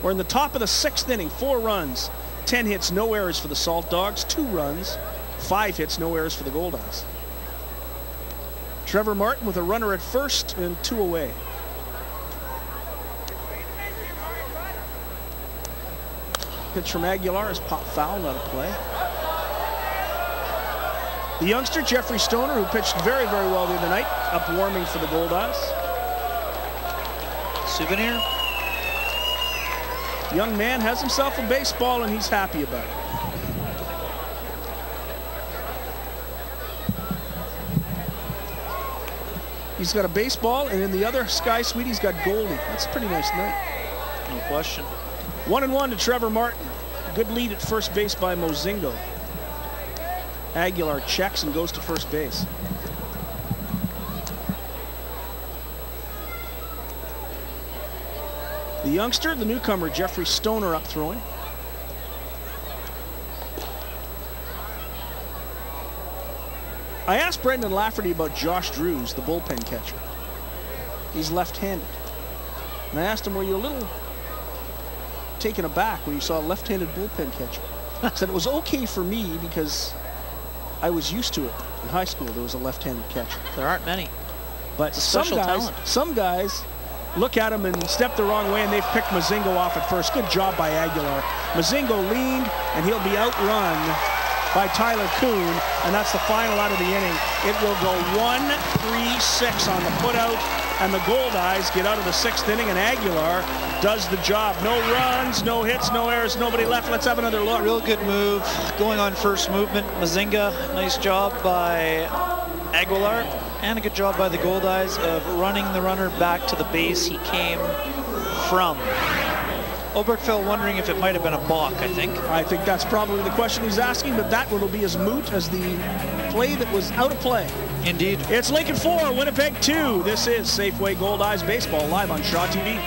We're in the top of the 6th inning. 4 runs, 10 hits, no errors for the Saltdogs. 2 runs, 5 hits, no errors for the Goldeyes. Trevor Martin with a runner at first and 2 away. Pitch from Aguilar is pop foul, not a play. The youngster, Jeffrey Stoner, who pitched very, very well the other night, up warming for the Goldeyes. Souvenir. Young man has himself a baseball, and he's happy about it. He's got a baseball, and in the other Sky Suite, he's got Goldie. That's a pretty nice night. No question. 1-1 to Trevor Martin. Good lead at first base by Mozingo. Aguilar checks and goes to first base. The youngster, the newcomer, Jeffrey Stoner, up throwing. I asked Brendan Lafferty about Josh Drews, the bullpen catcher. He's left-handed. And I asked him, were you a little taken aback when you saw a left-handed bullpen catcher? He said it was okay for me because I was used to it. In high school, there was a left-handed catcher. There aren't many. But some guys look at him and step the wrong way, and they've picked Mozingo off at first. Good job by Aguilar. Mozingo leaned, and he'll be outrun by Tyler Kuhn, and that's the final out of the inning. It will go 1-3-6 on the putout, and the Goldeyes get out of the 6th inning, and Aguilar does the job. No runs, no hits, no errors, nobody left. Let's have another look. Real good move, going on first movement. Mozinga, nice job by Aguilar, and a good job by the Goldeyes of running the runner back to the base he came from. Oberkfell wondering if it might have been a balk, I think. I think that's probably the question he's asking, but that one will be as moot as the play that was out of play. Indeed. It's Lincoln 4, Winnipeg 2. This is Safeway Goldeyes Baseball live on Shaw TV.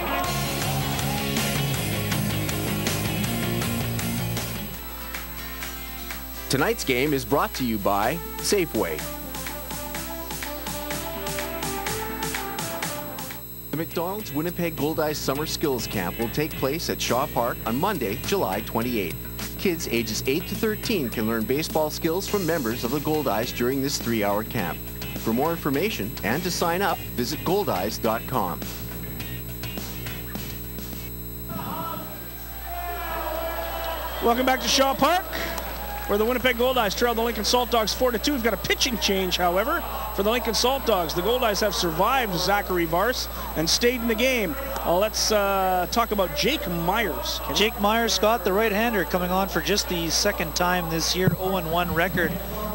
Tonight's game is brought to you by Safeway. The McDonald's Winnipeg Goldeyes Summer Skills Camp will take place at Shaw Park on Monday, July 28th. Kids ages 8 to 13 can learn baseball skills from members of the Goldeyes during this 3-hour camp. For more information and to sign up, visit goldeyes.com. Welcome back to Shaw Park, where the Winnipeg Goldeyes trail the Lincoln Saltdogs 4-2. We've got a pitching change, however, for the Lincoln Saltdogs. The Goldeyes have survived Zachary Vars and stayed in the game. Let's talk about Jake Myers. Jake Myers, Scott, the right-hander, coming on for just the second time this year. 0-1 record,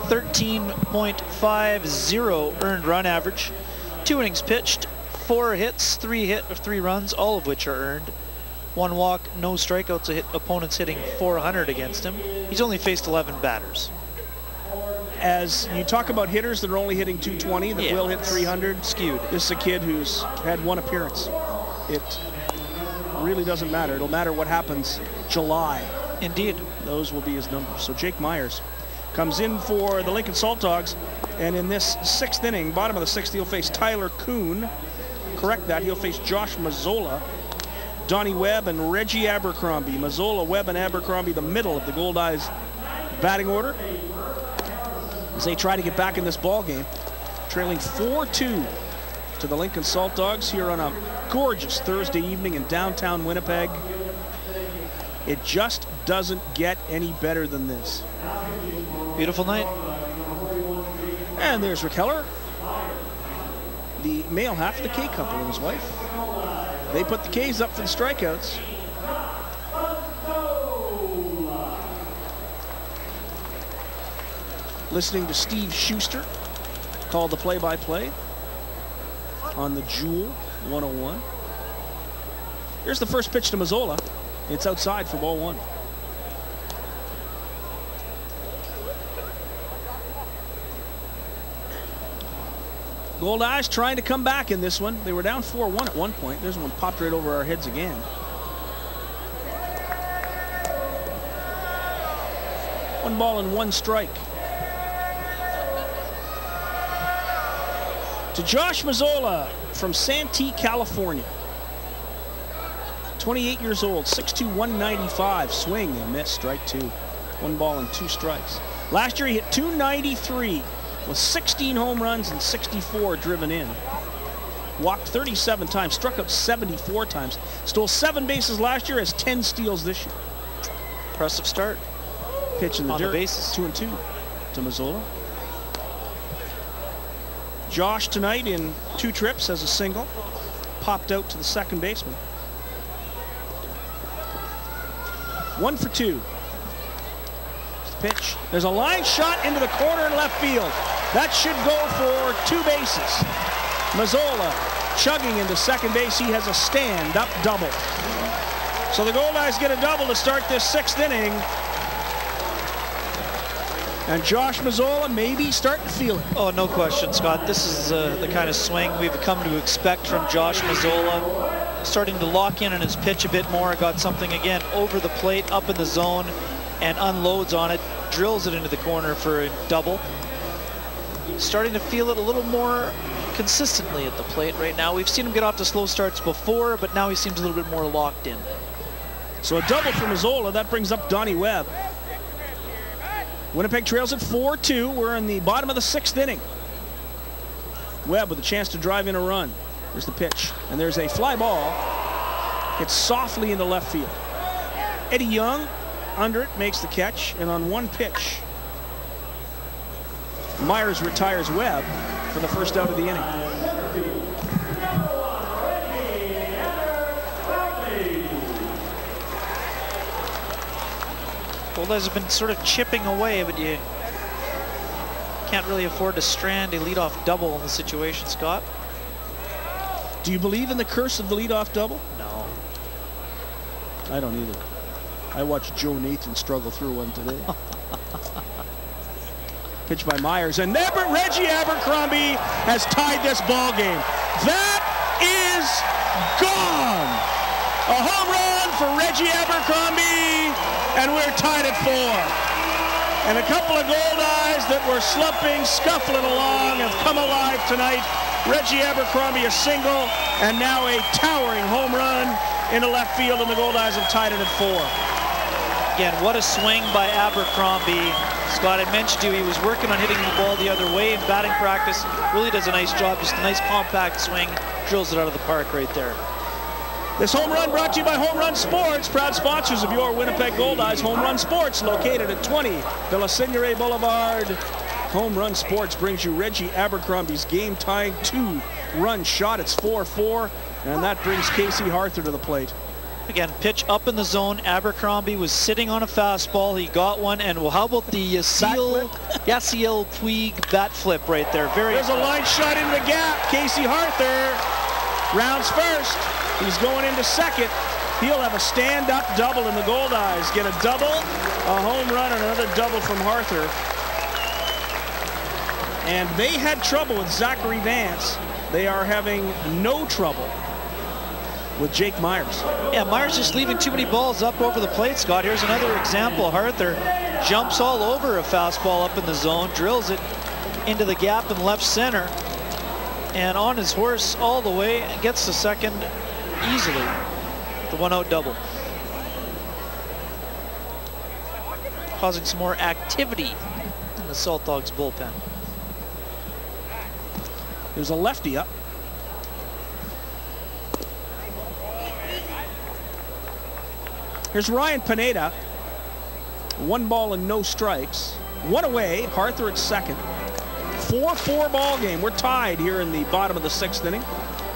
13.50 earned run average. 2 innings pitched, 4 hits, 3 runs, all of which are earned. 1 walk, no strikeouts, opponents hitting .400 against him. He's only faced 11 batters. As you talk about hitters that are only hitting .220, that will hit .300, skewed. This is a kid who's had 1 appearance. It really doesn't matter. It'll matter what happens July. Indeed. Those will be his numbers. So Jake Myers comes in for the Lincoln Saltdogs, and in this 6th inning, bottom of the 6th, he'll face Tyler Kuhn. Correct that. He'll face Josh Mazzola, Donnie Webb, and Reggie Abercrombie. Mazzola, Webb, and Abercrombie, the middle of the Goldeyes batting order, as they try to get back in this ball game, trailing 4-2 to the Lincoln Saltdogs here on a gorgeous Thursday evening in downtown Winnipeg. It just doesn't get any better than this. Beautiful night. And there's Rick Heller, the male half of the K couple and his wife. They put the K's up for the strikeouts. Listening to Steve Schuster call the play-by-play on the Jewel 101. Here's the first pitch to Mazzola. It's outside for ball 1. Goldeyes trying to come back in this one. They were down 4-1 at one point. There's one popped right over our heads again. One ball and 1 strike. To Josh Mazzola from Santee, California. 28 years old, 6'2", 195. Swing and miss, strike 2. 1 ball and 2 strikes. Last year he hit .293 with 16 home runs and 64 driven in. Walked 37 times, struck out 74 times. Stole 7 bases last year, has 10 steals this year. Impressive start. Pitch in the on dirt. the bases. 2-2 to Mazzola. Josh tonight in 2 trips has a single. Popped out to the second baseman. 1 for 2. Pitch. There's a line shot into the corner in left field. That should go for 2 bases. Mazzola chugging into second base. He has a stand-up double. So the Goldeyes get a double to start this 6th inning. And Josh Mazzola maybe starting to feel it. Oh, no question, Scott. This is the kind of swing we've come to expect from Josh Mazzola. Starting to lock in on his pitch a bit more. Got something, again, over the plate, up in the zone, and unloads on it. Drills it into the corner for a double. Starting to feel it a little more consistently at the plate right now. We've seen him get off to slow starts before, but now he seems a little bit more locked in. So a double for Mazzola. That brings up Donnie Webb. Winnipeg trails at 4-2. We're in the bottom of the 6th inning. Webb with a chance to drive in a run. There's the pitch. And there's a fly ball. Hits softly into left field. Eddie Young under it makes the catch. And on one pitch, Myers retires Webb for the first out of the inning. Goldeyes have been sort of chipping away, but you can't really afford to strand a leadoff double in the situation, Scott. Do you believe in the curse of the leadoff double? No. I don't either. I watched Joe Nathan struggle through one today. Pitch by Myers, and Reggie Abercrombie has tied this ball game. That is gone. A home run for Reggie Abercrombie, and we're tied at 4. And a couple of Goldeyes that were slumping, scuffling along have come alive tonight. Reggie Abercrombie a single, and now a towering home run into left field, and the Goldeyes have tied it at 4. Again, what a swing by Abercrombie. Scott, I mentioned to you, he was working on hitting the ball the other way in batting practice. Really does a nice job, just a nice compact swing. Drills it out of the park right there. This home run brought to you by Home Run Sports, proud sponsors of your Winnipeg Goldeyes. Home Run Sports, located at 20 de la Seigneurie Boulevard. Home Run Sports brings you Reggie Abercrombie's game-tying 2-run shot. It's 4-4, and that brings Casey Harther to the plate. Again, pitch up in the zone. Abercrombie was sitting on a fastball. He got one, and well, how about the Yasiel Puig bat flip right there? There's a line shot in the gap. Casey Harther rounds first. He's going into second. He'll have a stand-up double, in the Goldeyes get a double, a home run, and another double from Harther. And they had trouble with Zachary Vance. They are having no trouble with Jake Myers. Yeah, Myers just leaving too many balls up over the plate, Scott. Here's another example. Harther jumps all over a fastball up in the zone, drills it into the gap in left center, and on his horse all the way, gets to second easily. The 1-out double. Causing some more activity in the Saltdogs bullpen. There's a lefty up. Here's Ryan Pineda. 1 ball and no strikes. 1 away. Harther at second. 4-4 ball game. We're tied here in the bottom of the 6th inning.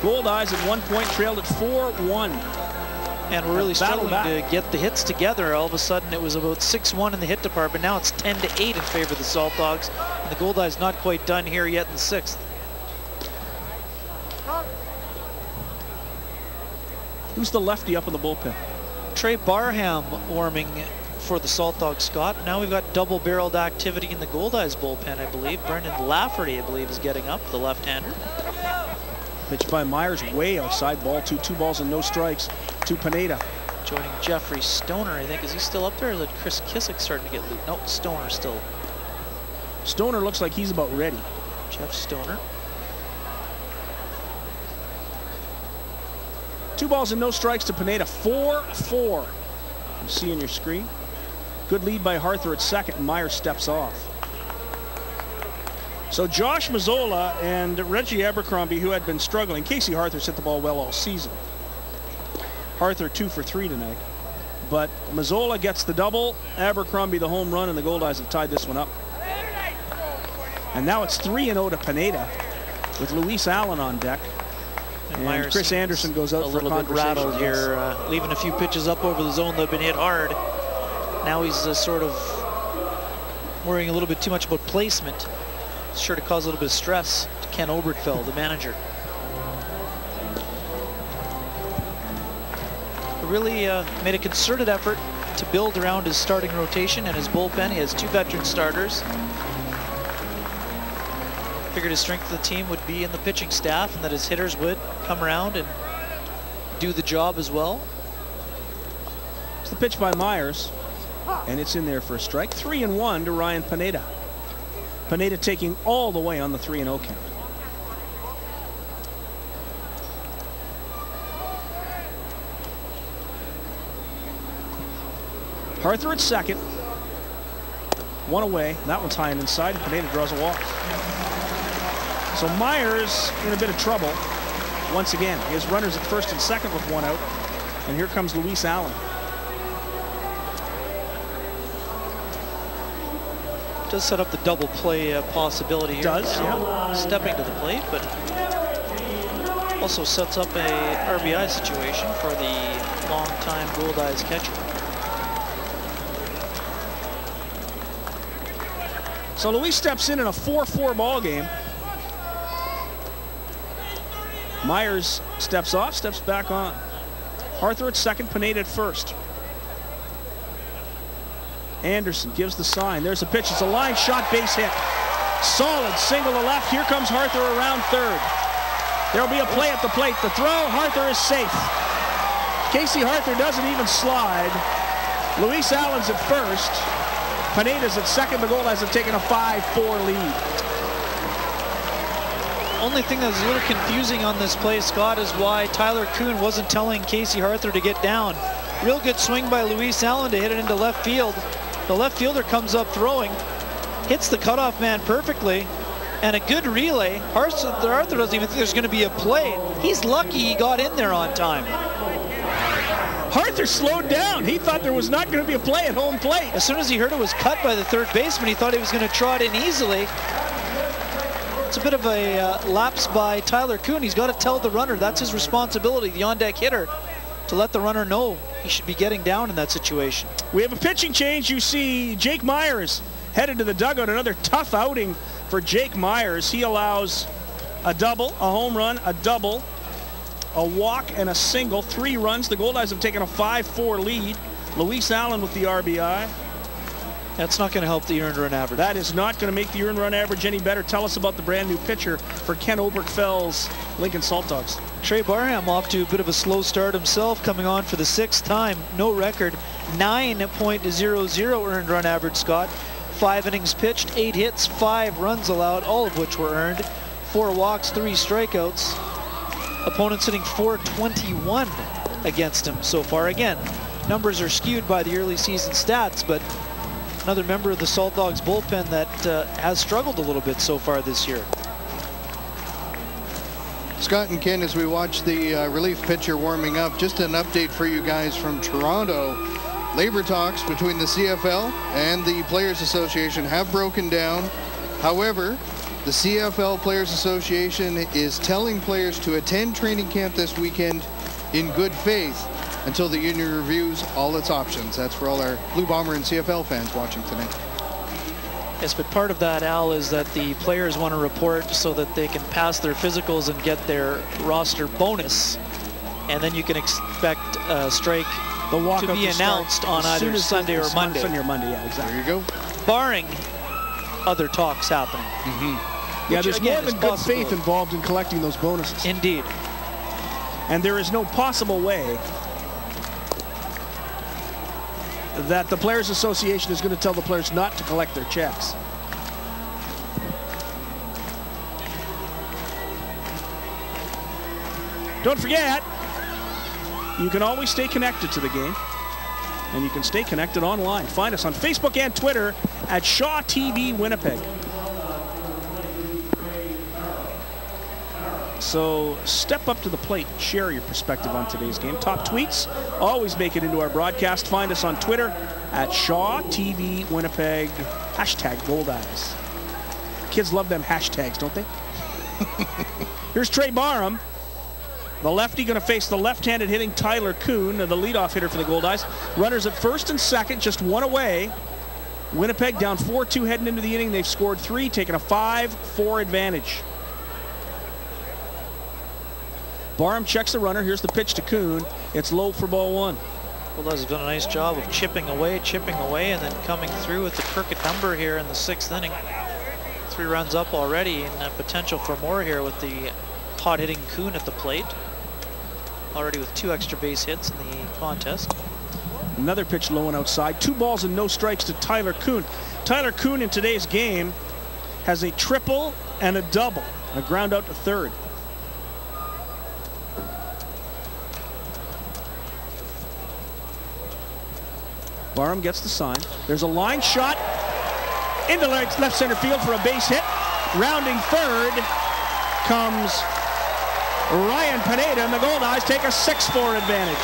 Goldeyes at 1 point trailed at 4-1. And we're really struggling to get the hits together. All of a sudden it was about 6-1 in the hit department. Now it's 10-8 in favor of the Saltdogs. And the Goldeyes not quite done here yet in the 6th. Who's the lefty up in the bullpen? Trey Barham warming for the Saltdogs, Scott. Now we've got double-barreled activity in the Goldeyes bullpen, I believe. Brendan Lafferty, I believe, is getting up, the left-hander. Pitch by Myers way outside, ball 2. 2 balls and no strikes to Pineda. Joining Jeffrey Stoner, I think. Is he still up there, or is it Chris Kissick starting to get loose? No, Stoner still. Stoner looks like he's about ready. Jeff Stoner. 2 balls and no strikes to Pineda. 4-4. You see on your screen. Good lead by Harther at second, and Myers steps off. So Josh Mazzola and Reggie Abercrombie, who had been struggling. Casey Harther's hit the ball well all season. Harther 2 for 3 tonight. But Mazzola gets the double, Abercrombie the home run, and the Goldeyes have tied this one up. And now it's 3-0 to Pineda with Luis Allen on deck. And Chris Anderson goes out a for a little bit rattled here, leaving a few pitches up over the zone that have been hit hard. Now he's sort of worrying a little bit too much about placement. It's sure to cause a little bit of stress to Ken Obergefell, the manager. He really made a concerted effort to build around his starting rotation and his bullpen. He has 2 veteran starters. Figured his strength of the team would be in the pitching staff and that his hitters would come around and do the job as well. It's the pitch by Myers, and it's in there for a strike. 3-1 to Ryan Pineda. Pineda taking all the way on the 3-0 count. Arthur at second. 1 away. That one's high and inside. Pineda draws a walk. So Myers in a bit of trouble once again. He has runners at first and second with 1 out. And here comes Luis Allen. Does set up the double play possibility here. Does, yeah. Stepping to the plate, but also sets up a RBI situation for the long-time Goldeyes catcher. So Luis steps in a 4-4 ball game. Myers steps off, steps back on. Arthur at second, Pineda at first. Anderson gives the sign. There's a pitch. It's a line shot, base hit. Solid single to left. Here comes Arthur around third. There'll be a play at the plate. The throw, Arthur is safe. Casey Arthur doesn't even slide. Luis Allen's at first. Pineda's at second. The Goldeyes have taken a 5-4 lead. Only thing that's a little confusing on this play, Scott, is why Tyler Kuhn wasn't telling Casey Arthur to get down. Real good swing by Luis Allen to hit it into left field. The left fielder comes up throwing, hits the cutoff man perfectly, and a good relay. Arthur doesn't even think there's going to be a play. He's lucky he got in there on time. Arthur slowed down. He thought there was not going to be a play at home plate. As soon as he heard it was cut by the third baseman, he thought he was going to trot in easily. It's a bit of a lapse by Tyler Kuhn. He's got to tell the runner that's his responsibility, the on-deck hitter, to let the runner know he should be getting down in that situation. We have a pitching change. You see Jake Myers headed to the dugout. Another tough outing for Jake Myers. He allows a double, a home run, a double, a walk, and a single. 3 runs. The Goldeyes have taken a 5-4 lead. Luis Allen with the RBI. That's not going to help the earned run average. That is not going to make the earned run average any better. Tell us about the brand new pitcher for Ken Obergefell's Lincoln Saltdogs. Trey Barham off to a bit of a slow start himself, coming on for the 6th time. No record, 9.00 earned run average, Scott. 5 innings pitched, 8 hits, 5 runs allowed, all of which were earned. 4 walks, 3 strikeouts. Opponents hitting .421 against him so far. Again, numbers are skewed by the early season stats, but another member of the Saltdogs bullpen that has struggled a little bit so far this year. Scott and Ken, as we watch the relief pitcher warming up, just an update for you guys from Toronto. Labor talks between the CFL and the Players Association have broken down. However, the CFL Players Association is telling players to attend training camp this weekend in good faith until the union reviews all its options. That's for all our Blue Bomber and CFL fans watching tonight. Yes, but part of that, Al, is that the players want to report so that they can pass their physicals and get their roster bonus. And then you can expect a strike to be announced on either Sunday or Monday. Sunday or Monday, yeah, exactly. There you go. Barring other talks happening. Yeah, there's more than good faith involved in collecting those bonuses. Indeed. And there is no possible way that the Players Association is going to tell the players not to collect their checks. Don't forget, you can always stay connected to the game, and you can stay connected online. Find us on Facebook and Twitter at Shaw TV Winnipeg. So step up to the plate, share your perspective on today's game. Top tweets always make it into our broadcast. Find us on Twitter at Shaw TV Winnipeg, hashtag Goldeyes. Kids love them hashtags, don't they? Here's Trey Barham. The lefty going to face the left-handed hitting Tyler Kuhn, the leadoff hitter for the Goldeyes. Runners at first and second, just one away. Winnipeg down 4-2 heading into the inning. They've scored 3, taking a 5-4 advantage. Barham checks the runner. Here's the pitch to Kuhn. It's low for ball 1. Goldeyes have done a nice job of chipping away, and then coming through with the crooked number here in the 6th inning. 3 runs up already, and potential for more here with the hot-hitting Kuhn at the plate. Already with 2 extra base hits in the contest. Another pitch low and outside. 2 balls and no strikes to Tyler Kuhn. Tyler Kuhn in today's game has a triple and a double. A ground out to third. Barham gets the sign. There's a line shot into left center field for a base hit. Rounding third comes Ryan Pineda, and the Goldeyes take a 6-4 advantage.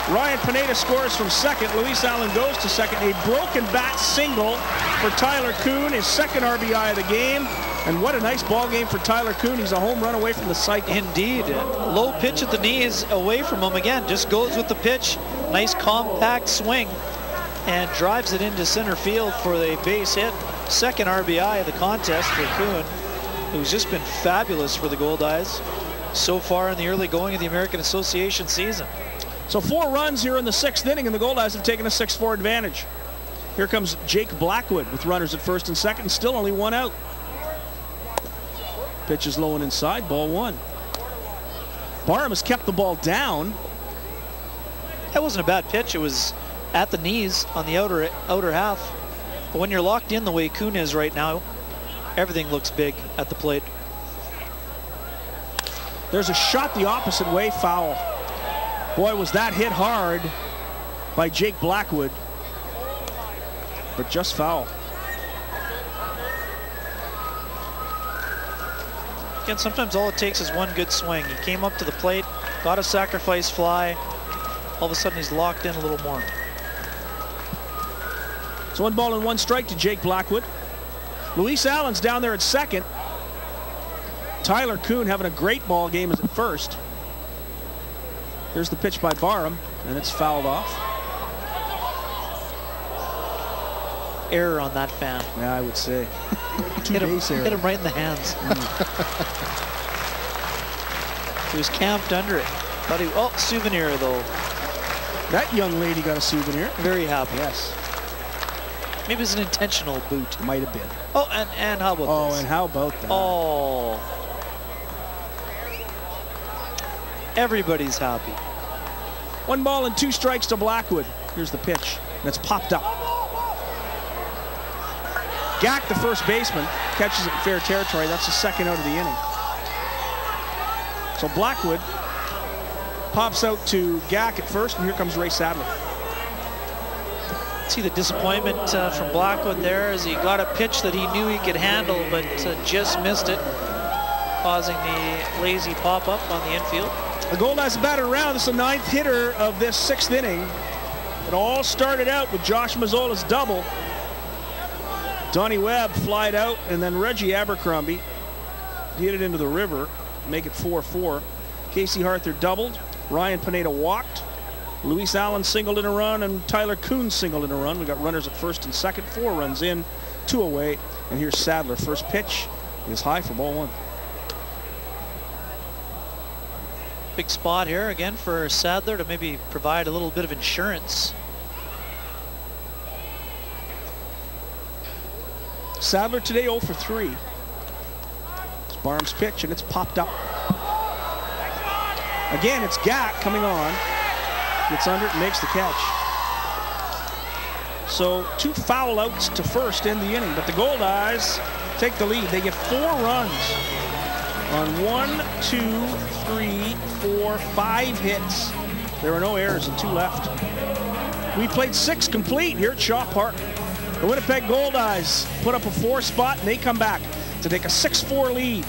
Ryan Pineda scores from second. Luis Allen goes to second. A broken bat single for Tyler Kuhn, his second RBI of the game. And what a nice ball game for Tyler Kuhn. He's a home run away from the cycle. Indeed. Low pitch at the knees away from him again. Just goes with the pitch. Nice compact swing and drives it into center field for the base hit. Second RBI of the contest for Kuhn, who's just been fabulous for the Goldeyes so far in the early going of the American Association season. So 4 runs here in the 6th inning, and the Goldeyes have taken a 6-4 advantage. Here comes Jake Blackwood with runners at first and second, still only 1 out. Pitch is low and inside, ball 1. Barham has kept the ball down. That wasn't a bad pitch. It was at the knees on the outer half. But when you're locked in the way Kuhn is right now, everything looks big at the plate. There's a shot the opposite way, foul. Boy, was that hit hard by Jake Blackwood, but just foul. Again, sometimes all it takes is one good swing. He came up to the plate, got a sacrifice fly. All of a sudden, he's locked in a little more. So 1 ball and 1 strike to Jake Blackwood. Luis Allen's down there at second. Tyler Kuhn having a great ball game as at first. Here's the pitch by Barham, and it's fouled off. Error on that fan. Yeah, I would say. Hit him right in the hands. He was camped under it. Thought he, oh, souvenir though. That young lady got a souvenir. Very happy. Yes. Maybe it's an intentional boot. Might have been. Oh, and how about this? Oh, and how about that? Oh. Everybody's happy. 1 ball and 2 strikes to Blackwood. Here's the pitch. That's popped up. Gack, the first baseman, catches it in fair territory. That's the 2nd out of the inning. So Blackwood pops out to Gack at first, and here comes Ray Sadler. See the disappointment from Blackwood there as he got a pitch that he knew he could handle, but just missed it, causing the lazy pop-up on the infield. The Goldeyes batted around. This is the 9th hitter of this 6th inning. It all started out with Josh Mazzola's double. Donnie Webb flied out, and then Reggie Abercrombie hit it into the river, make it 4-4. Casey Harther doubled. Ryan Pineda walked. Luis Allen singled in a run, and Tyler Kuhn singled in a run. We got runners at first and second. 4 runs in, 2 away. And here's Sadler. First pitch is high for ball 1. Big spot here again for Sadler to maybe provide a little bit of insurance. Sadler today 0 for 3. It's Barham's pitch, and it's popped up. Again, it's Gack coming on. Gets under it and makes the catch. So 2 foul outs to first in the inning, but the Goldeyes take the lead. They get 4 runs on 1, 2, 3, 4, 5 hits. There are no errors and 2 left. We played 6 complete here at Shaw Park. The Winnipeg Goldeyes put up a 4 spot, and they come back to take a 6-4 lead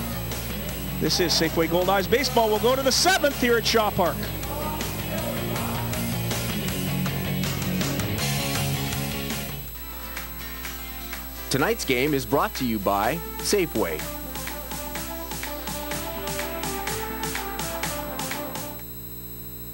This is Safeway Goldeyes Baseball. We'll go to the 7th here at Shaw Park. Tonight's game is brought to you by Safeway.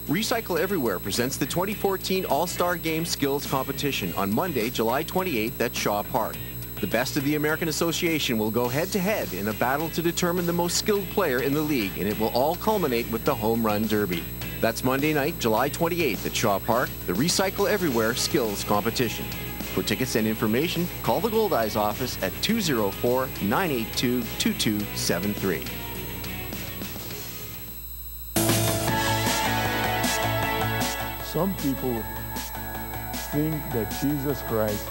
Recycle Everywhere presents the 2014 All-Star Game Skills Competition on Monday, July 28th at Shaw Park. The best of the American Association will go head-to-head in a battle to determine the most skilled player in the league, and it will all culminate with the Home Run Derby. That's Monday night, July 28th at Shaw Park, the Recycle Everywhere Skills Competition. For tickets and information, call the Goldeyes office at 204-982-2273. Some people think that Jesus Christ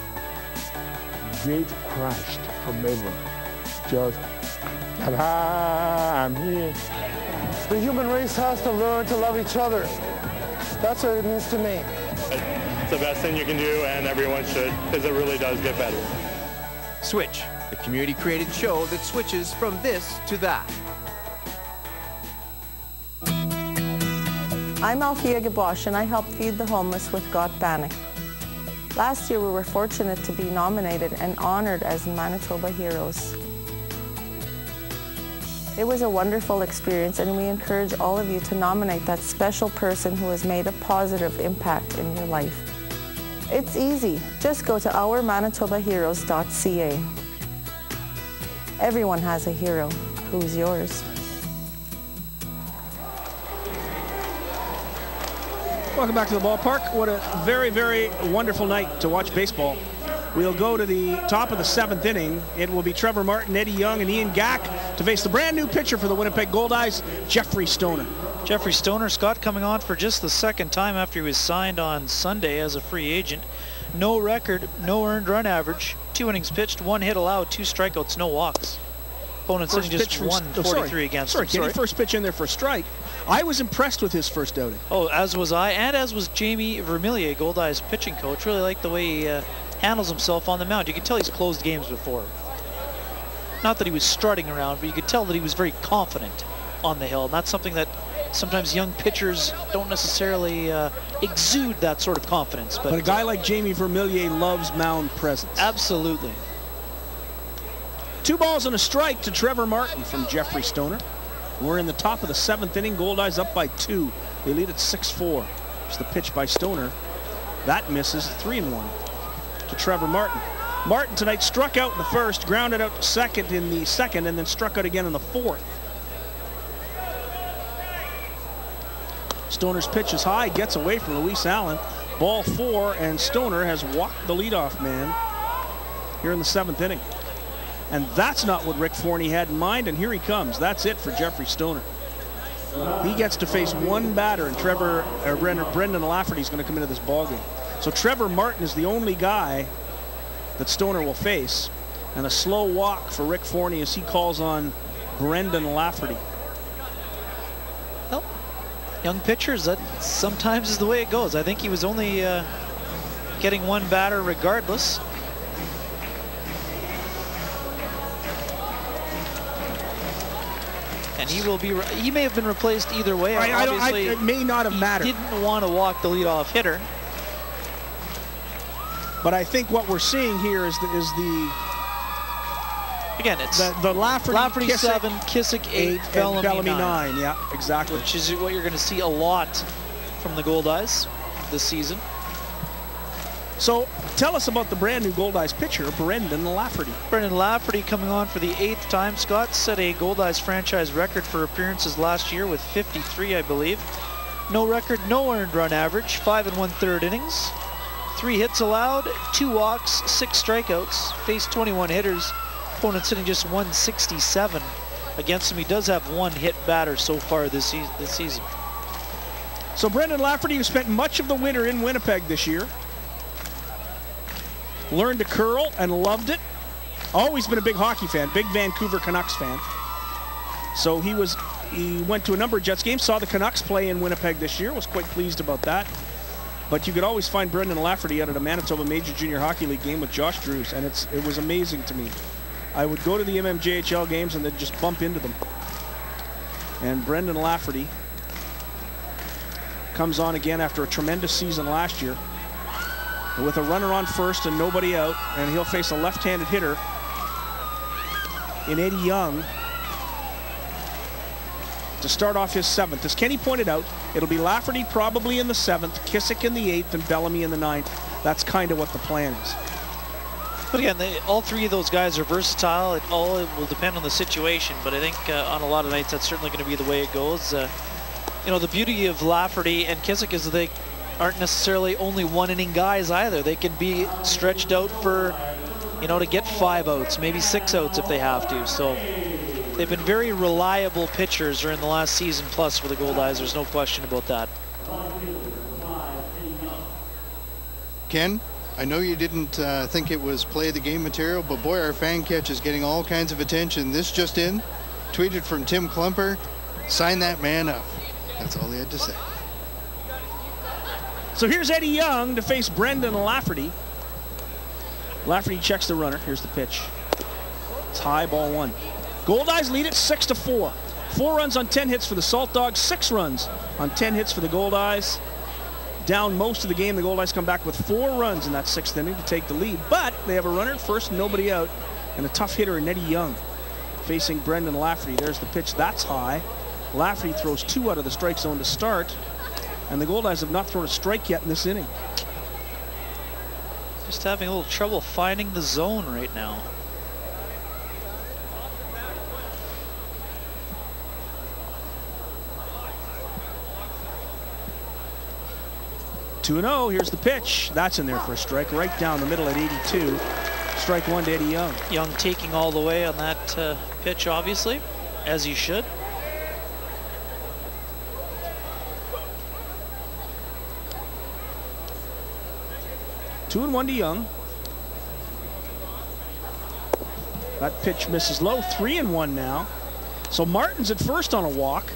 gate crashed from heaven. Just, ta-da, I'm here. The human race has to learn to love each other. That's what it means to me. It's the best thing you can do, and everyone should, because it really does get better. Switch, the community-created show that switches from this to that. I'm Althea Gabosh, and I help feed the homeless with Got Bannock. Last year, we were fortunate to be nominated and honored as Manitoba Heroes. It was a wonderful experience, and we encourage all of you to nominate that special person who has made a positive impact in your life. It's easy. Just go to ourmanitobaheroes.ca. Everyone has a hero. Who's yours? Welcome back to the ballpark. What a very, very wonderful night to watch baseball. We'll go to the top of the 7th inning. It will be Trevor Martin, Eddie Young, and Ian Gack to face the brand new pitcher for the Winnipeg Goldeyes, Jeffrey Stoner. Jeffrey Stoner, Scott, coming on for just the 2nd time after he was signed on Sunday as a free agent. No record, no earned run average, 2 innings pitched, 1 hit allowed, 2 strikeouts, no walks. Opponent sitting just 143 against him. Sorry, first pitch in there for a strike. I was impressed with his first outing. Oh, as was I, and as was Jamie Vermillier, Goldeyes pitching coach. Really liked the way he handles himself on the mound. You can tell he's closed games before. Not that he was strutting around, but you could tell that he was very confident on the hill. And that's something that sometimes young pitchers don't necessarily exude, that sort of confidence. But a guy like Jamie Vermillier loves mound presence. Absolutely. 2 balls and a strike to Trevor Martin from Jeffrey Stoner. We're in the top of the 7th inning. Goldeyes up by 2. They lead at 6-4. It's the pitch by Stoner. That misses. 3-1 to Trevor Martin. Martin tonight struck out in the first, grounded out to second in the second, and then struck out again in the 4th. Stoner's pitch is high, gets away from Luis Allen. Ball 4, and Stoner has walked the leadoff man here in the 7th inning. And that's not what Rick Forney had in mind, and here he comes. That's it for Jeffrey Stoner. He gets to face 1 batter, and Brendan Lafferty is going to come into this ballgame. So Trevor Martin is the only guy that Stoner will face, and a slow walk for Rick Forney as he calls on Brendan Lafferty. Well, young pitchers, that sometimes is the way it goes. I think he was only getting 1 batter regardless. And he may have been replaced either way. Obviously, it may not have mattered. He didn't want to walk the leadoff hitter. But I think what we're seeing here is the again, it's the Lafferty Kissick, 7, Kissick 8, Bellamy 9. Yeah, exactly. Which is what you're going to see a lot from the Goldeyes this season. So tell us about the brand new Goldeyes pitcher, Brendan Lafferty. Brendan Lafferty coming on for the 8th time. Scott set a Goldeyes franchise record for appearances last year with 53, I believe. No record, no earned run average, 5 1/3 innings, 3 hits allowed, 2 walks, 6 strikeouts, faced 21 hitters. Opponent sitting just 167 against him. He does have 1 hit batter so far this season. So Brendan Lafferty, who spent much of the winter in Winnipeg this year, learned to curl and loved it. Always been a big hockey fan, big Vancouver Canucks fan. So he went to a number of Jets games, saw the Canucks play in Winnipeg this year, was quite pleased about that. But you could always find Brendan Lafferty out at a Manitoba Major Junior Hockey League game with Josh Drews, and it was amazing to me. I would go to the MMJHL games and then just bump into them. And Brendan Lafferty comes on again after a tremendous season last year with a runner on first and nobody out, and he'll face a left-handed hitter in Eddie Young to start off his 7th. As Kenny pointed out, it'll be Lafferty probably in the 7th, Kissick in the 8th, and Bellamy in the 9th. That's kind of what the plan is. But again, all three of those guys are versatile. It will depend on the situation, but I think on a lot of nights that's certainly going to be the way it goes. You know, the beauty of Lafferty and Kissick is that they aren't necessarily only one-inning guys either. They can be stretched out for, you know, to get 5 outs, maybe 6 outs if they have to. So they've been very reliable pitchers during the last season plus for the Goldeyes. There's no question about that. Ken, I know you didn't think it was play the game material, but boy, our fan catch is getting all kinds of attention. This just in, tweeted from Tim Klumper, sign that man up. That's all he had to say. So here's Eddie Young to face Brendan Lafferty. Lafferty checks the runner. Here's the pitch. It's high, ball 1. Goldeyes lead it 6-4. 4 runs on 10 hits for the Saltdogs, 6 runs on 10 hits for the Goldeyes. Down most of the game, the Goldeyes come back with 4 runs in that 6th inning to take the lead, but they have a runner at first, nobody out, and a tough hitter in Eddie Young facing Brendan Lafferty. There's the pitch. That's high. Lafferty throws 2 out of the strike zone to start, and the Goldeyes have not thrown a strike yet in this inning. Just having a little trouble finding the zone right now. Two 2-0. Here's the pitch. That's in there for a strike, right down the middle at 82. Strike 1 to Eddie Young. Young taking all the way on that pitch, obviously, as he should. Two and 1 to Young. That pitch misses low. 3-1 now. So Martin's at first on a walk.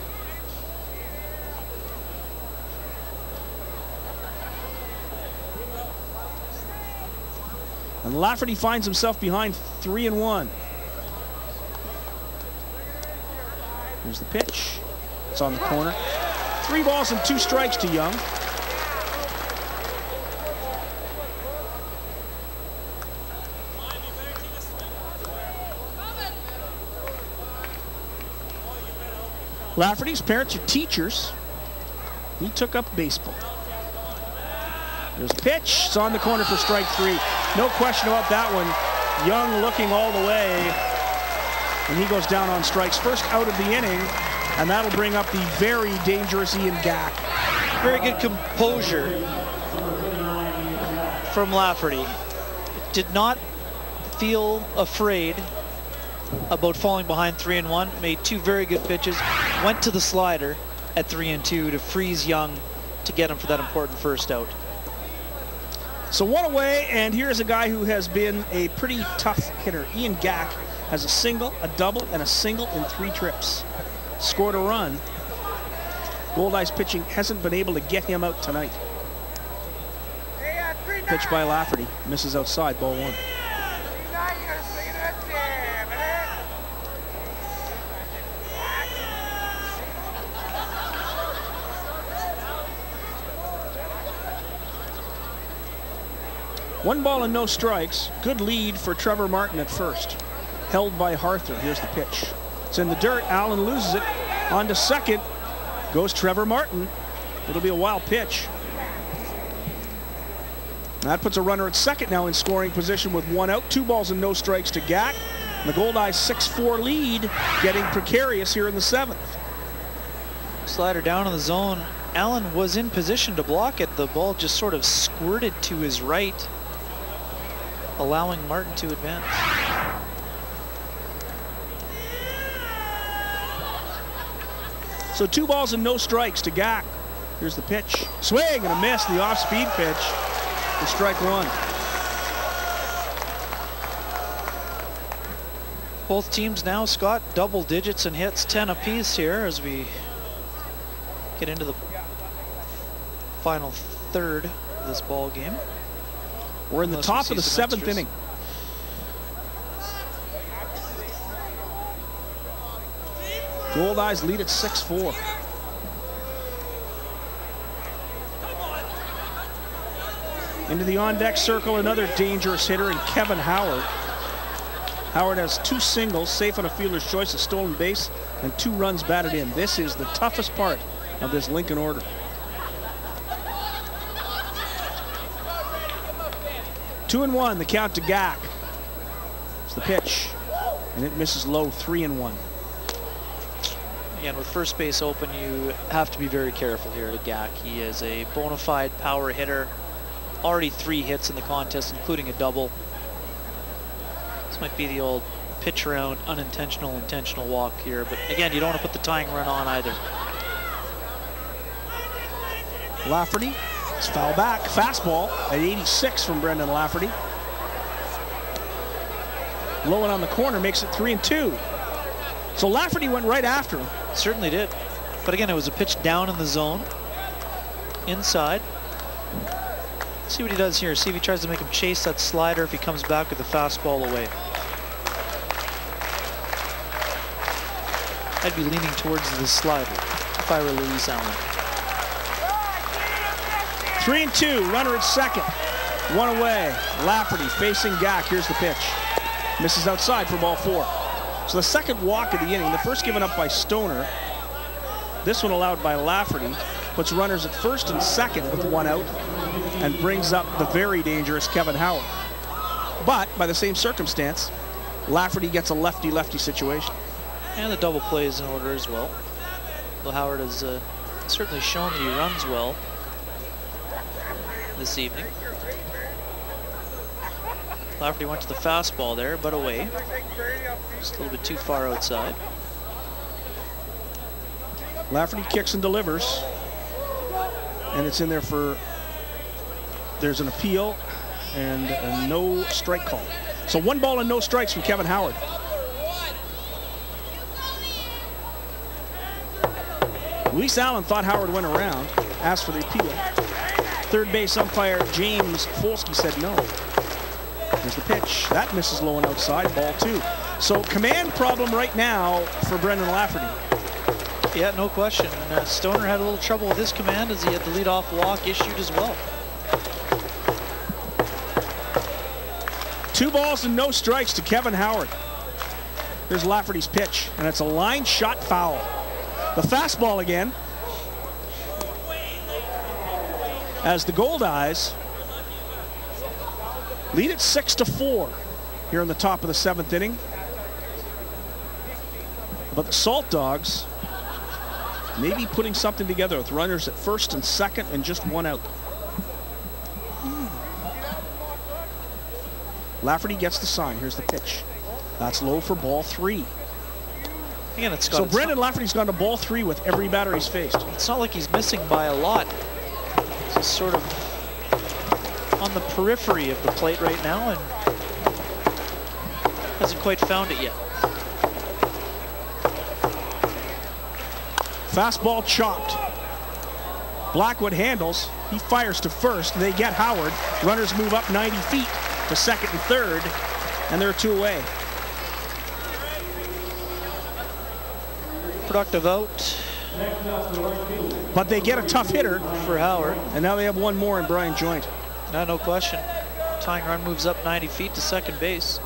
And Lafferty finds himself behind 3-1. Here's the pitch. It's on the corner. 3 balls and 2 strikes to Young. Lafferty's parents are teachers. He took up baseball. There's a pitch. It's on the corner for strike 3. No question about that one. Young looking all the way. And he goes down on strikes. First out of the inning. And that'll bring up the very dangerous Ian Gack. Very good composure from Lafferty. Did not feel afraid about falling behind 3-1. Made 2 very good pitches. Went to the slider at 3-2 to freeze Young to get him for that important first out. So 1 away, and here's a guy who has been a pretty tough hitter. Ian Gack has a single, a double, and a single in 3 trips. Scored a run. Goldeyes pitching hasn't been able to get him out tonight. Pitch by Lafferty. Misses outside, ball 1. One ball and no strikes. Good lead for Trevor Martin at first. Held by Harther. Here's the pitch. It's in the dirt. Allen loses it. On to second. Goes Trevor Martin. It'll be a wild pitch. That puts a runner at second now in scoring position with 1 out. 2 balls and no strikes to Gack. And the Goldeyes 6-4 lead getting precarious here in the 7th. Slider down in the zone. Allen was in position to block it. The ball just sort of squirted to his right, allowing Martin to advance. So 2 balls and no strikes to Gack. Here's the pitch. Swing and a miss. The off-speed pitch for strike 1. Both teams now, Scott, double digits in hits, 10 apiece here as we get into the final third of this ball game. We're in the top of the 7th inning. Goldeyes lead at 6-4. Into the on-deck circle, another dangerous hitter in Kevin Howard. Howard has 2 singles, safe on a fielder's choice, a stolen base, and 2 runs batted in. This is the toughest part of this Lincoln order. Two and one, the count to Gak. It's the pitch, and it misses low, 3-1. Again, with first base open, you have to be very careful here to Gak. He is a bona fide power hitter. Already 3 hits in the contest, including a double. This might be the old pitch around unintentional, intentional walk here, but again, you don't want to put the tying run on either. Lafferty, it's foul back, fastball at 86 from Brendan Lafferty. Low and on the corner makes it 3-2. So Lafferty went right after him. Certainly did. But again, it was a pitch down in the zone, inside. Let's see what he does here. See if he tries to make him chase that slider, if he comes back with the fastball away. I'd be leaning towards the slider if I were Luis Allen. 3-2, runner at second. 1 away. Lafferty facing Gak. Here's the pitch. Misses outside for ball 4. So the second walk of the inning, the first given up by Stoner. This one allowed by Lafferty. Puts runners at first and second with 1 out and brings up the very dangerous Kevin Howard. But by the same circumstance, Lafferty gets a lefty-lefty situation. And the double play is in order as well. Well, Howard has certainly shown that he runs well this evening. Lafferty went to the fastball there, but away. Just a little bit too far outside. Lafferty kicks and delivers. And it's in there for, there's an appeal and a no strike call. So 1 ball and no strikes from Kevin Howard. Luis Allen thought Howard went around, asked for the appeal. Third base umpire James Folsky said no. Here's the pitch. That misses low and outside, ball 2. So command problem right now for Brendan Lafferty. Yeah, no question. Stoner had a little trouble with his command as he had the leadoff walk issued as well. 2 balls and no strikes to Kevin Howard. Here's Lafferty's pitch, and it's a line shot foul. The fastball again. As the Goldeyes lead it 6-4 here in the top of the 7th inning. But the Saltdogs maybe putting something together with runners at first and second and just 1 out. Lafferty gets the sign. Here's the pitch. That's low for ball 3. Again, so Brendan Lafferty's gone to ball 3 with every batter he's faced. It's not like he's missing by a lot. He's sort of on the periphery of the plate right now and hasn't quite found it yet. Fastball chopped. Blackwood handles. He fires to first. They get Howard. Runners move up 90 feet to second and third, and they're 2 away. Productive out. But they get a tough hitter for Howard. And now they have 1 more in Brian Joint. No question. Tying run moves up 90 feet to second base.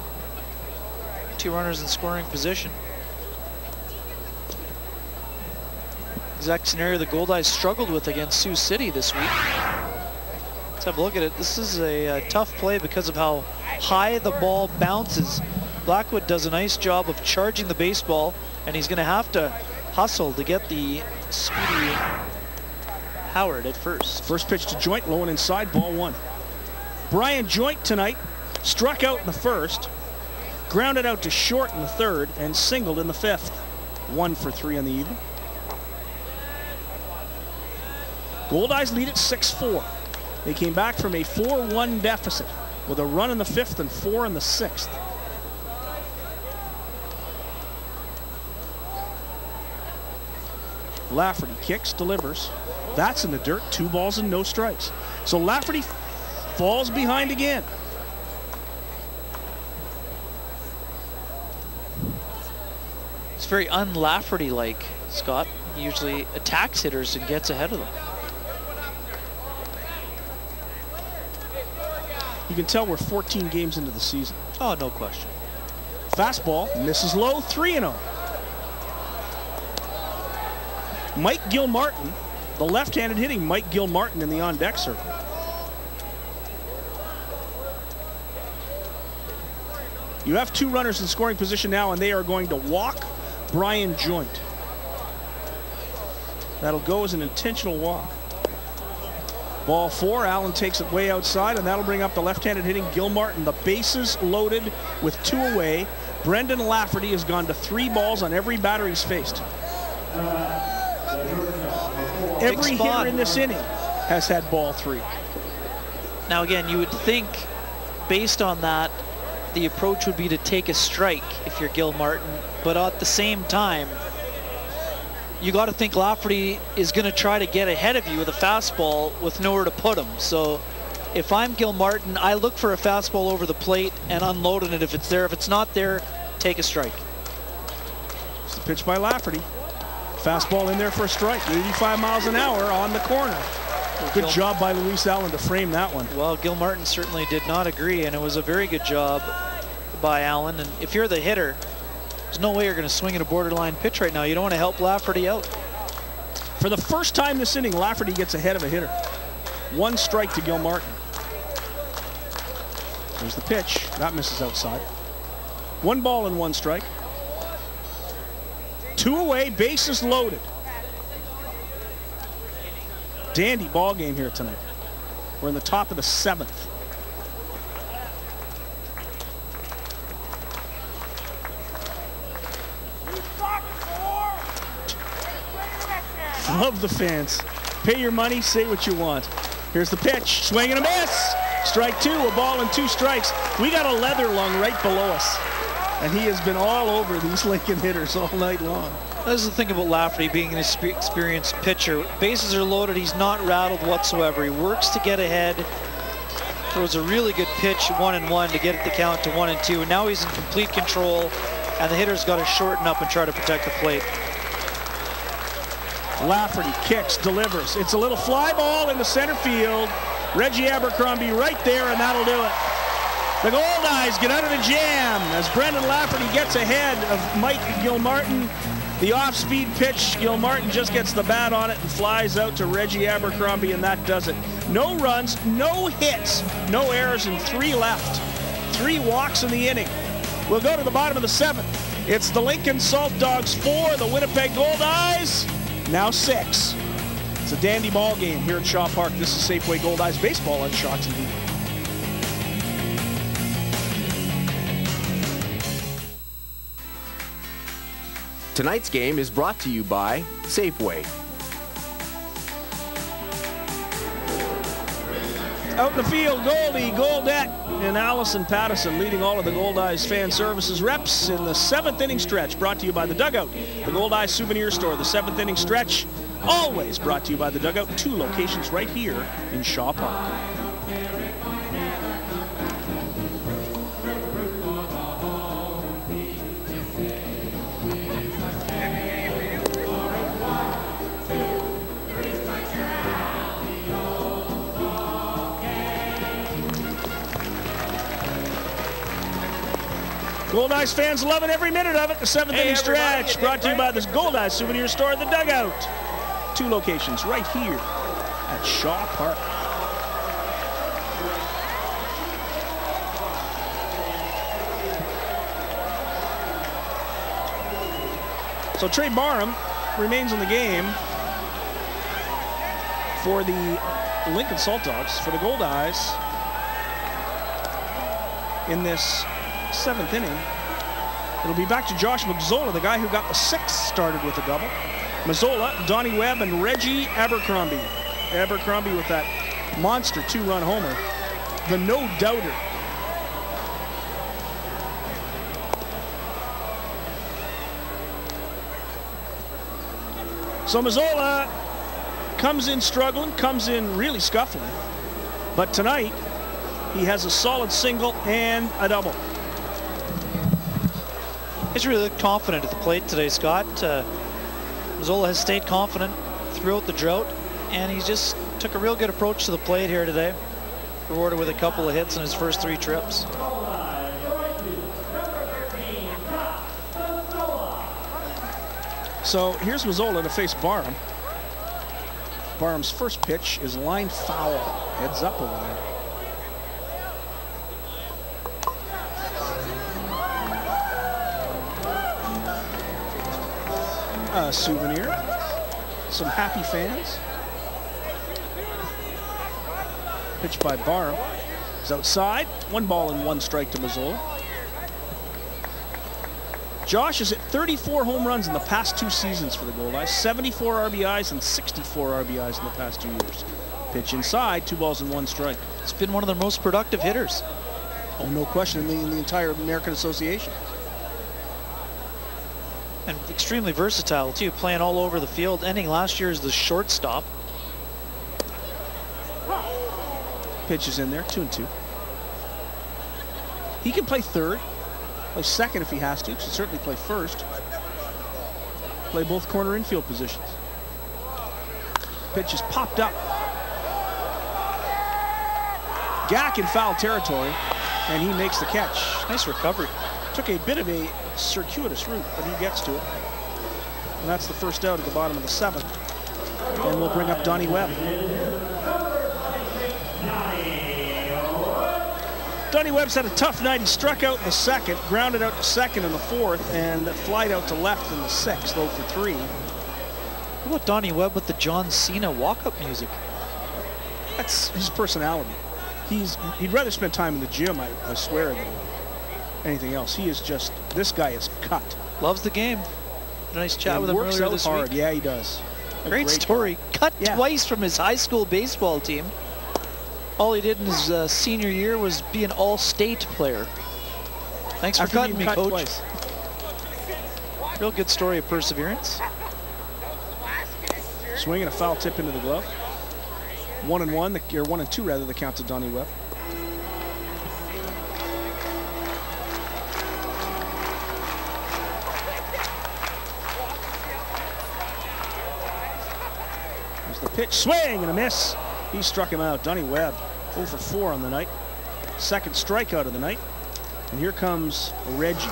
2 runners in scoring position. Exact scenario the Goldeyes struggled with against Sioux City this week. Let's have a look at it. This is a tough play because of how high the ball bounces. Blackwood does a nice job of charging the baseball, and he's going to have to hustle to get the speedy Howard at first. First pitch to Joint, low and inside, ball 1. Brian Joint tonight struck out in the first, grounded out to short in the third, and singled in the 5th. 1 for 3 on the evening. Goldeyes lead at 6-4. They came back from a 4-1 deficit with a run in the 5th and 4 in the 6th. Lafferty kicks, delivers. That's in the dirt. 2 balls and no strikes. So Lafferty falls behind again. It's very un-Lafferty-like, Scott. He usually attacks hitters and gets ahead of them. You can tell we're 14 games into the season. Oh, no question. Fastball misses low, 3-0. Mike Gilmartin, the left-handed hitting Mike Gilmartin in the on-deck circle. You have 2 runners in scoring position now, and they are going to walk Brian Joint. That'll go as an intentional walk. Ball 4, Allen takes it way outside, and that'll bring up the left-handed hitting Gilmartin. The bases loaded with 2 away. Brendan Lafferty has gone to 3 balls on every batter he's faced. Every hitter in this inning has had ball 3. Now again, you would think, based on that, the approach would be to take a strike if you're Gilmartin, but at the same time, you got to think Lafferty is going to try to get ahead of you with a fastball with nowhere to put him. So if I'm Gilmartin, I look for a fastball over the plate and unloading it if it's there. If it's not there, take a strike. It's the pitch by Lafferty. Fastball in there for a strike. 85 miles an hour on the corner. Good job by Luis Allen to frame that one. Well, Gilmartin certainly did not agree, and it was a very good job by Allen. And if you're the hitter, there's no way you're going to swing at a borderline pitch right now. You don't want to help Lafferty out. For the first time this inning, Lafferty gets ahead of a hitter. 1 strike to Gilmartin. There's the pitch. That misses outside. 1 ball and 1 strike. 2 away, bases loaded. Dandy ball game here tonight. We're in the top of the 7th. Love the fans. Pay your money, say what you want. Here's the pitch, swing and a miss. Strike 2, a ball and 2 strikes. We got a leather lung right below us, and he has been all over these Lincoln hitters all night long. This is the thing about Lafferty being an experienced pitcher. Bases are loaded, he's not rattled whatsoever. He works to get ahead. Throws a really good pitch, 1-1, to get the count to 1-2. And now he's in complete control, and the hitter's got to shorten up and try to protect the plate. Lafferty kicks, delivers. It's a little fly ball into center field. Reggie Abercrombie right there, and that'll do it. The Goldeyes get out of the jam as Brendan Lafferty gets ahead of Mike Gilmartin. The off-speed pitch, Gilmartin just gets the bat on it and flies out to Reggie Abercrombie, and that does it. No runs, no hits, no errors, and 3 left. 3 walks in the inning. We'll go to the bottom of the 7th. It's the Lincoln Saltdogs 4, the Winnipeg Goldeyes now 6. It's a dandy ball game here at Shaw Park. This is Safeway Goldeyes baseball on Shaw TV. Tonight's game is brought to you by Safeway. Out in the field, Goldie, Goldette, and Allison Pattison leading all of the Goldeyes fan services reps in the 7th inning stretch, brought to you by the Dugout, the Goldeyes souvenir store. The 7th inning stretch, always brought to you by the Dugout. 2 locations right here in Shaw Park. Goldeyes fans loving every minute of it. The 7th inning stretch brought to you by the Goldeyes souvenir store, the Dugout. 2 locations right here at Shaw Park. So Trey Barham remains in the game for the Lincoln Saltdogs, for the Goldeyes in this 7th inning. It'll be back to Josh Mazzola, the guy who got the 6th started with a double. Mazzola, Donnie Webb, and Reggie Abercrombie. Abercrombie with that monster 2-run homer. The no-doubter. So Mazzola comes in struggling, comes in really scuffling. But tonight, he has a solid single and a double. He's really looked confident at the plate today, Scott. Mazzola has stayed confident throughout the drought, and he just took a real good approach to the plate here today. Rewarded with a couple of hits in his first 3 trips. So here's Mazzola to face Barham. Barham's first pitch is line foul. Heads up over there. A souvenir. Some happy fans. Pitch by Barham. He's outside. 1 ball and 1 strike to Mazzola. Josh has hit 34 home runs in the past 2 seasons for the Goldeyes. 74 RBIs and 64 RBIs in the past 2 years. Pitch inside, 2 balls and 1 strike. It's been one of their most productive hitters. Oh, no question in the entire American Association. And extremely versatile too, playing all over the field. Ending last year as the shortstop. Pitch is in there, 2-2. He can play third, play second if he has to. He can certainly play first. Play both corner infield positions. Pitch is popped up. Gack in foul territory, and he makes the catch. Nice recovery. Took a bit of a circuitous route, but he gets to it. And that's the first out at the bottom of the 7th. And we'll bring up Donnie Webb. Donnie Webb's had a tough night. He struck out in the 2nd, grounded out to 2nd in the 4th, and flied out to left in the 6th, 0 for 3. What about Donnie Webb with the John Cena walk-up music? That's his personality. He'd rather spend time in the gym, I swear, than anything else. He is just, this guy is cut. Loves the game. Nice chat with him earlier this hard. week. Yeah, he does. Great story. Cut twice from his high school baseball team. All he did in his senior year was be an all-state player. Thanks for cutting me, Coach. Twice. Real good story of perseverance. Swinging a foul tip into the glove. 1-1, or 1-2 rather, the count to Donnie Webb. There's the pitch, swing and a miss. He struck him out. Donnie Webb, 0 for 4 on the night. 2nd strikeout of the night. And here comes Reggie.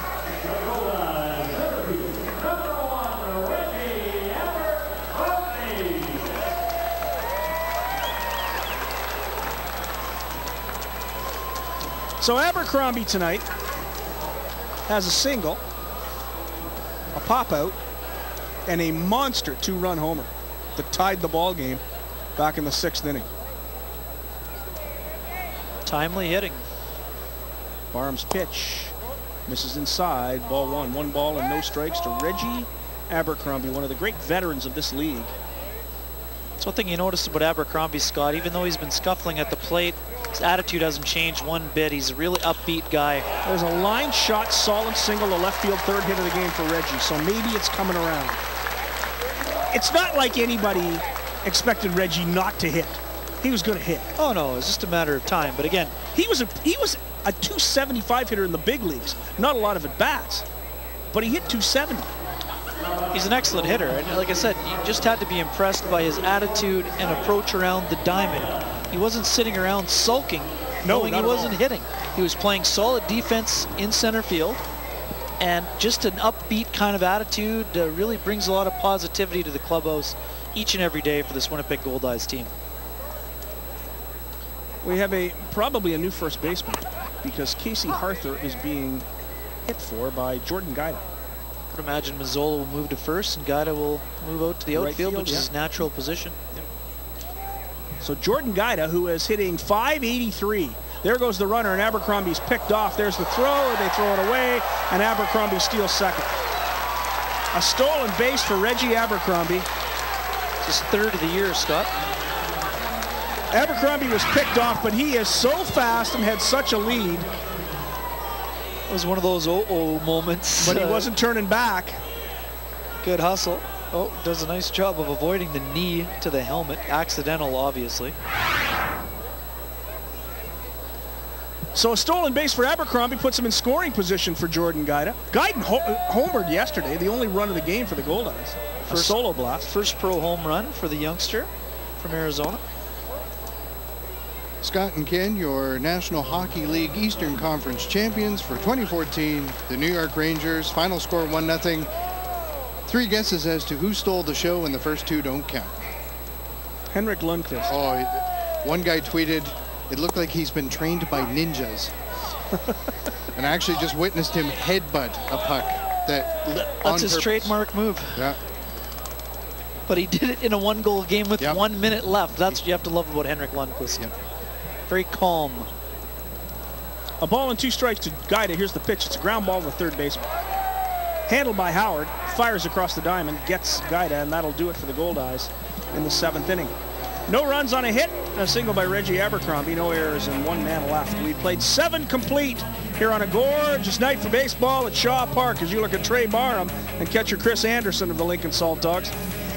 So Abercrombie tonight has a single, a pop-out, and a monster 2-run homer that tied the ball game back in the 6th inning. Timely hitting. Barham's pitch misses inside, ball 1. 1 ball and no strikes to Reggie Abercrombie, one of the great veterans of this league. That's one thing you notice about Abercrombie, Scott. Even though he's been scuffling at the plate, his attitude hasn't changed one bit. He's a really upbeat guy. There's a line shot, solid single, a left field 3rd hit of the game for Reggie, so maybe it's coming around. It's not like anybody expected Reggie not to hit. He was going to hit. Oh no, it's just a matter of time. But again, he was a 275 hitter in the big leagues. Not a lot of at bats, but he hit 270. He's an excellent hitter, and like I said, you just had to be impressed by his attitude and approach around the diamond. He wasn't sitting around sulking, knowing he wasn't hitting. He was playing solid defense in center field, and just an upbeat kind of attitude really brings a lot of positivity to the clubhouse each and every day for this Winnipeg Goldeyes team. We have probably a new first baseman because Casey Harther is being hit for by Jordan Guida. I would imagine Mazzola will move to first and Guida will move out to the outfield, which is his natural position. Yep. So Jordan Guida, who is hitting .583. There goes the runner, and Abercrombie's picked off. There's the throw, they throw it away, and Abercrombie steals 2nd. A stolen base for Reggie Abercrombie. It's his 3rd of the year, Scott. Abercrombie was picked off, but he is so fast and had such a lead. It was one of those moments. But he wasn't turning back. Good hustle. Oh, does a nice job of avoiding the knee to the helmet. Accidental, obviously. So a stolen base for Abercrombie puts him in scoring position for Jordan Guida. Guyton homered yesterday, the only run of the game for the Goldeyes. First solo blast. First pro home run for the youngster from Arizona. Scott and Ken, your National Hockey League Eastern Conference champions for 2014, the New York Rangers. Final score 1-0. 3 guesses as to who stole the show, and the first 2 don't count. Henrik Lundqvist. Oh, one guy tweeted, it looked like he's been trained by ninjas. And I actually just witnessed him headbutt a puck. That's his trademark move. Yeah. But he did it in a 1-goal game with 1 minute left. That's what you have to love about Henrik Lundqvist. Yep. Very calm. A ball and 2 strikes to Guida. Here's the pitch. It's a ground ball to third baseman. Handled by Howard. Fires across the diamond. Gets Guida, and that'll do it for the Goldeyes in the 7th inning. No runs on a hit. A single by Reggie Abercrombie. No errors and 1 man left. We played 7 complete here on a gorgeous night for baseball at Shaw Park as you look at Trey Barham and catcher Chris Anderson of the Lincoln Saltdogs.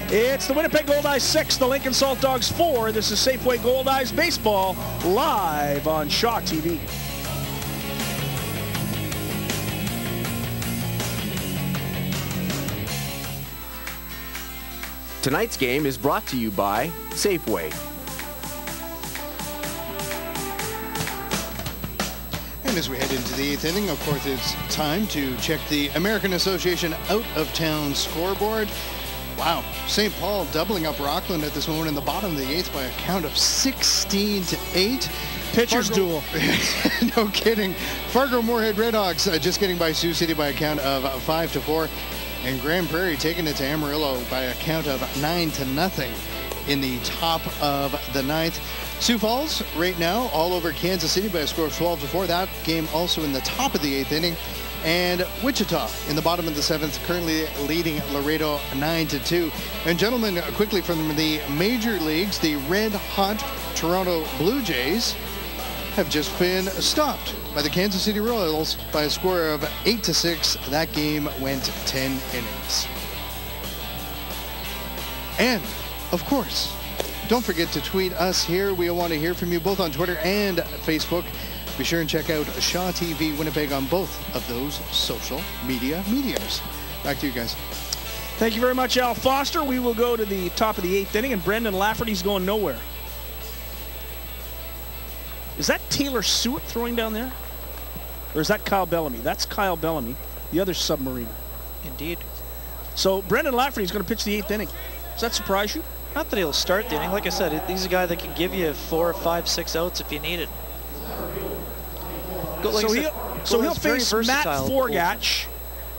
It's the Winnipeg Goldeyes 6, the Lincoln Saltdogs 4. This is Safeway Goldeyes Baseball live on Shaw TV. Tonight's game is brought to you by Safeway. And as we head into the 8th inning, of course, it's time to check the American Association out-of-town scoreboard. Wow, St. Paul doubling up Rockland at this moment in the bottom of the 8th by a count of 16-8. Pitcher's duel. No kidding. Fargo-Moorhead Redhawks just getting by Sioux City by a count of 5-4. And Grand Prairie taking it to Amarillo by a count of 9-0 in the top of the 9th. Sioux Falls right now all over Kansas City by a score of 12-4. That game also in the top of the 8th inning. And Wichita in the bottom of the 7th, currently leading Laredo 9-2. And gentlemen, quickly from the major leagues, the red-hot Toronto Blue Jays have just been stopped by the Kansas City Royals by a score of 8-6. That game went 10 innings. And, of course, don't forget to tweet us here. We want to hear from you both on Twitter and Facebook. Be sure and check out Shaw TV Winnipeg on both of those social medias. Back to you guys. Thank you very much, Al Foster. We will go to the top of the 8th inning, and Brendan Lafferty's going nowhere. Is that Taylor Suet throwing down there? Or is that Kyle Bellamy? That's Kyle Bellamy, the other submarine. Indeed. So Brendan Lafferty's going to pitch the 8th inning. Does that surprise you? Not that he'll start the inning. Like I said, he's a guy that can give you 4, 5, 6 outs if you need it. So he'll face Matt Forgach,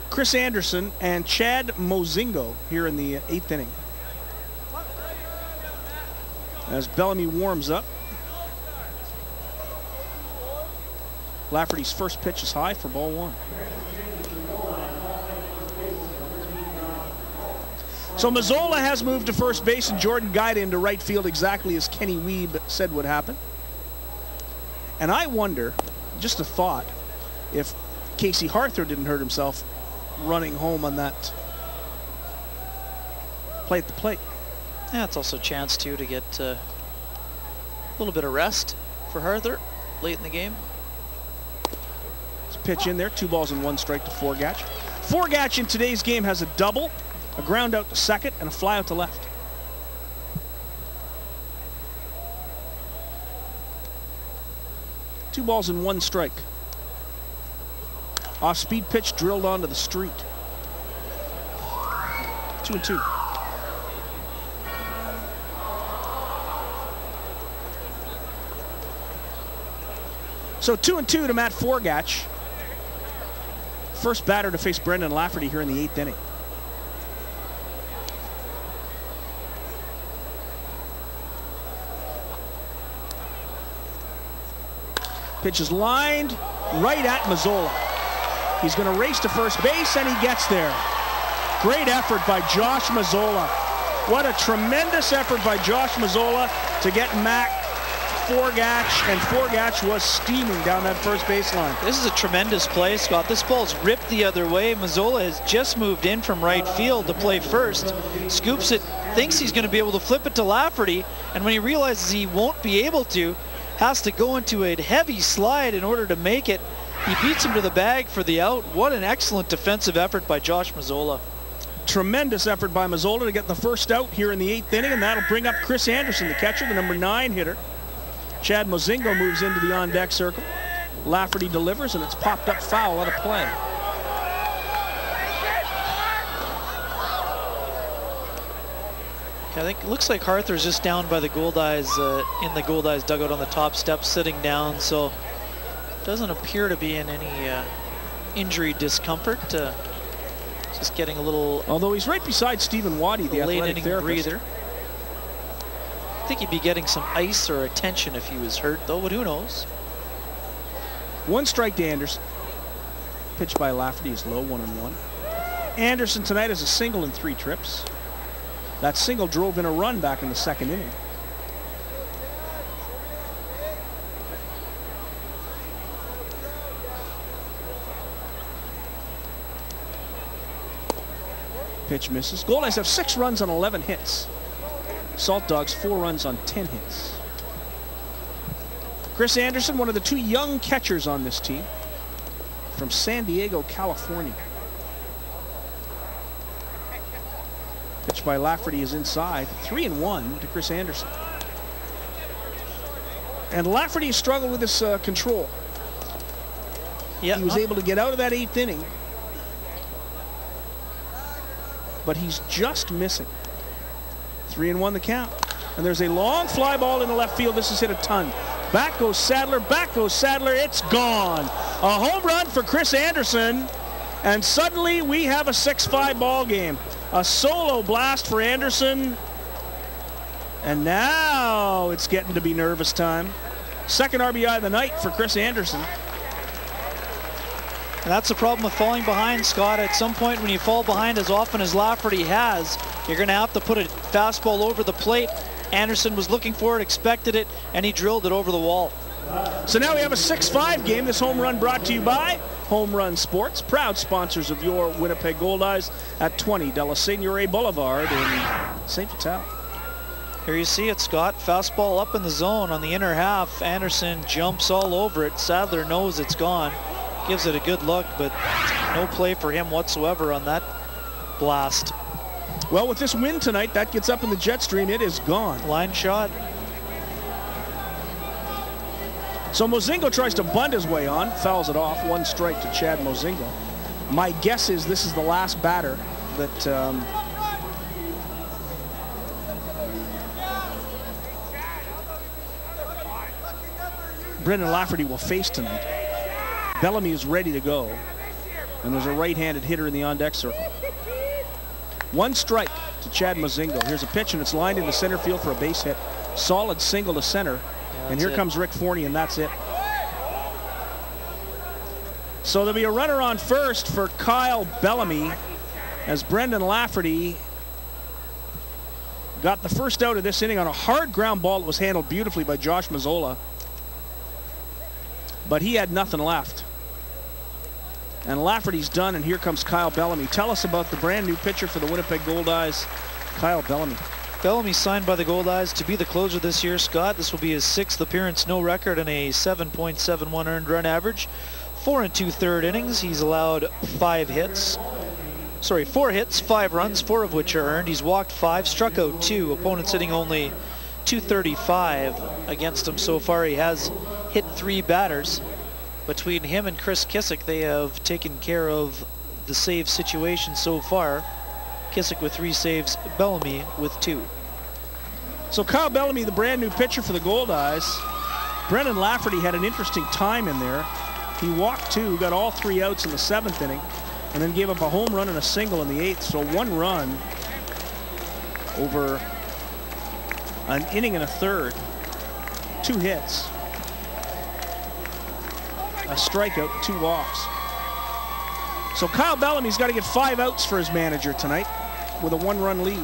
Chris Anderson, and Chad Mozingo here in the 8th inning. As Bellamy warms up. Lafferty's first pitch is high for ball 1. So Mazzola has moved to first base and Jordan Guida into right field, exactly as Kenny Wiebe said would happen. And I wonder, just a thought, if Casey Harther didn't hurt himself running home on that play at the plate. Yeah, it's also a chance too to get a little bit of rest for Harther late in the game. Pitch in there, 2 balls and 1 strike to Forgach. Forgach in today's game has a double, a ground out to second, and a fly out to left. Two balls and 1 strike. Off-speed pitch drilled onto the street. 2-2. So 2-2 to Matt Forgach. First batter to face Brendan Lafferty here in the 8th inning. Pitch is lined right at Mazzola. He's going to race to first base, and he gets there. Great effort by Josh Mazzola. What a tremendous effort by Josh Mazzola to get Matt Forgach, and Forgach was steaming down that first baseline. This is a tremendous play, Scott. This ball's ripped the other way. Mazzola has just moved in from right field to play first. Scoops it, thinks he's going to be able to flip it to Lafferty, and when he realizes he won't be able to, has to go into a heavy slide in order to make it. He beats him to the bag for the out. What an excellent defensive effort by Josh Mazzola. Tremendous effort by Mazzola to get the first out here in the 8th inning, and that'll bring up Chris Anderson, the catcher, the number 9 hitter. Chad Mozingo moves into the on-deck circle. Lafferty delivers, and it's popped up foul out of play. I think it looks like Arthur's just down by the Goldeyes, in the Goldeyes dugout on the top step, sitting down, so doesn't appear to be in any injury discomfort. Just getting a little... Although he's right beside Stephen Waddy, the late athletic inning therapist. breather. I think he'd be getting some ice or attention if he was hurt, though, but who knows? 1 strike to Anderson. Pitch by Lafferty is low, 1-1. Anderson tonight has a single in 3 trips. That single drove in a run back in the 2nd inning. Pitch misses. Goldeyes have 6 runs on 11 hits. Saltdogs 4 runs on 10 hits. Chris Anderson, one of the 2 young catchers on this team, from San Diego, California. Pitch by Lafferty is inside. 3-1 to Chris Anderson. And Lafferty struggled with his control. Yeah, he was able to get out of that 8th inning, but he's just missing. 3-1 the count. And there's a long fly ball in the left field. This has hit a ton. Back goes Sadler, back goes Sadler. It's gone. A home run for Chris Anderson. And suddenly we have a 6-5 ball game. A solo blast for Anderson. And now it's getting to be nervous time. 2nd RBI of the night for Chris Anderson. And that's the problem with falling behind, Scott. At some point when you fall behind as often as Lafferty has, you're going to have to put a fastball over the plate. Anderson was looking for it, expected it, and he drilled it over the wall. So now we have a 6-5 game. This home run brought to you by Home Run Sports, proud sponsors of your Winnipeg Goldeyes at 20 de la Seigneurie Boulevard in St. Vital. Here you see it, Scott. Fastball up in the zone on the inner half. Anderson jumps all over it. Sadler knows it's gone. Gives it a good look, but no play for him whatsoever on that blast. Well, with this win tonight, that gets up in the jet stream. It is gone. Line shot. So Mozingo tries to bunt his way on, fouls it off. 1 strike to Chad Mozingo. My guess is this is the last batter that Brendan Lafferty will face tonight. Bellamy is ready to go, and there's a right-handed hitter in the on-deck circle. 1 strike to Chad Mozingo. Here's a pitch, and it's lined into center field for a base hit. Solid single to center, and here comes Rick Forney, and that's it. So there'll be a runner on first for Kyle Bellamy, as Brendan Lafferty got the first out of this inning on a hard ground ball that was handled beautifully by Josh Mazzola. But he had nothing left. And Lafferty's done, and here comes Kyle Bellamy. Tell us about the brand new pitcher for the Winnipeg Goldeyes, Kyle Bellamy. Bellamy signed by the Goldeyes to be the closer this year, Scott. This will be his 6th appearance, no record, and a 7.71 earned run average. 4 2/3 innings. He's allowed 4 hits, 5 runs, 4 of which are earned. He's walked 5, struck out 2. Opponents hitting only .235 against him so far. He has hit 3 batters. Between him and Chris Kissick, they have taken care of the save situation so far. Kissick with 3 saves, Bellamy with 2. So Kyle Bellamy, the brand new pitcher for the Goldeyes. Brendan Lafferty had an interesting time in there. He walked 2, got all 3 outs in the 7th inning, and then gave up a home run and a single in the 8th. So 1 run over an inning and a third. 2 hits. A strikeout, 2 walks. So Kyle Bellamy's got to get 5 outs for his manager tonight with a 1-run lead.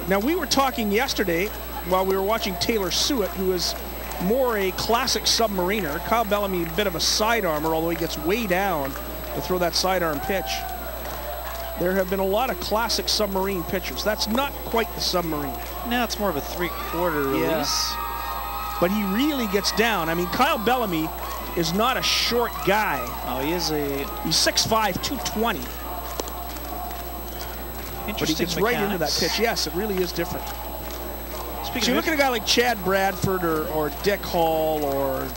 Now, we were talking yesterday while we were watching Taylor Suet, who is more a classic submariner. Kyle Bellamy, a bit of a sidearmer, although he gets way down to throw that sidearm pitch. There have been a lot of classic submarine pitchers. That's not quite the submarine. No, it's more of a 3/4 release. but he really gets down. I mean, Kyle Bellamy is not a short guy. Oh, he's 6'5", 220. But he gets right into that pitch. Yes, it really is different. So you look at a guy like Chad Bradford or Dick Hall or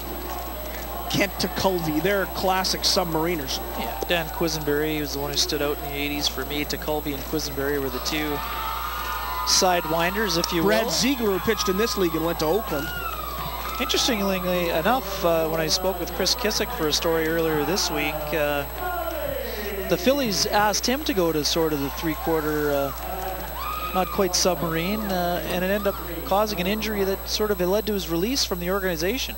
Kent Tekulve. They're classic submariners. Yeah, Dan Quisenberry was the one who stood out in the 80s for me. Tekulve and Quisenberry were the two sidewinders, if you will. Brad Ziegler, who pitched in this league and went to Oakland. Interestingly enough, when I spoke with Chris Kissick for a story earlier this week, the Phillies asked him to go to sort of the three-quarter, not quite submarine, and it ended up causing an injury that sort of led to his release from the organization.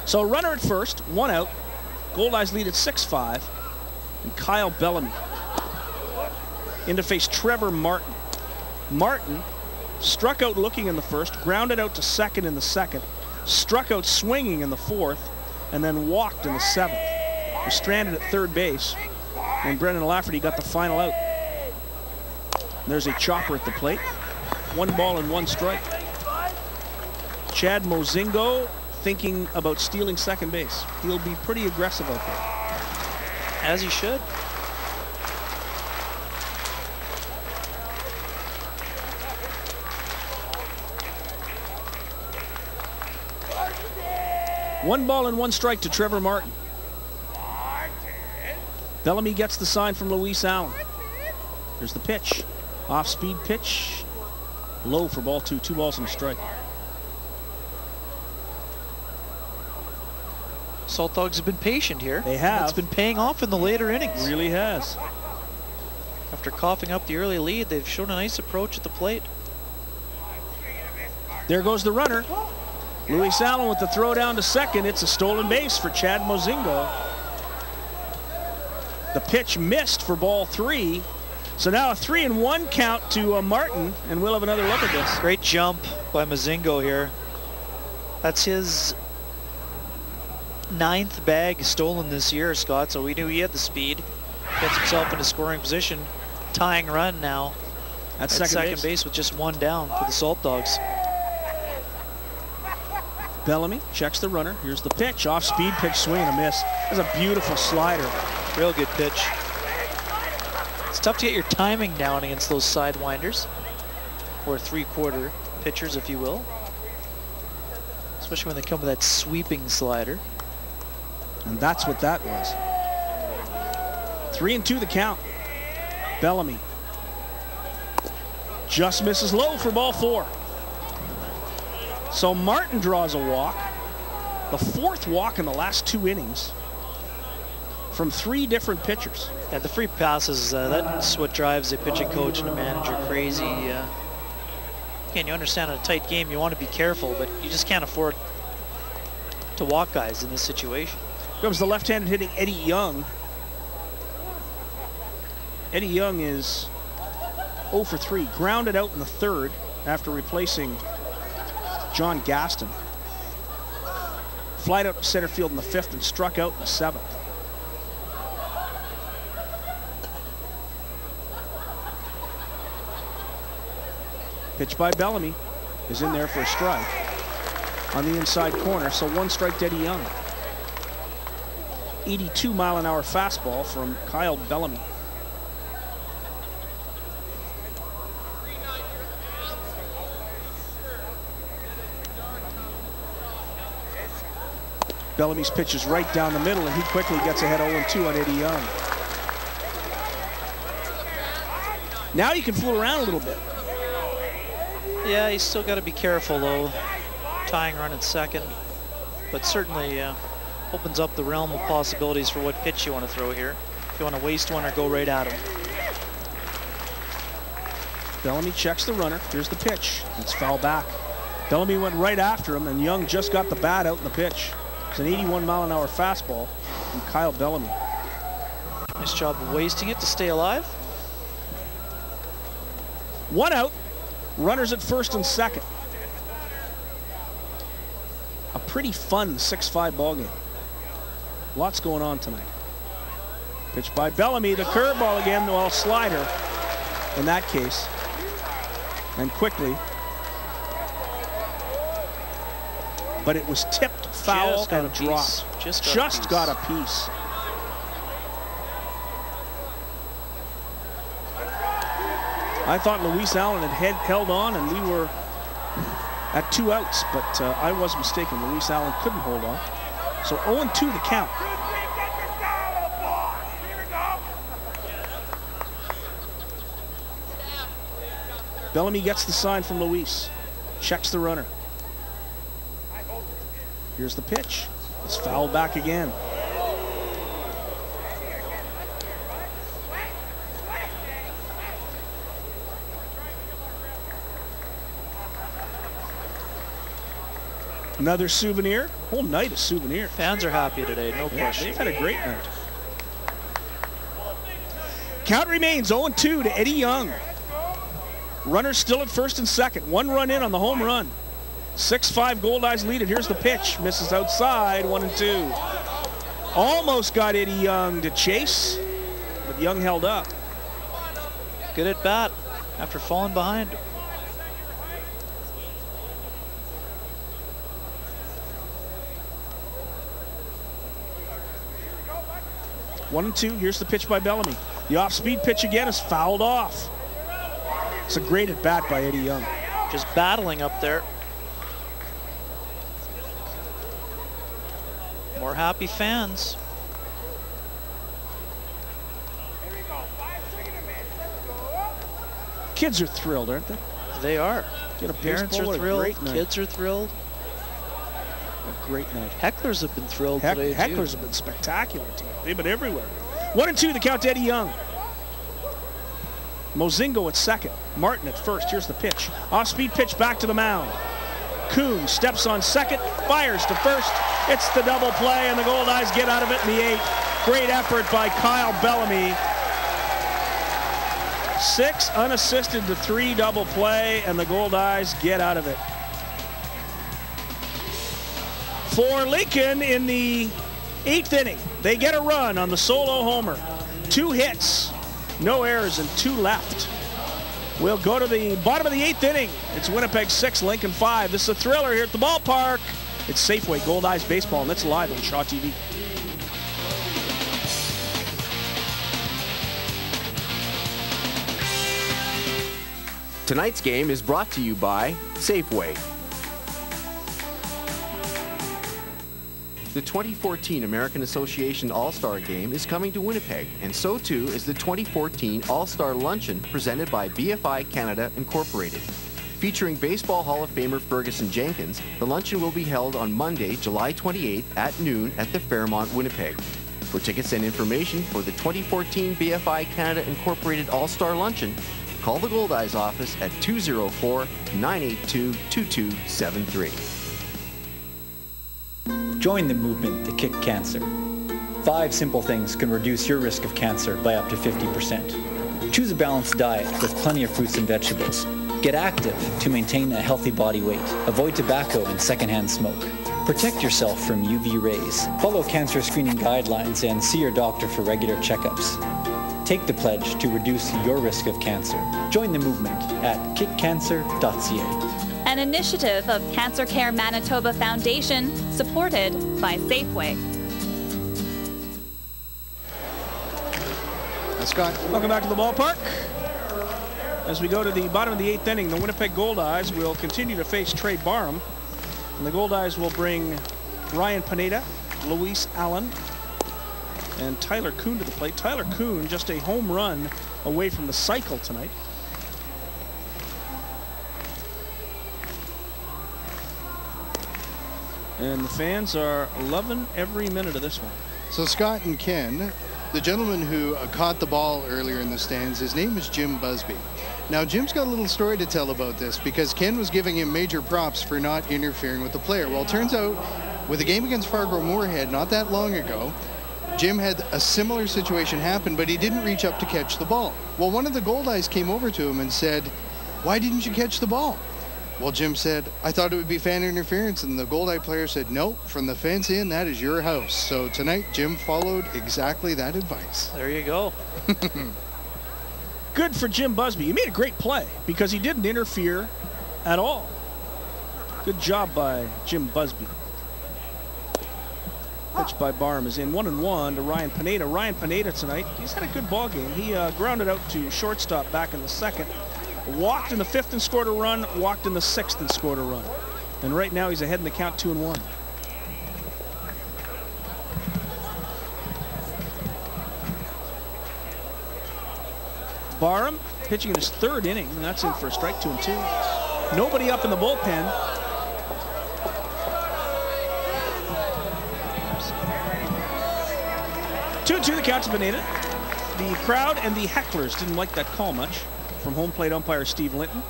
So runner at first, 1 out. Goldeyes lead at 6-5. And Kyle Bellamy in to face Trevor Martin. Martin struck out looking in the first, grounded out to second in the second, struck out swinging in the fourth, and then walked in the seventh. Was stranded at third base, and Brendan Lafferty got the final out. There's a chopper at the plate. 1 ball and 1 strike. Chad Mozingo thinking about stealing second base. He'll be pretty aggressive out there. As he should. One ball and 1 strike to Trevor Martin. Bellamy gets the sign from Luis Allen. Here's the pitch. Off-speed pitch. Low for ball 2. 2 balls and a strike. Saltdogs have been patient here. They have. It's been paying off in the later innings. It really has. After coughing up the early lead, they've shown a nice approach at the plate. There goes the runner. Luis Allen with the throw down to second. It's a stolen base for Chad Mozingo. The pitch missed for ball 3. So now a 3-1 count to Martin, and we'll have another look at this. Great jump by Mozingo here. That's his 9th bag stolen this year, Scott, so we knew he had the speed. Gets himself into scoring position. Tying run now at second base with just 1 down for the Saltdogs. Bellamy checks the runner. Here's the pitch. Off-speed pitch, swing and a miss. That's a beautiful slider. Real good pitch. It's tough to get your timing down against those sidewinders, or three-quarter pitchers, if you will. Especially when they come with that sweeping slider. And that's what that was. 3-2 the count. Bellamy just misses low for ball 4. So Martin draws a walk. The 4th walk in the last 2 innings from 3 different pitchers. Yeah, the free passes, that's what drives a pitching coach and a manager crazy. Again, you understand in a tight game, you want to be careful, but you just can't afford to walk guys in this situation. Comes the left-handed hitting Eddie Young. Eddie Young is 0 for 3. Grounded out in the 3rd after replacing John Gaston. Flied out to center field in the 5th and struck out in the 7th. Pitch by Bellamy is in there for a strike on the inside corner, so 1 strike to Eddie Young. 82-mile-an-hour fastball from Kyle Bellamy. Bellamy's pitch is right down the middle, and he quickly gets ahead 0-2 on Eddie Young. Now you can fool around a little bit. Yeah, he's still got to be careful, though. Tying run at second, but certainly opens up the realm of possibilities for what pitch you want to throw here. If you want to waste one or go right at him. Bellamy checks the runner. Here's the pitch. It's foul back. Bellamy went right after him, and Young just got the bat out in the pitch. It's an 81-mile-an-hour fastball from Kyle Bellamy. Nice job of wasting it to stay alive. 1 out. Runners at first and second. A pretty fun 6-5 ball game. Lots going on tonight. Pitch by Bellamy, the curveball again, well, slider in that case. and quickly. But it was tipped, foul, and dropped. Just got a piece. I thought Luis Allen had held on, and we were at 2 outs, but I was mistaken. Luis Allen couldn't hold on. So 0-2 the count. Bellamy gets the sign from Luis. Checks the runner. Here's the pitch. It's fouled back again. Another souvenir. Whole night of souvenir. Fans are happy today, no question. They've had a great night. Count remains 0-2 to Eddie Young. Runner still at first and second. 1 run in on the home run. 6-5 Goldeyes lead it. Here's the pitch. Misses outside. 1-2. Almost got Eddie Young to chase, but Young held up. Good at bat after falling behind. One and two. Here's the pitch by Bellamy. The off-speed pitch again is fouled off. It's a great at bat by Eddie Young. Just battling up there. More happy fans. Kids are thrilled, aren't they? They are. Get a Parents baseball, are thrilled. Kids Kids are thrilled. A great night. Hecklers have been thrilled today, too. Hecklers have been spectacular today. They've been everywhere. 1-2 the count to Eddie Young. Mozingo at second. Martin at first. Here's the pitch. Off-speed pitch back to the mound. Kuhn steps on second, fires to first. It's the double play, and the Goldeyes get out of it in the 8th. Great effort by Kyle Bellamy. 6 unassisted to 3 double play, and the Goldeyes get out of it. For Lincoln in the 8th inning, they get a run on the solo homer. 2 hits, no errors, and 2 left. We'll go to the bottom of the 8th inning. It's Winnipeg 6, Lincoln 5. This is a thriller here at the ballpark. It's Safeway Goldeyes Baseball, and it's live on Shaw TV. Tonight's game is brought to you by Safeway. The 2014 American Association All-Star Game is coming to Winnipeg, and so too is the 2014 All-Star Luncheon presented by BFI Canada Incorporated. Featuring Baseball Hall of Famer Ferguson Jenkins, the luncheon will be held on Monday, July 28th at noon at the Fairmont, Winnipeg. For tickets and information for the 2014 BFI Canada Incorporated All-Star Luncheon, call the Goldeyes office at 204-982-2273. Join the movement to kick cancer. 5 simple things can reduce your risk of cancer by up to 50%. Choose a balanced diet with plenty of fruits and vegetables. Get active to maintain a healthy body weight. Avoid tobacco and secondhand smoke. Protect yourself from UV rays. Follow cancer screening guidelines and see your doctor for regular checkups. Take the pledge to reduce your risk of cancer. Join the movement at kickcancer.ca. An initiative of Cancer Care Manitoba Foundation, supported by Safeway. Scott. Welcome back to the ballpark. As we go to the bottom of the 8th inning, the Winnipeg Goldeyes will continue to face Trey Barham. And the Goldeyes will bring Ryan Pineda, Luis Allen, and Tyler Kuhn to the plate. Tyler Kuhn just a home run away from the cycle tonight. And the fans are loving every minute of this one. So Scott and Ken, the gentleman who caught the ball earlier in the stands, his name is Jim Busby. Now Jim's got a little story to tell about this because Ken was giving him major props for not interfering with the player. Well, it turns out with a game against Fargo Moorhead not that long ago, Jim had a similar situation happen, but he didn't reach up to catch the ball. Well, one of the Goldeyes came over to him and said, "Why didn't you catch the ball?" Well, Jim said, "I thought it would be fan interference." And the Goldeye player said, "No, from the fence in, that is your house." So tonight, Jim followed exactly that advice. There you go. Good for Jim Busby. He made a great play because he didn't interfere at all. Good job by Jim Busby. Pitch by Barham is in. 1-1 to Ryan Pineda. Ryan Pineda tonight, he's had a good ball game. He grounded out to shortstop back in the 2nd. Walked in the 5th and scored a run. Walked in the 6th and scored a run. And right now he's ahead in the count 2-1. Barham pitching in his 3rd inning, and that's in for a strike, 2-2. Nobody up in the bullpen. Two the count to Pineda. The crowd and the hecklers didn't like that call much from home plate umpire Steve Linton.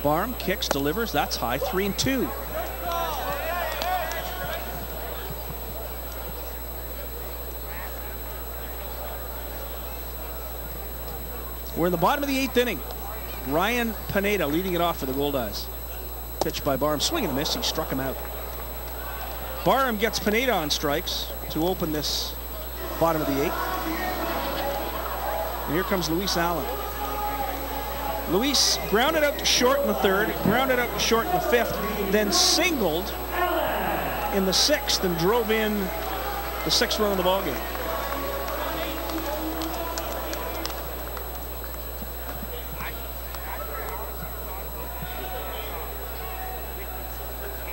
Barham kicks, delivers, that's high, 3-2. We're in the bottom of the 8th inning. Ryan Pineda leading it off for the Goldeyes. Pitch by Barham, swing and a miss, he struck him out. Barham gets Pineda on strikes to open this bottom of the 8th. And here comes Luis Allen. Luis grounded out to short in the 3rd, grounded out to short in the 5th, then singled in the 6th and drove in the 6th run of the ballgame.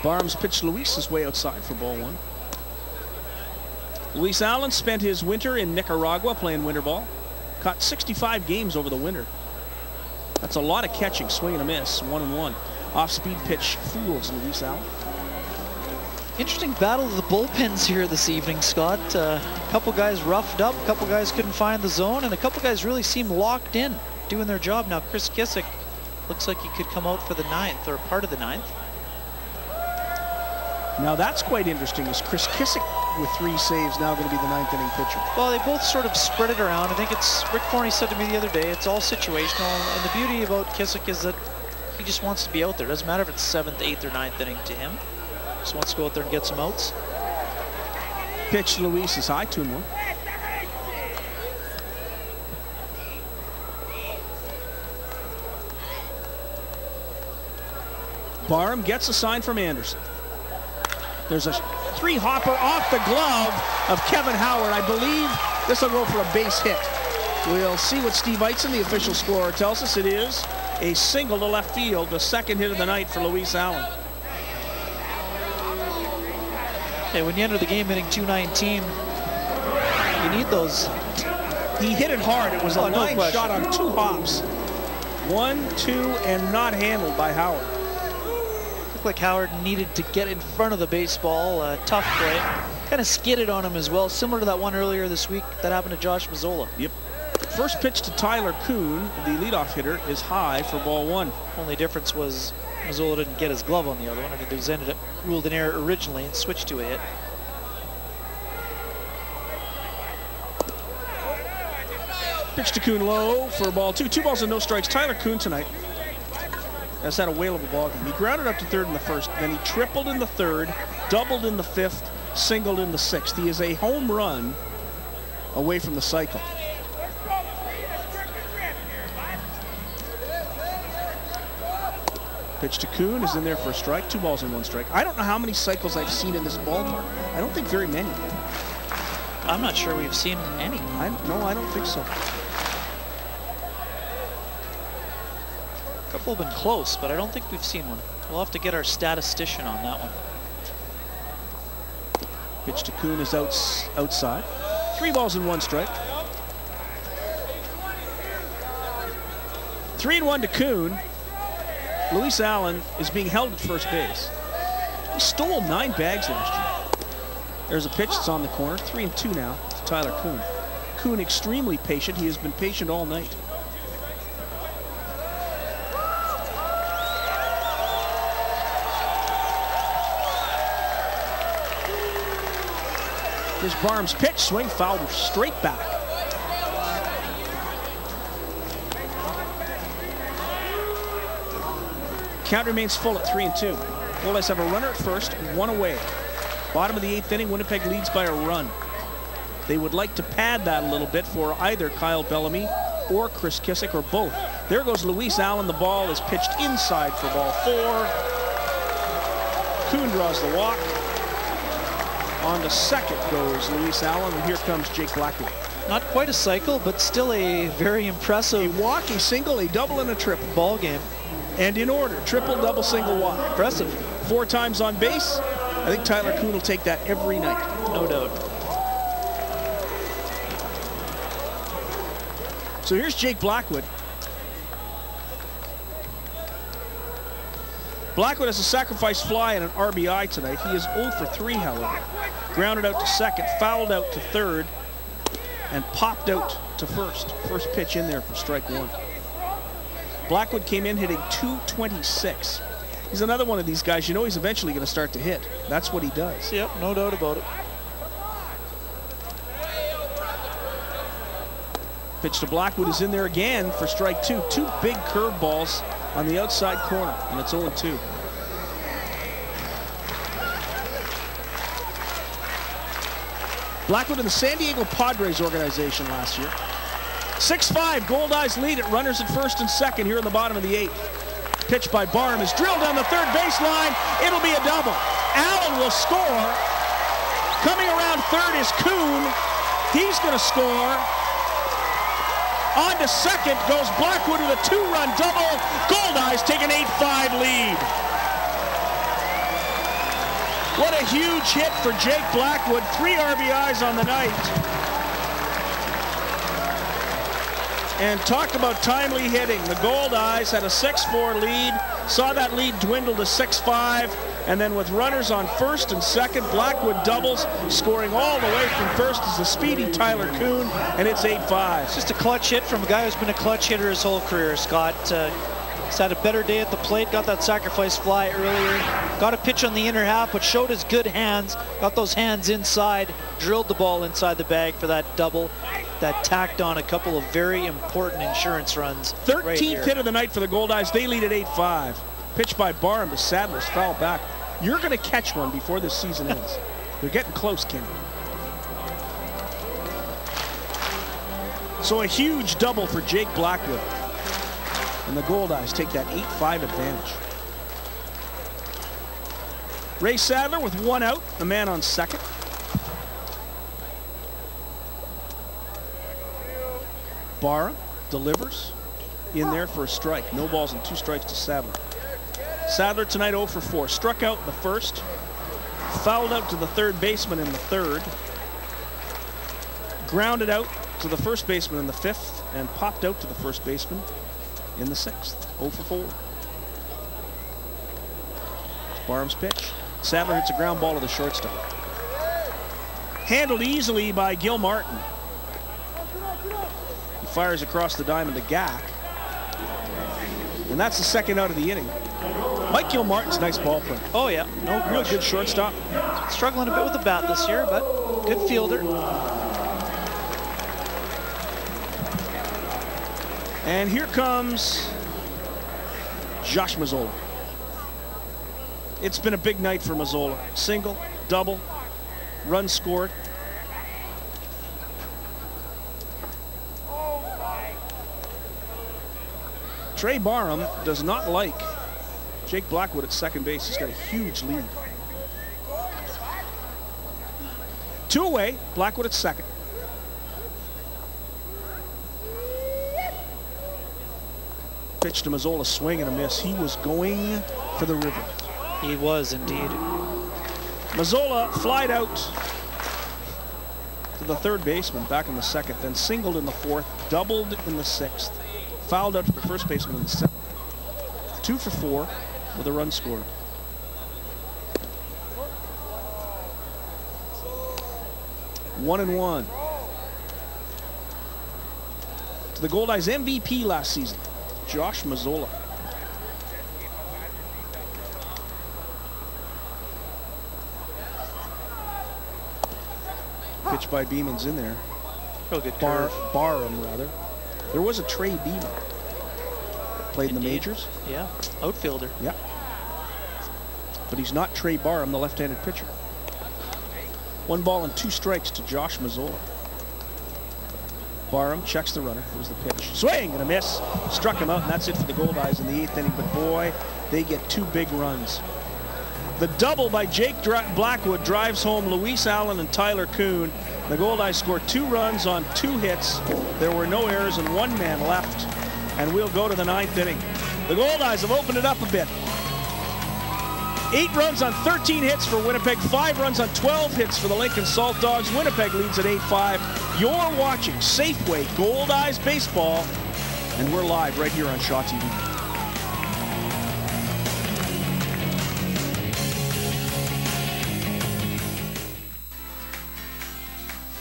Barham's pitched Luis's way outside for ball 1. Luis Allen spent his winter in Nicaragua playing winter ball. Caught 65 games over the winter. That's a lot of catching, swing and a miss, 1-1. Off-speed pitch fools Luis Allen. Interesting battle of the bullpens here this evening, Scott. A couple guys roughed up, a couple guys couldn't find the zone, and a couple guys really seemed locked in, doing their job. Now Chris Kissick looks like he could come out for the 9th, or part of the 9th. Now that's quite interesting. Is Chris Kissick with 3 saves now going to be the 9th inning pitcher? Well, they both sort of spread it around. I think it's, Rick Forney said to me the other day, it's all situational. And the beauty about Kissick is that he just wants to be out there. Doesn't matter if it's 7th, 8th, or 9th inning to him. Just wants to go out there and get some outs. Pitch Luis is high, 2-1. Barham gets a sign from Anderson. There's a 3-hopper off the glove of Kevin Howard. I believe this will go for a base hit. We'll see what Steve Eitzen, the official scorer, tells us. It is a single to left field, the 2nd hit of the night for Luis Allen. Hey, when you enter the game hitting 219, you need those. He hit it hard. It was a line shot on 2 hops. 1, 2, and not handled by Howard. Looked like Howard needed to get in front of the baseball. Tough play. Kind of skidded on him as well, similar to that one earlier this week that happened to Josh Mazzola. Yep. First pitch to Tyler Kuhn, the leadoff hitter, is high for ball 1. Only difference was Mazzola didn't get his glove on the other one. I mean, it was ended up ruled an error originally and switched to a hit. Pitch to Kuhn low for ball 2. 2 balls and no strikes. Tyler Kuhn tonight has had a whale of a ball game. He grounded up to 3rd in the 1st, then he tripled in the 3rd, doubled in the 5th, singled in the 6th. He is a home run away from the cycle. Pitch to Kuhn is in there for a strike. 2 balls and 1 strike. I don't know how many cycles I've seen in this ballpark. I don't think very many. I'm not sure we've seen any. No, I don't think so. A couple have been close, but I don't think we've seen one. We'll have to get our statistician on that one. Pitch to Kuhn is outside. 3 balls and 1 strike. 3-1 to Kuhn. Luis Allen is being held at first base. He stole 9 bags last year. There's a pitch that's on the corner. 3-2 now to Tyler Kuhn. Kuhn extremely patient. He has been patient all night. Here's Barham's pitch, swing, foul, straight back. Count remains full at 3-2. Goldeyes have a runner at first, 1 away. Bottom of the 8th inning, Winnipeg leads by a run. They would like to pad that a little bit for either Kyle Bellamy or Chris Kissick or both. There goes Luis Allen. The ball is pitched inside for ball 4. Kuhn draws the walk. On to second goes Luis Allen, and here comes Jake Blackwood. Not quite a cycle, but still a very impressive... A walk, a single, a double, and a triple. Ball game. And in order, triple, double, single, walk. Impressive. 4 times on base. I think Tyler Kuhn will take that every night. No doubt. So here's Jake Blackwood. Blackwood has a sacrifice fly and an RBI tonight. He is 0 for 3, however. Grounded out to second, fouled out to third, and popped out to first. First pitch in there for strike 1. Blackwood came in hitting .226. He's another one of these guys, you know he's eventually going to start to hit. That's what he does. Yep, no doubt about it. Pitch to Blackwood is in there again for strike 2. 2 big curveballs on the outside corner, and it's 0-2. Blackwood in the San Diego Padres organization last year. 6-5, Goldeyes lead it. Runners at first and second here in the bottom of the 8th. Pitch by Barham is drilled down the third baseline. It'll be a double. Allen will score. Coming around third is Kuhn. He's going to score. On to second goes Blackwood with a 2-run double. Goldeyes take an 8-5 lead. What a huge hit for Jake Blackwood. 3 RBIs on the night. And talk about timely hitting. The Goldeyes had a 6-4 lead, saw that lead dwindle to 6-5, and then with runners on first and second, Blackwood doubles, scoring all the way from first is the speedy Tyler Kuhn, and it's 8-5. It's just a clutch hit from a guy who's been a clutch hitter his whole career, Scott. He's had a better day at the plate, got that sacrifice fly earlier, got a pitch on the inner half, but showed his good hands, got those hands inside, drilled the ball inside the bag for that double that tacked on a couple of very important insurance runs. 13th hit of the night for the Goldeyes. They lead at 8-5. Pitch by Barham to Sadler's foul back. You're going to catch one before this season ends. They're getting close, Kenny. So a huge double for Jake Blackwood. And the Goldeyes take that 8-5 advantage. Ray Sadler with 1 out, the man on second. Barham delivers in there for a strike. No balls and 2 strikes to Sadler. Sadler tonight 0 for 4. Struck out in the first. Fouled out to the third baseman in the third. Grounded out to the first baseman in the 5th. And popped out to the first baseman in the 6th. 0 for 4. It's Barham's pitch. Sadler hits a ground ball to the shortstop. Handled easily by Gil Martin. He fires across the diamond to Gack. And that's the second out of the inning. Mike Gilmartin's nice ball player. Oh yeah, no real good shortstop. Struggling a bit with the bat this year, but good fielder. And here comes Josh Mazzola. It's been a big night for Mazzola. Single, double, run scored. Trey Barham does not like Jake Blackwood at second base. He's got a huge lead. 2 away, Blackwood at second. Pitch to Mazzola, swing and a miss. He was going for the river. He was indeed. Mazzola flied out to the third baseman back in the second, then singled in the 4th, doubled in the 6th, fouled out to the first baseman in the 7th. 2 for 4 with a run scored. One and one. To the Goldeyes MVP last season, Josh Mazzola. Pitch by Beeman's in there. Real good curve. Barham, rather. There was a Trey Beeman. Played in the majors. Yeah, outfielder. Yeah. But he's not Trey Barham, the left-handed pitcher. 1 ball and 2 strikes to Josh Mazzola. Barham checks the runner. Here's the pitch. Swing and a miss. Struck him out, and that's it for the Goldeyes in the 8th inning. But boy, they get 2 big runs. The double by Jake Blackwood drives home Luis Allen and Tyler Kuhn. The Goldeyes scored 2 runs on 2 hits. There were no errors and 1 man left. And we'll go to the 9th inning. The Goldeyes have opened it up a bit. 8 runs on 13 hits for Winnipeg, 5 runs on 12 hits for the Lincoln Saltdogs. Winnipeg leads at 8-5. You're watching Safeway Goldeyes Baseball, and we're live right here on Shaw TV.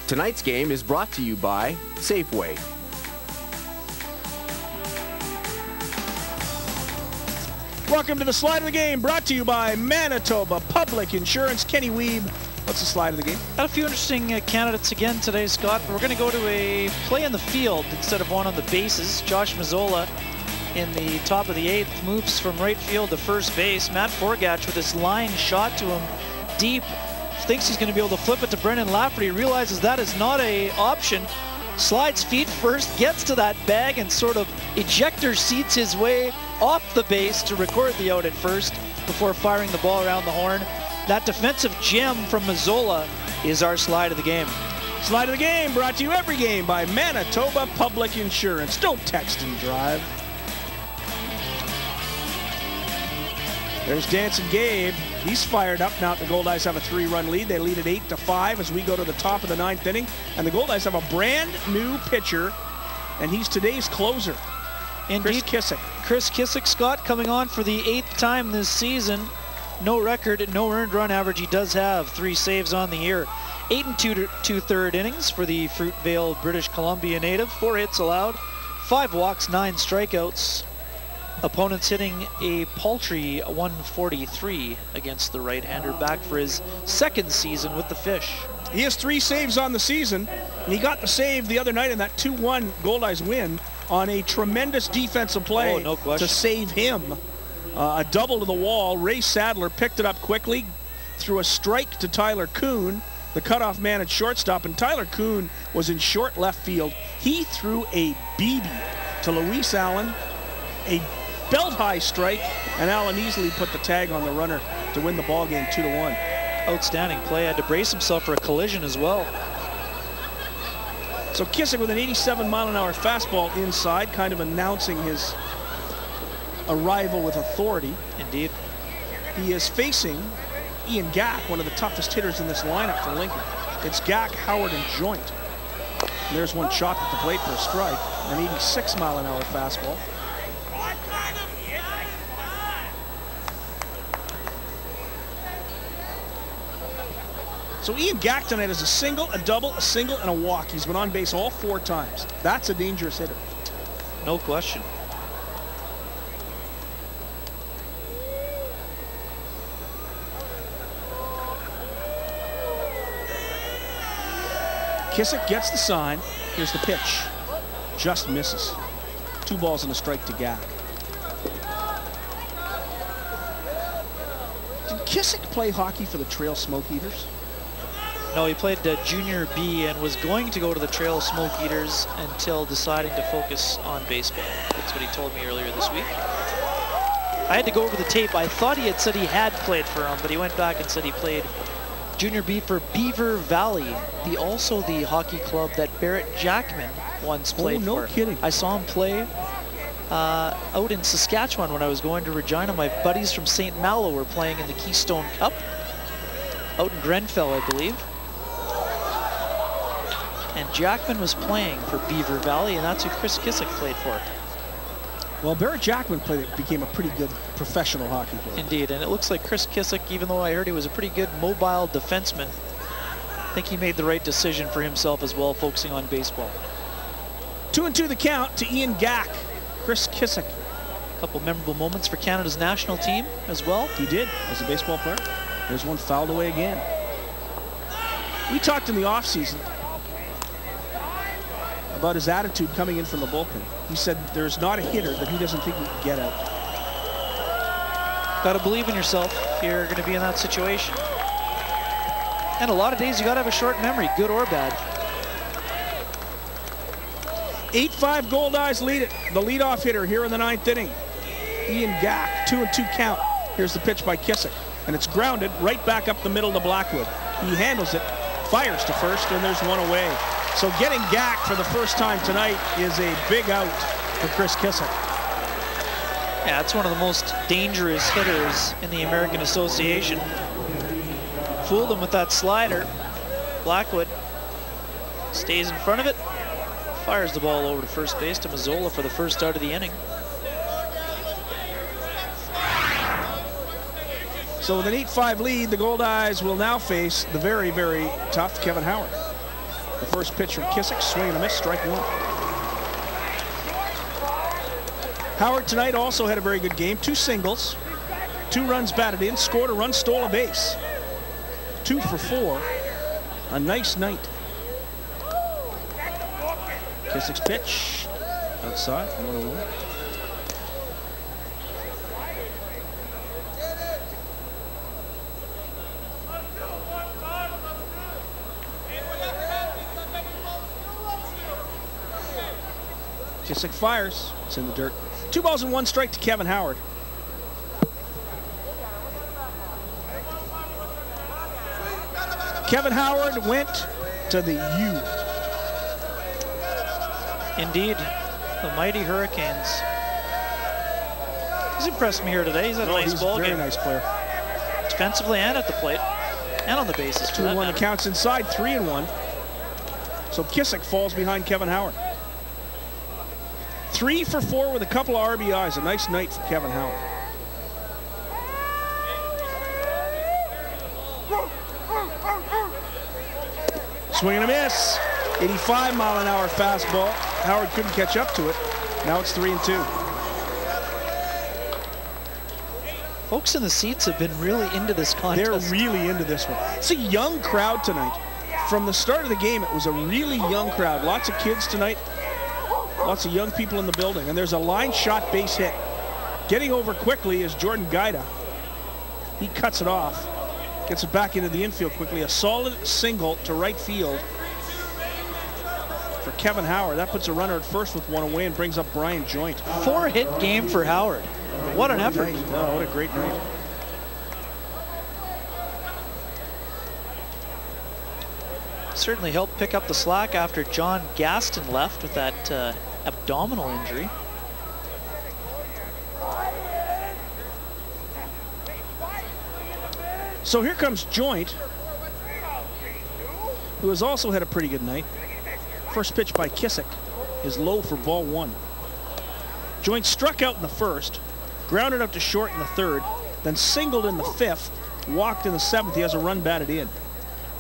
Tonight's game is brought to you by Safeway. Welcome to the slide of the game, brought to you by Manitoba Public Insurance. Kenny Weeb, what's the slide of the game? Got a few interesting candidates again today, Scott. We're going to go to a play in the field instead of one on the bases. Josh Mazzola in the top of the 8th moves from right field to first base. Matt Forgach with his line shot to him deep. Thinks he's going to be able to flip it to Brendan Lafferty. Realizes that is not an option. Slides feet first, gets to that bag, and sort of ejector seats his way off the base to record the out at first before firing the ball around the horn. That defensive gem from Mazzola is our slide of the game. Slide of the game brought to you every game by Manitoba Public Insurance. Don't text and drive. There's Dancing Gabe. He's fired up now. The Goldeyes have a 3-run lead. They lead at 8-5 as we go to the top of the 9th inning. And the Goldeyes have a brand new pitcher, and he's today's closer. Indeed. Chris Kissick, Scott, coming on for the 8th time this season. No record, no earned run average. He does have 3 saves on the year. 8 2/3 innings for the Fruitvale, British Columbia native. 4 hits allowed, 5 walks, 9 strikeouts. Opponents hitting a paltry 143 against the right-hander, back for his 2nd season with the Fish. He has 3 saves on the season, and he got the save the other night in that 2-1 Goldeyes win on a tremendous defensive play to save him. A double to the wall. Ray Sadler picked it up quickly, threw a strike to Tyler Kuhn, the cutoff man at shortstop, and Tyler Kuhn was in short left field. He threw a BB to Luis Allen, a belt-high strike, and Allen easily put the tag on the runner to win the ball game 2-1. Outstanding play. Had to brace himself for a collision as well. So Kissick with an 87-mile-an-hour fastball inside, kind of announcing his arrival with authority. Indeed. He is facing Ian Gack, one of the toughest hitters in this lineup for Lincoln. It's Gack, Howard, and Joint. And there's one chopped at the plate for a strike. An 86-mile-an-hour fastball. So Ian Gack tonight has a single, a double, a single, and a walk. He's been on base all 4 times. That's a dangerous hitter. No question. Kissick gets the sign. Here's the pitch. Just misses. 2 balls and a strike to Gack. Did Kissick play hockey for the Trail Smoke Eaters? No, he played Junior B and was going to go to the Trail Smoke Eaters until deciding to focus on baseball. That's what he told me earlier this week. I had to go over the tape. I thought he had said he had played for him, but he went back and said he played Junior B for Beaver Valley, also the hockey club that Barrett Jackman once played for. Oh, no kidding. I saw him play out in Saskatchewan when I was going to Regina. My buddies from St. Malo were playing in the Keystone Cup out in Grenfell, I believe. And Jackman was playing for Beaver Valley, and that's who Chris Kissick played for. Well, Barrett Jackman became a pretty good professional hockey player. Indeed, and it looks like Chris Kissick, even though I heard he was a pretty good mobile defenseman, I think he made the right decision for himself as well, focusing on baseball. 2-2 the count to Ian Gack. Chris Kissick. A couple memorable moments for Canada's national team as well. He did, as a baseball player. There's one fouled away again. We talked in the offseason about his attitude coming in from the bullpen. He said there's not a hitter that he doesn't think he can get out. Got to believe in yourself if you're going to be in that situation. And a lot of days you got to have a short memory, good or bad. 8-5 Goldeyes lead it. The leadoff hitter here in the 9th inning. Ian Gack, 2-2 count. Here's the pitch by Kissick, and it's grounded right back up the middle to Blackwood. He handles it, fires to first, and there's one away. So getting Gack for the first time tonight is a big out for Chris Kissick. Yeah, it's one of the most dangerous hitters in the American Association. Fooled him with that slider. Blackwood stays in front of it, fires the ball over to first base to Mazzola for the first out of the inning. So with an 8-5 lead, the Goldeyes will now face the very, very tough Kevin Howard. The first pitch from Kissick, swing and a miss, strike one. Howard tonight also had a very good game. 2 singles, 2 runs batted in, scored a run, stole a base. 2 for 4. A nice night. Kissick's pitch outside, 1-1. Kissick fires. It's in the dirt. 2 balls and 1 strike to Kevin Howard. Kevin Howard went to the U. Indeed, the mighty Hurricanes. He's impressed me here today. He's had a nice ball game. Very nice player. Defensively and at the plate, and on the bases. 2-1 the counts inside, 3-1. So Kissick falls behind Kevin Howard. 3 for 4 with a couple of RBIs. A nice night for Kevin Howard. Swing and a miss. 85-mile-an-hour fastball. Howard couldn't catch up to it. Now it's 3-2. Folks in the seats have been really into this contest. They're really into this one. It's a young crowd tonight. From the start of the game, it was a really young crowd. Lots of kids tonight. Lots of young people in the building. And there's a line shot base hit. Getting over quickly is Jordan Gaida. He cuts it off. Gets it back into the infield quickly. A solid single to right field for Kevin Howard. That puts a runner at first with 1 away and brings up Brian Joint. 4-hit game for Howard. What an effort. Oh, what a great night. Certainly helped pick up the slack after John Gaston left with that abdominal injury. So here comes Joint, who has also had a pretty good night. First pitch by Kissick is low for ball 1. Joint struck out in the first, grounded up to short in the 3rd, then singled in the 5th, walked in the 7th. He has a run batted in.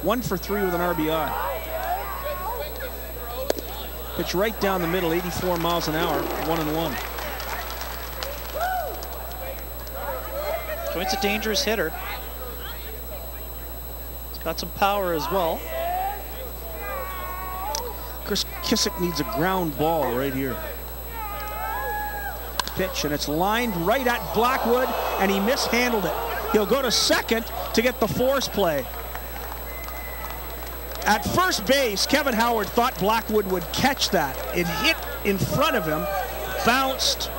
1 for 3 with an RBI. Pitch right down the middle, 84 miles an hour, 1-1. Joint's a dangerous hitter. He's got some power as well. Chris Kissick needs a ground ball right here. Pitch, and it's lined right at Blackwood, and he mishandled it. He'll go to second to get the force play. At first base, Kevin Howard thought Blackwood would catch that. It hit in front of him, bounced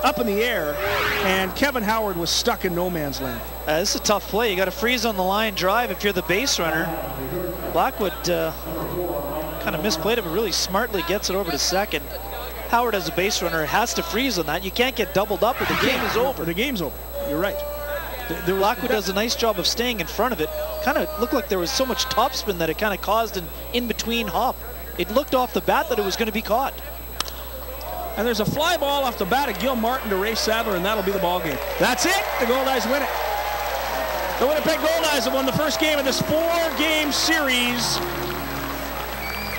up in the air, and Kevin Howard was stuck in no man's land. This is a tough play. You got to freeze on the line drive if you're the base runner. Blackwood kind of misplayed it, but really smartly gets it over to second. Howard, as a base runner, has to freeze on that. You can't get doubled up or the game is over. The game's over. You're right. Blackwood does a nice job of staying in front of it. Kind of looked like there was so much topspin that it kind of caused an in-between hop. It looked off the bat that it was going to be caught. And there's a fly ball off the bat of Gil Martin to Ray Sadler, and that'll be the ball game. That's it. The Goldeyes win it. The Winnipeg Goldeyes have won the first game of this 4-game series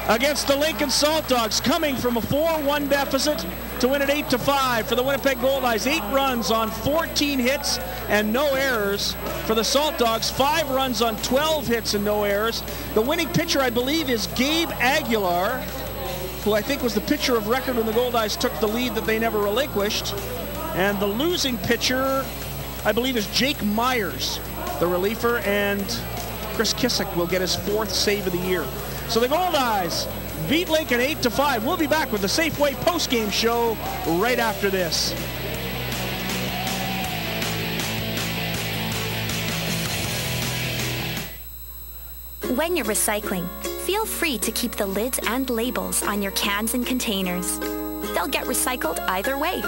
against the Lincoln Saltdogs, coming from a 4-1 deficit to win it 8-5 for the Winnipeg Goldeyes. 8 runs on 14 hits and no errors for the Saltdogs. 5 runs on 12 hits and no errors. The winning pitcher, I believe, is Gabe Aguilar, who I think was the pitcher of record when the Goldeyes took the lead that they never relinquished. And the losing pitcher, I believe, is Jake Myers, the reliever, and Chris Kissick will get his 4th save of the year. So the Goldeyes beat Lincoln 8-5. We'll be back with the Safeway postgame show right after this. When you're recycling, feel free to keep the lids and labels on your cans and containers. They'll get recycled either way.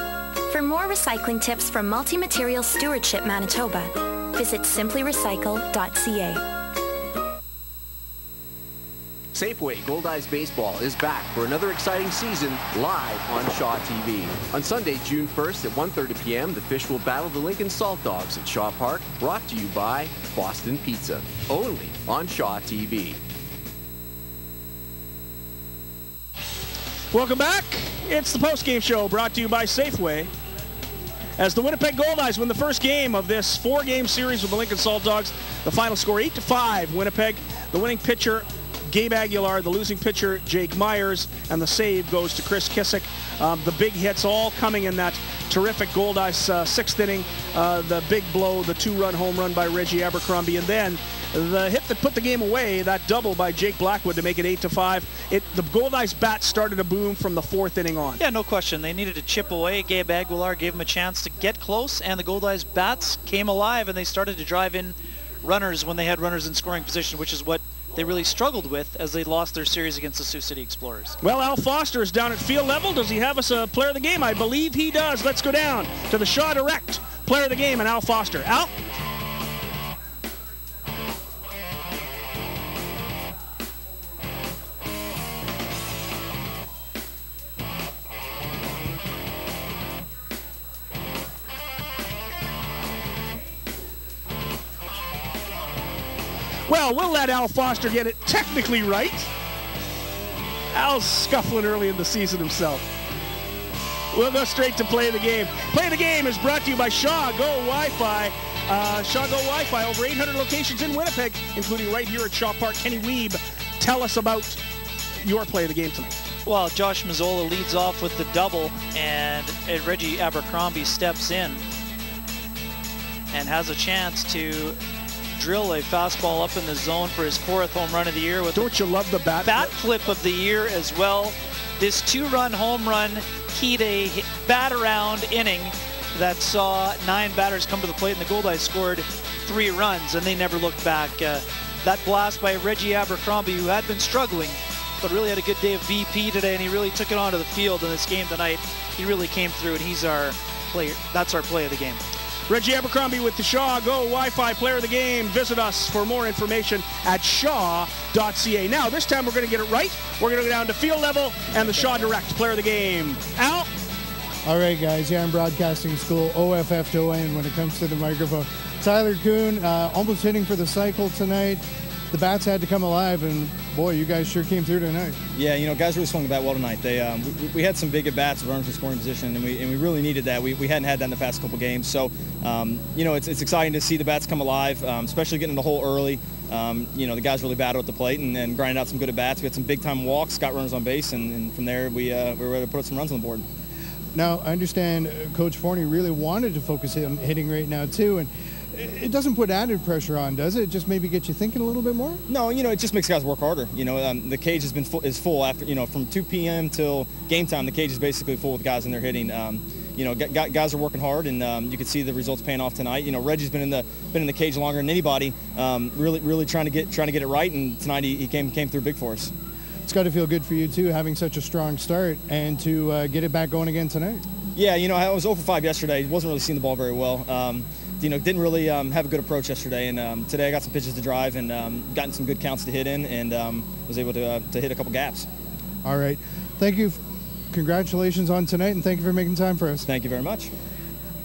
For more recycling tips from Multi-Material Stewardship Manitoba, visit simplyrecycle.ca. Safeway Goldeyes Baseball is back for another exciting season live on Shaw TV. On Sunday, June 1st at 1:30 p.m., the Fish will battle the Lincoln Saltdogs at Shaw Park, brought to you by Boston Pizza, only on Shaw TV. Welcome back. It's the postgame show brought to you by Safeway. As the Winnipeg Goldeyes win the first game of this 4-game series with the Lincoln Saltdogs, the final score 8-5 Winnipeg. The winning pitcher, Gabe Aguilar, the losing pitcher, Jake Myers, and the save goes to Chris Kissick. The big hits all coming in that terrific Goldeyes sixth inning. The big blow, the 2-run home run by Reggie Abercrombie, and then the hit that put the game away, that double by Jake Blackwood to make it 8-5. The Goldeyes bat started to boom from the 4th inning on. Yeah, no question. They needed to chip away. Gabe Aguilar gave him a chance to get close, and the Goldeyes bats came alive, and they started to drive in runners when they had runners in scoring position, which is what they really struggled with as they lost their series against the Sioux City Explorers. Well, Al Foster is down at field level. Does he have us a player of the game? I believe he does. Let's go down to the Shaw Direct player of the game and Al Foster. Al? Well, we'll let Al Foster get it technically right. Al's scuffling early in the season himself. We'll go straight to Play of the Game. Play of the Game is brought to you by Shaw Go Wi-Fi. Shaw Go Wi-Fi, over 800 locations in Winnipeg, including right here at Shaw Park. Kenny Wiebe, tell us about your Play of the Game tonight. Well, Josh Mazzola leads off with the double, and Reggie Abercrombie steps in and has a chance to drill a fastball up in the zone for his 4th home run of the year. Don't you love the bat flip of the year as well. This 2-run home run keyed a bat around inning that saw 9 batters come to the plate, and the Goldeyes scored 3 runs, and they never looked back. That blast by Reggie Abercrombie, who had been struggling, but really had a good day of BP today, and he really took it onto the field in this game tonight. He really came through, and he's our player. That's our play of the game. Reggie Abercrombie with the Shaw Go Wi-Fi player of the game. Visit us for more information at shaw.ca. Now, this time we're going to get it right. We're going to go down to field level and the Shaw Direct player of the game. Al? All right, guys. Yeah, I'm broadcasting school, OFF to ON when it comes to the microphone. Tyler Kuhn, almost hitting for the cycle tonight. The bats had to come alive, and boy, you guys sure came through tonight. Yeah, you know, guys really swung the bat well tonight. They we had some big at bats, runners in scoring position, and we really needed that. We hadn't had that in the past couple games, so you know, it's exciting to see the bats come alive, especially getting in the hole early. You know, the guys really battled at the plate and grinded out some good at bats. We had some big time walks, got runners on base, and from there we were able to put some runs on the board. Now, I understand Coach Forney really wanted to focus on hitting right now too, and it doesn't put added pressure on, does it? Just maybe get you thinking a little bit more? No, you know, it just makes guys work harder. You know, the cage has been full after, you know, from 2 p.m. till game time. The cage is basically full with guys in there hitting. You know, guys are working hard, and you can see the results paying off tonight. You know, Reggie's been in the cage longer than anybody. Really trying to get it right, and tonight he came through big for us. It's got to feel good for you too, having such a strong start and to get it back going again tonight. Yeah, you know, I was 0 for 5 yesterday. Wasn't really seeing the ball very well. You know, didn't really have a good approach yesterday, and today I got some pitches to drive and gotten some good counts to hit in, and was able to hit a couple gaps. All right, thank you. Congratulations on tonight, and thank you for making time for us. Thank you very much.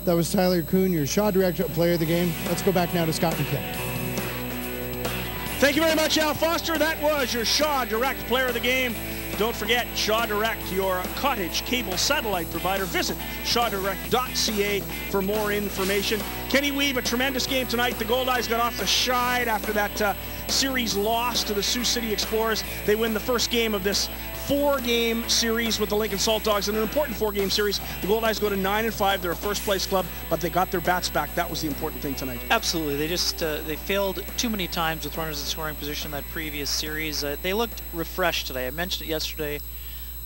That was Tyler Kuhn, your Shaw Direct player of the game. Let's go back now to Scott and Ken. Thank you very much, Al Foster. That was your Shaw Direct player of the game. Don't forget, Shaw Direct, your cottage cable satellite provider. Visit shawdirect.ca for more information. Kenny Wiebe, a tremendous game tonight. The Goldeyes got off the schneid after that series loss to the Sioux City Explorers. They win the first game of this 4-game series with the Lincoln Saltdogs, and an important 4-game series. The Goldeyes go to 9-5. They're a first-place club, but they got their bats back. That was the important thing tonight. Absolutely. They just they failed too many times with runners in scoring position that previous series. They looked refreshed today. I mentioned it yesterday.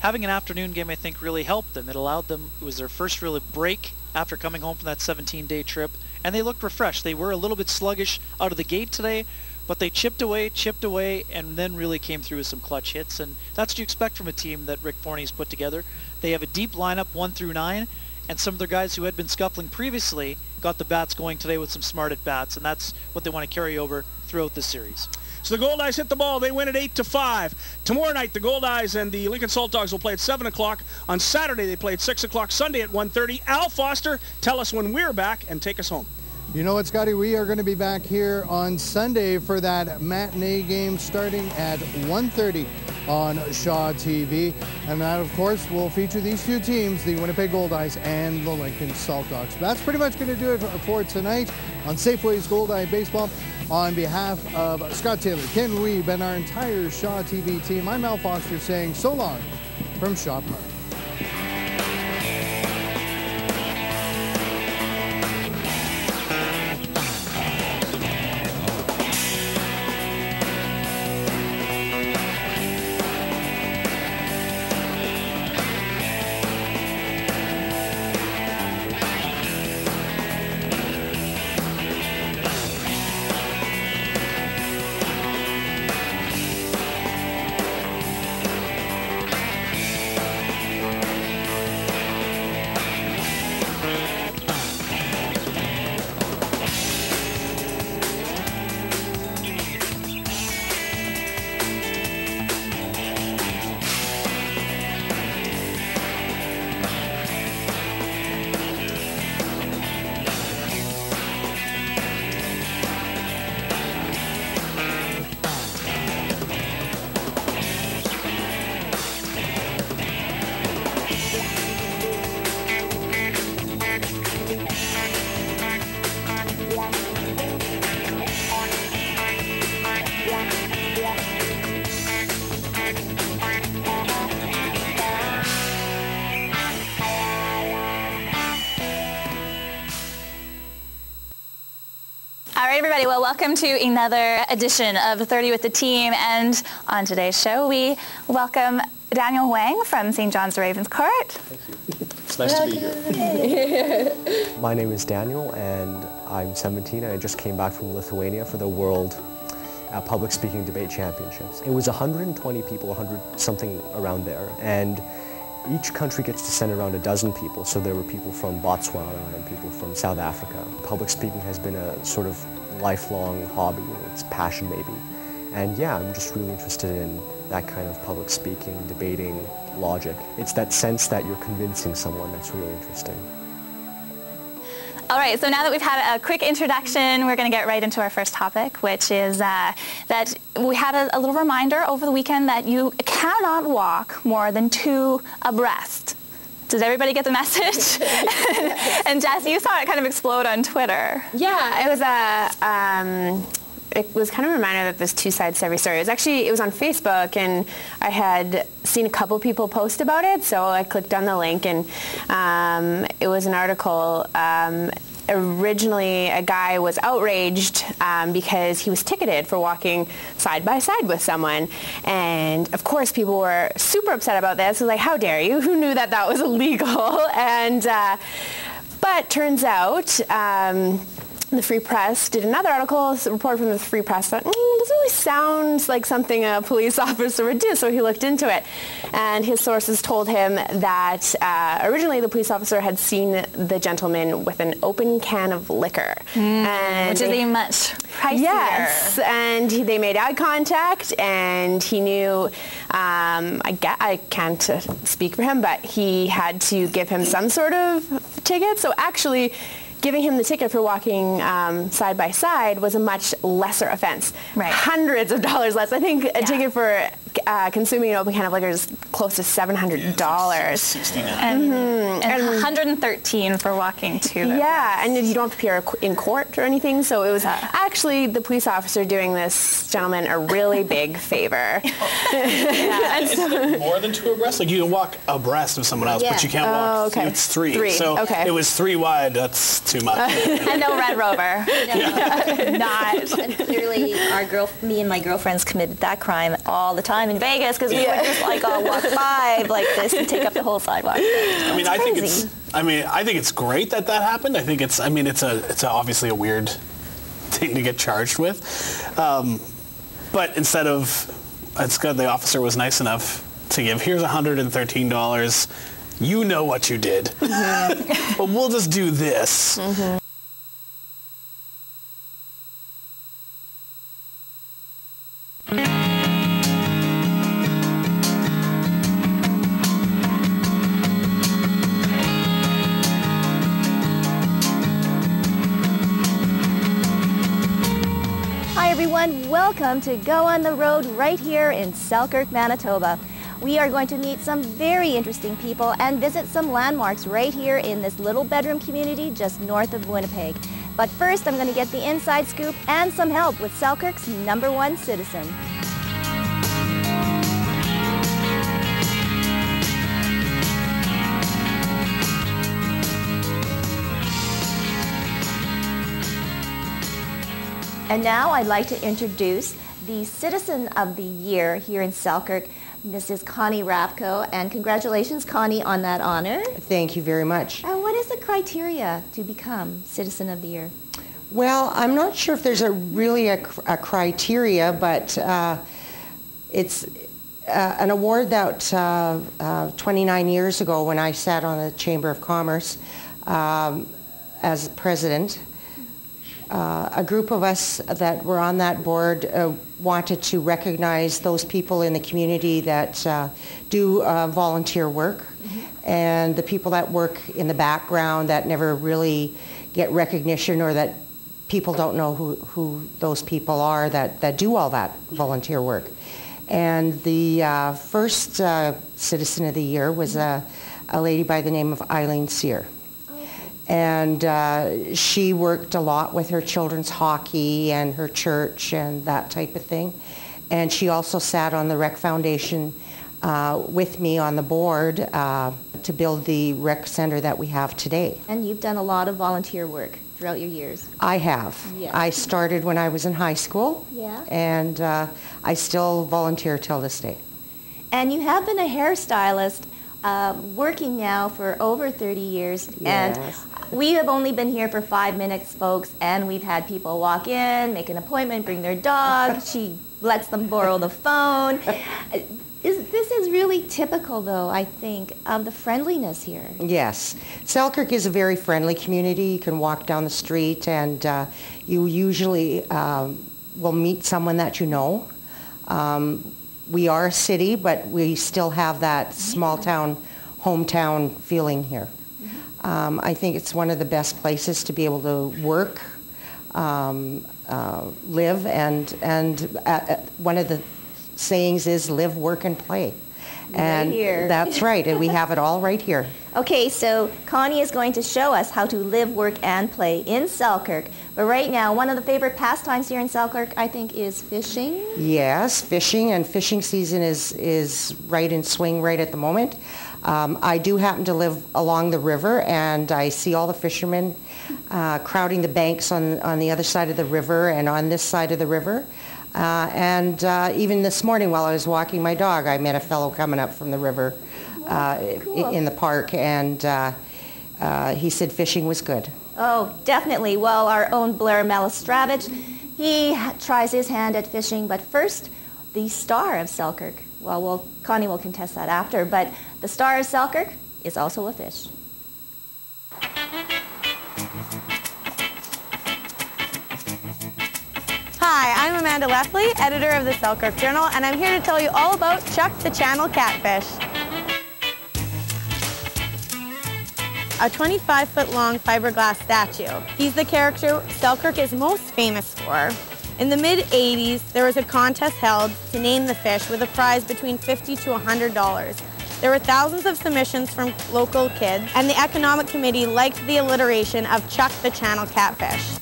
Having an afternoon game, I think, really helped them. It allowed them, it was their first real break after coming home from that 17-day trip, and they looked refreshed. They were a little bit sluggish out of the gate today, but they chipped away, and then really came through with some clutch hits, and that's what you expect from a team that Rick Forney's put together. They have a deep lineup, 1 through 9, and some of their guys who had been scuffling previously got the bats going today with some smart at-bats, and that's what they want to carry over throughout the series. So the Goldeyes hit the ball. They win at 8-5. Tomorrow night, the Goldeyes and the Lincoln Saltdogs will play at 7 o'clock. On Saturday, they play at 6 o'clock. Sunday at 1:30. Al Foster, tell us when we're back and take us home. You know what, Scotty? We are going to be back here on Sunday for that matinee game starting at 1:30 on Shaw TV. And that, of course, will feature these two teams, the Winnipeg Goldeyes and the Lincoln Saltdogs. That's pretty much going to do it for tonight on Safeway's Goldeye Baseball. On behalf of Scott Taylor, Ken Weeb, and our entire Shaw TV team, I'm Al Foster saying so long from Shaw Park. Everybody, well, welcome to another edition of 30 with the Team, and on today's show we welcome Daniel Wang from St. John's Ravenscourt. Thank you. It's nice to be here. My name is Daniel and I'm 17 and I just came back from Lithuania for the World Public Speaking Debate Championships. It was 120 people, 100 something around there, and each country gets to send around a dozen people, so there were people from Botswana and people from South Africa. Public speaking has been a sort of lifelong hobby, it's passion maybe. And yeah, I'm just really interested in that kind of public speaking, debating, logic. It's that sense that you're convincing someone that's really interesting. All right, so now that we've had a quick introduction, we're going to get right into our first topic, which is that we had a little reminder over the weekend that you cannot walk more than 2 abreast. Does everybody get the message? And Jess, you saw it kind of explode on Twitter. Yeah, it was kind of a reminder that there's 2 sides to every story. It was on Facebook, and I had seen a couple people post about it, so I clicked on the link, and it was an article. Originally, a guy was outraged because he was ticketed for walking side by side with someone, and of course people were super upset about this. It was like, how dare you? Who knew that was illegal? And but turns out the Free Press did another article, a report from the Free Press that doesn't really sound like something a police officer would do, so he looked into it. And his sources told him that originally the police officer had seen the gentleman with an open can of liquor. Which is a much pricier. Yes, and they made eye contact, and he knew, I can't speak for him, but he had to give him some sort of ticket. So actually, giving him the ticket for walking side by side was a much lesser offense. Right. Hundreds of dollars less. I think a ticket for consuming an open can of liquor is close to $700. 60 now. And 113 for walking to the Yeah, and you don't have to appear in court or anything, so it was actually the police officer doing this gentleman a really big favor. Is it more than 2 abreast? Like you can walk abreast of someone else, but you can't walk. Okay. It's 3. So it was 3 wide. That's too much. And no Red Rover. Not. And clearly, me and my girlfriends committed that crime all the time in Vegas because we would just like all walk 5 like this and take up the whole sidewalk. I mean, I think it's great that happened. I think it's obviously a weird thing to get charged with. But instead of, it's good the officer was nice enough to give, here's $113. You know what you did. But we'll just do this. Hi everyone, welcome to Go on the Road right here in Selkirk, Manitoba. We are going to meet some very interesting people and visit some landmarks right here in this little bedroom community just north of Winnipeg. But first, I'm going to get the inside scoop and some help with Selkirk's #1 citizen. And now I'd like to introduce the Citizen of the Year here in Selkirk, Mrs. Connie Rapko, and congratulations, Connie, on that honor. Thank you very much. And what is the criteria to become Citizen of the Year? Well, I'm not sure if there's really a criteria, but it's an award that 29 years ago when I sat on the Chamber of Commerce as president, a group of us that were on that board wanted to recognize those people in the community that do volunteer work, and the people that work in the background that never really get recognition, or that people don't know who those people are that do all that volunteer work. And the first Citizen of the Year was a lady by the name of Eileen Sear. And she worked a lot with her children's hockey and her church and that type of thing. And she also sat on the Rec Foundation with me on the board to build the rec center that we have today. And you've done a lot of volunteer work throughout your years. I have. Yeah. I started when I was in high school. Yeah. And I still volunteer till this day. And you have been a hairstylist working now for over 30 years. Yes. And we have only been here for 5 minutes, folks, and we've had people walk in, make an appointment, bring their dog. She lets them borrow the phone. This is really typical, though, I think, of the friendliness here. Yes. Selkirk is a very friendly community. You can walk down the street and you usually will meet someone that you know. We are a city, but we still have that small town, hometown feeling here. I think it's one of the best places to be able to work, live, and one of the sayings is live, work, and play. And right here. That's right, and we have it all right here. Okay, so Connie is going to show us how to live, work, and play in Selkirk. But right now, one of the favorite pastimes here in Selkirk, I think, is fishing. Yes, fishing, and fishing season is right in swing right at the moment. I do happen to live along the river, and I see all the fishermen crowding the banks on the other side of the river and on this side of the river. And even this morning while I was walking my dog, I met a fellow coming up from the river cool. in the park, and he said fishing was good. Oh, definitely. Well, our own Blair Malistravich, he tries his hand at fishing, but first, the star of Selkirk. Well, Connie will contest that after, but the star of Selkirk is also a fish. Hi, I'm Amanda Leffley, editor of the Selkirk Journal, and I'm here to tell you all about Chuck the Channel Catfish. A 25-foot-long fiberglass statue. He's the character Selkirk is most famous for. In the mid-'80s, there was a contest held to name the fish with a prize between $50 to $100. There were thousands of submissions from local kids, and the Economic Committee liked the alliteration of Chuck the Channel Catfish.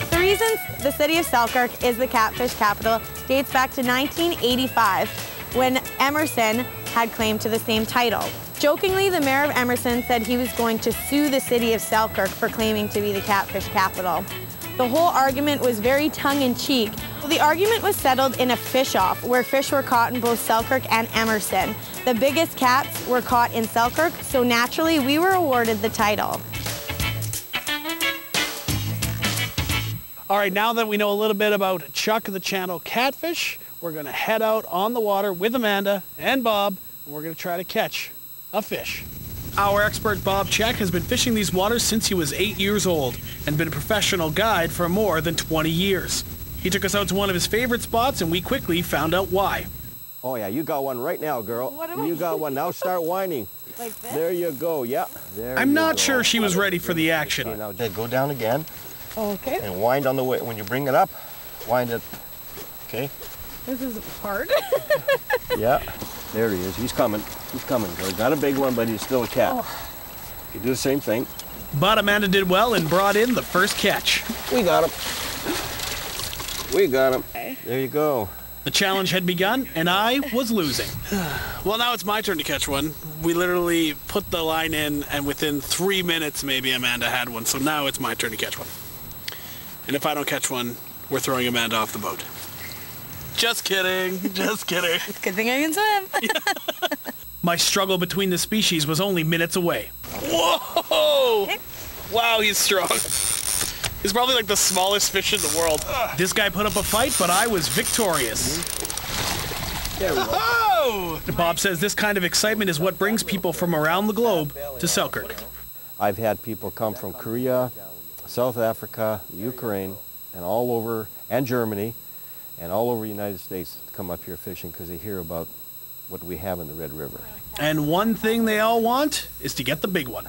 The reason the city of Selkirk is the catfish capital dates back to 1985, when Emerson had claim to the same title. Jokingly, the mayor of Emerson said he was going to sue the city of Selkirk for claiming to be the catfish capital. The whole argument was very tongue-in-cheek. The argument was settled in a fish-off, where fish were caught in both Selkirk and Emerson. The biggest cats were caught in Selkirk, so naturally we were awarded the title. All right, now that we know a little bit about Chuck the Channel Catfish, we're going to head out on the water with Amanda and Bob, and we're going to try to catch a fish. Our expert Bob Check has been fishing these waters since he was 8 years old and been a professional guide for more than 20 years. He took us out to one of his favorite spots, and we quickly found out why. Oh yeah, you got one right now, girl. You got one. Now start whining. Like this? There you go. Yeah. There I'm you not go. sure she was ready for the action. Okay, now go down again. Okay. And wind on the way. When you bring it up, wind it. Okay. This is hard. Yeah. There he is. He's coming. He's coming. Girl. Got a big one, but he's still a cat. You do the same thing. But Amanda did well and brought in the first catch. We got him. We got him. There you go. The challenge had begun, and I was losing. Well, now it's my turn to catch one. We literally put the line in, and within 3 minutes, maybe Amanda had one. So now it's my turn to catch one. And if I don't catch one, we're throwing Amanda off the boat. Just kidding. Just kidding. Good thing I can swim. My struggle between the species was only minutes away. Whoa! Wow, he's strong. He's probably like the smallest fish in the world. This guy put up a fight, but I was victorious. There we go. Oh! Bob says this kind of excitement is what brings people from around the globe to Selkirk. I've had people come from Korea, South Africa, Ukraine, and all over, and Germany, and all over the United States to come up here fishing because they hear about what we have in the Red River. And one thing they all want is to get the big one.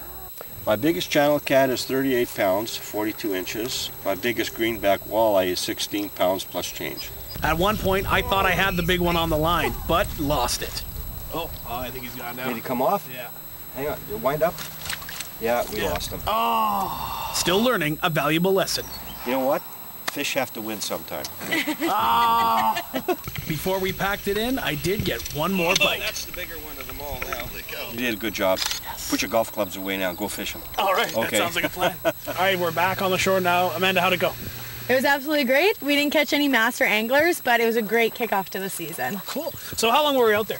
My biggest channel cat is 38 pounds, 42 inches. My biggest greenback walleye is 16 pounds plus change. At one point, I thought I had the big one on the line, but lost it. Oh, I think he's gone now. Did he come off? Yeah. Hang on, you wind up. Yeah, we lost him. Oh! Still learning a valuable lesson. You know what? Fish have to win sometime. Before we packed it in, I did get one more bite. That's the bigger one of them all now. You did a good job. Yes. Put your golf clubs away now. Go fishing. All right, okay. That sounds like a plan. All right, we're back on the shore now. Amanda, how'd it go? It was absolutely great. We didn't catch any master anglers, but it was a great kickoff to the season. Cool. So how long were we out there?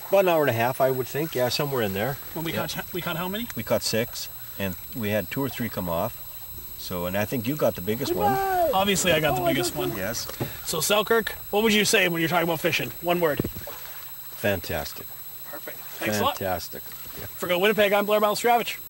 About an hour and a half, I would think. Yeah, somewhere in there. When we caught how many? We caught 6, and we had 2 or 3 come off. So, and I think you got the biggest one. Obviously, I got the biggest one. Yes. So Selkirk, what would you say when you're talking about fishing? One word. Fantastic. Perfect. Thanks a lot. Fantastic. For Go Winnipeg, I'm Blair Balstravich.